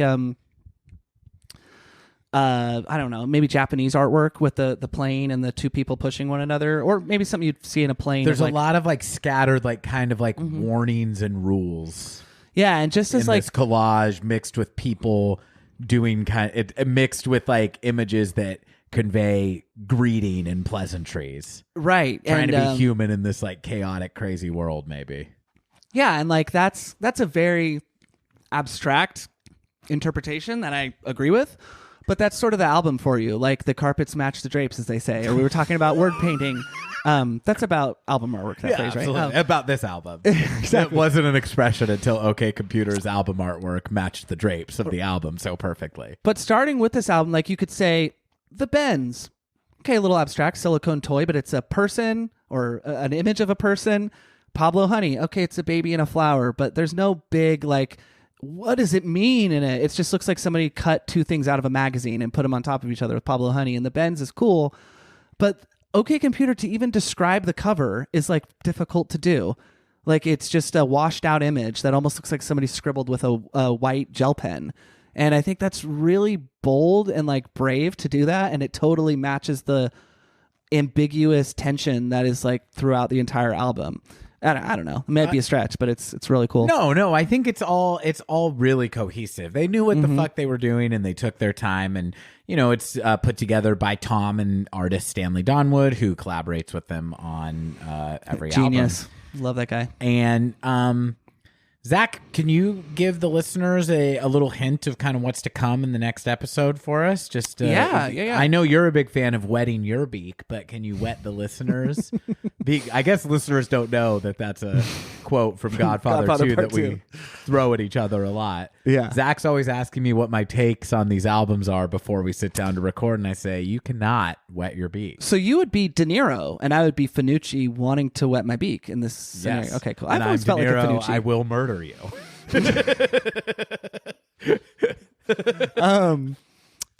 I don't know, maybe Japanese artwork with the plane and the two people pushing one another, or maybe something you'd see in a plane. There's a lot of like scattered, like kind of like warnings and rules. Yeah, and just as in like this collage mixed with people doing mixed with like images that convey greeting and pleasantries. Right. Trying to be human in this like chaotic, crazy world, maybe. Yeah, and like that's a very abstract interpretation that I agree with. But that's sort of the album for you. Like the carpets match the drapes, as they say. Or we were talking about word painting. That's about album artwork, that phrase, right? Absolutely. About this album. Exactly. It wasn't an expression until OK Computer's album artwork matched the drapes of the album so perfectly. But starting with this album, like you could say, the Bends. Okay, a little abstract, silicone toy, but it's a person or an image of a person. Pablo Honey. Okay, it's a baby and a flower, but there's no big like, what does it mean in it? It just looks like somebody cut two things out of a magazine and put them on top of each other with Pablo Honey. And the Benz is cool, but OK Computer, to even describe the cover is like difficult to do. Like it's just a washed out image that almost looks like somebody scribbled with a white gel pen. And I think that's really bold and like brave to do that. And it totally matches the ambiguous tension that is like throughout the entire album. I don't know. It might be a stretch, but it's really cool. No, I think it's all really cohesive. They knew what the fuck they were doing, and they took their time. And it's put together by Tom and artist Stanley Donwood, who collaborates with them on every Genius. album. Love that guy. And Zach, can you give the listeners a little hint of kind of what's to come in the next episode for us? Just yeah. I know you're a big fan of wetting your beak, but can you wet the listeners' beak? I guess listeners don't know that that's a quote from Godfather 2 that we throw at each other a lot. Yeah. Zach's always asking me what my takes on these albums are before we sit down to record, and I say, you cannot wet your beak. So you would be De Niro, and I would be Finucci wanting to wet my beak in this scenario. Yes. Okay, cool. And I've always I'm felt De like a Niro, Finucci. I will murder you.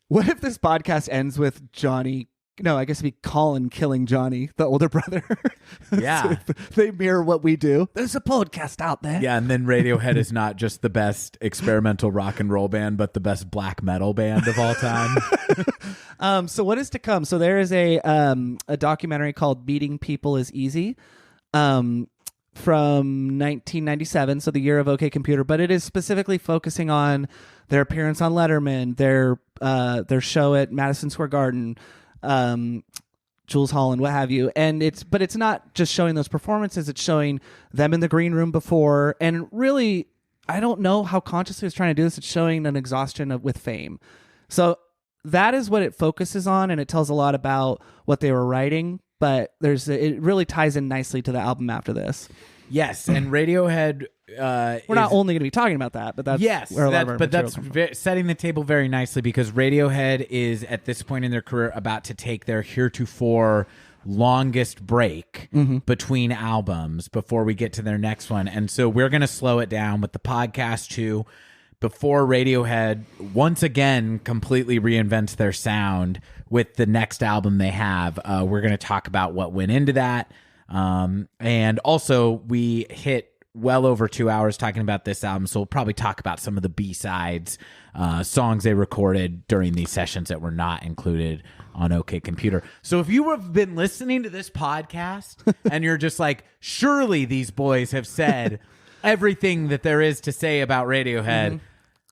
What if this podcast ends with Johnny? No, I guess it'd be Colin killing Johnny, the older brother. Yeah. So they mirror what we do. There's a podcast out there. Yeah, and then Radiohead is not just the best experimental rock and roll band, but the best black metal band of all time. So what is to come? So there is a documentary called Meeting People is Easy. From 1997, so the year of OK Computer, but it is specifically focusing on their appearance on Letterman, their show at Madison Square Garden, Jules Holland, what have you. And it's not just showing those performances, it's showing them in the green room before. And really, I don't know how consciously it's trying to do this. It's showing an exhaustion with fame. So that is what it focuses on, and it tells a lot about what they were writing. But it really ties in nicely to the album after this. Yes, and Radiohead. We're not only going to be talking about that, but that's where a lot of our materials come from. Setting the table very nicely, because Radiohead is at this point in their career about to take their heretofore longest break between albums before we get to their next one, and so we're going to slow it down with the podcast too. Before Radiohead once again completely reinvents their sound with the next album they have, we're going to talk about what went into that. And also we hit well over 2 hours talking about this album, so we'll probably talk about some of the B-sides, songs they recorded during these sessions that were not included on OK Computer. So if you have been listening to this podcast and you're just like, surely these boys have said everything that there is to say about Radiohead,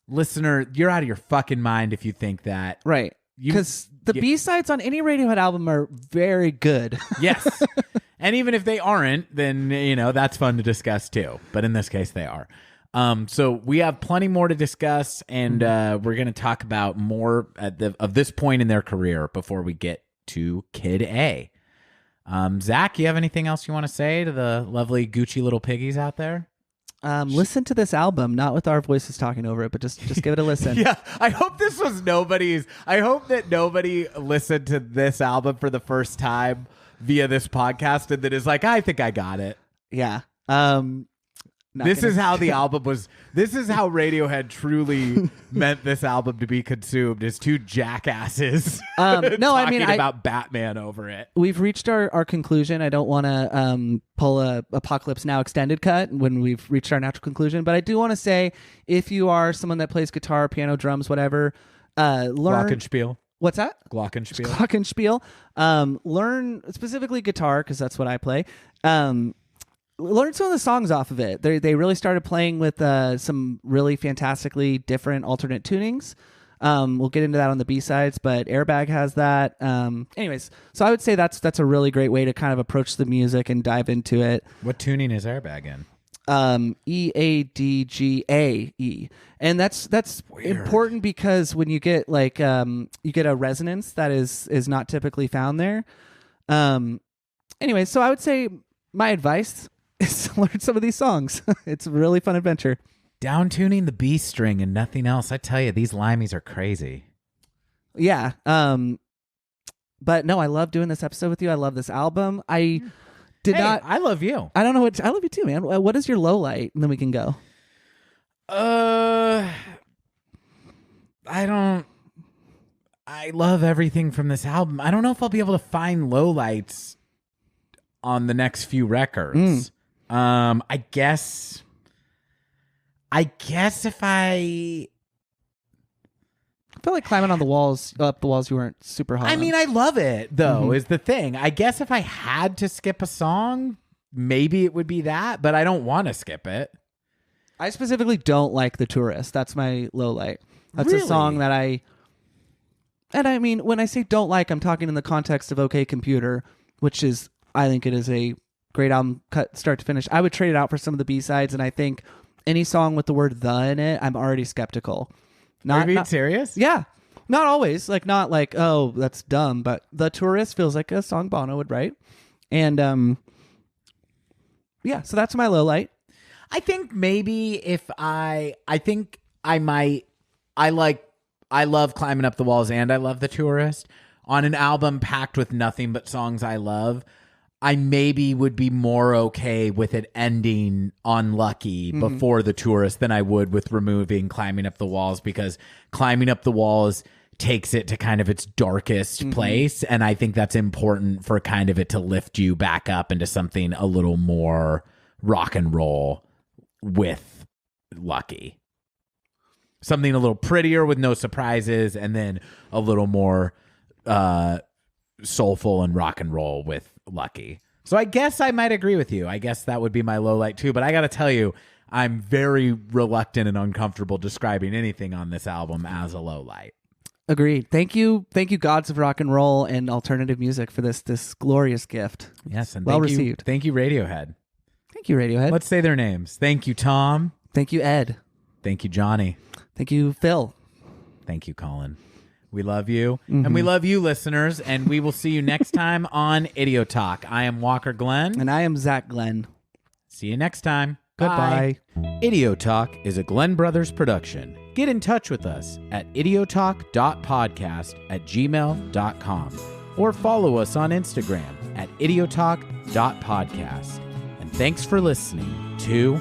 listener, you're out of your fucking mind if you think that. Right. Because the B-sides on any Radiohead album are very good. Yes. And even if they aren't, then, that's fun to discuss too. But in this case, they are. So we have plenty more to discuss, and we're going to talk about more of this point in their career before we get to Kid A. Zach, you have anything else you want to say to the lovely Gucci little piggies out there? Listen to this album, not with our voices talking over it, but just give it a listen. Yeah, I hope this was I hope that nobody listened to this album for the first time via this podcast and that is like, I think I got it. Yeah. This is how Radiohead truly meant this album to be consumed, is two jackasses talking about Batman over it. We've reached our conclusion. I don't want to pull a Apocalypse Now extended cut when we've reached our natural conclusion, but I do want to say, if you are someone that plays guitar, piano, drums, whatever, learn... Glockenspiel. What's that? Glockenspiel. Glockenspiel. Learn specifically guitar, because that's what I play. Learn some of the songs off of it. They really started playing with some really fantastically different alternate tunings. We'll get into that on the B-sides, but Airbag has that. Anyways, so I would say that's a really great way to kind of approach the music and dive into it. What tuning is Airbag in? EADGAE, and that's important because when you get you get a resonance that is not typically found there. Anyway, so I would say my advice is to learn some of these songs. It's a really fun adventure. Down tuning the B string and nothing else. I tell you, these limeys are crazy. Yeah. But no, I love doing this episode with you. I love this album. I love you. I don't know I love you too, man. What is your low light? And then we can go. I love everything from this album. I don't know if I'll be able to find lowlights on the next few records. I guess if I feel like climbing on the walls, up the walls you weren't super hot. I mean, I love it though, is the thing. I guess if I had to skip a song, maybe it would be that, but I don't want to skip it. I specifically don't like The Tourist. That's my low light. That's Really? a song that I mean, when I say don't like, I'm talking in the context of OK Computer, which is, I think it is a great album, cut start to finish. I would trade it out for some of the B-sides, and I think any song with the word "the" in it, I'm already skeptical. Are you being serious? Yeah. Not always. Not like, oh, that's dumb, but The Tourist feels like a song Bono would write. And yeah, so that's my low light. I think maybe I love Climbing Up the Walls and I love The Tourist. On an album packed with nothing but songs I love, I maybe would be more okay with it ending on Lucky before The Tourist than I would with removing Climbing Up the Walls, because Climbing Up the Walls takes it to kind of its darkest place, and I think that's important for kind of it to lift you back up into something a little more rock and roll with Lucky. Something a little prettier with no surprises, and then a little more soulful and rock and roll with Lucky. So I guess I might agree with you. I guess that would be my low light too, but I got to tell you, I'm very reluctant and uncomfortable describing anything on this album as a low light. Agreed. Thank you, gods of rock and roll and alternative music, for this glorious gift. Yes, and well received. Thank you, Radiohead. Thank you, Radiohead. Let's say their names. Thank you, Tom. Thank you, Ed. Thank you, Johnny. Thank you, Phil. Thank you, Colin. We love you, and we love you, listeners, and we will see you next time on Idiot Talk. I am Walker Glenn. And I am Zach Glenn. See you next time. Goodbye. Bye. Idiot Talk is a Glenn Brothers production. Get in touch with us at idiotalk.podcast@gmail.com or follow us on Instagram at idiotalk.podcast. And thanks for listening to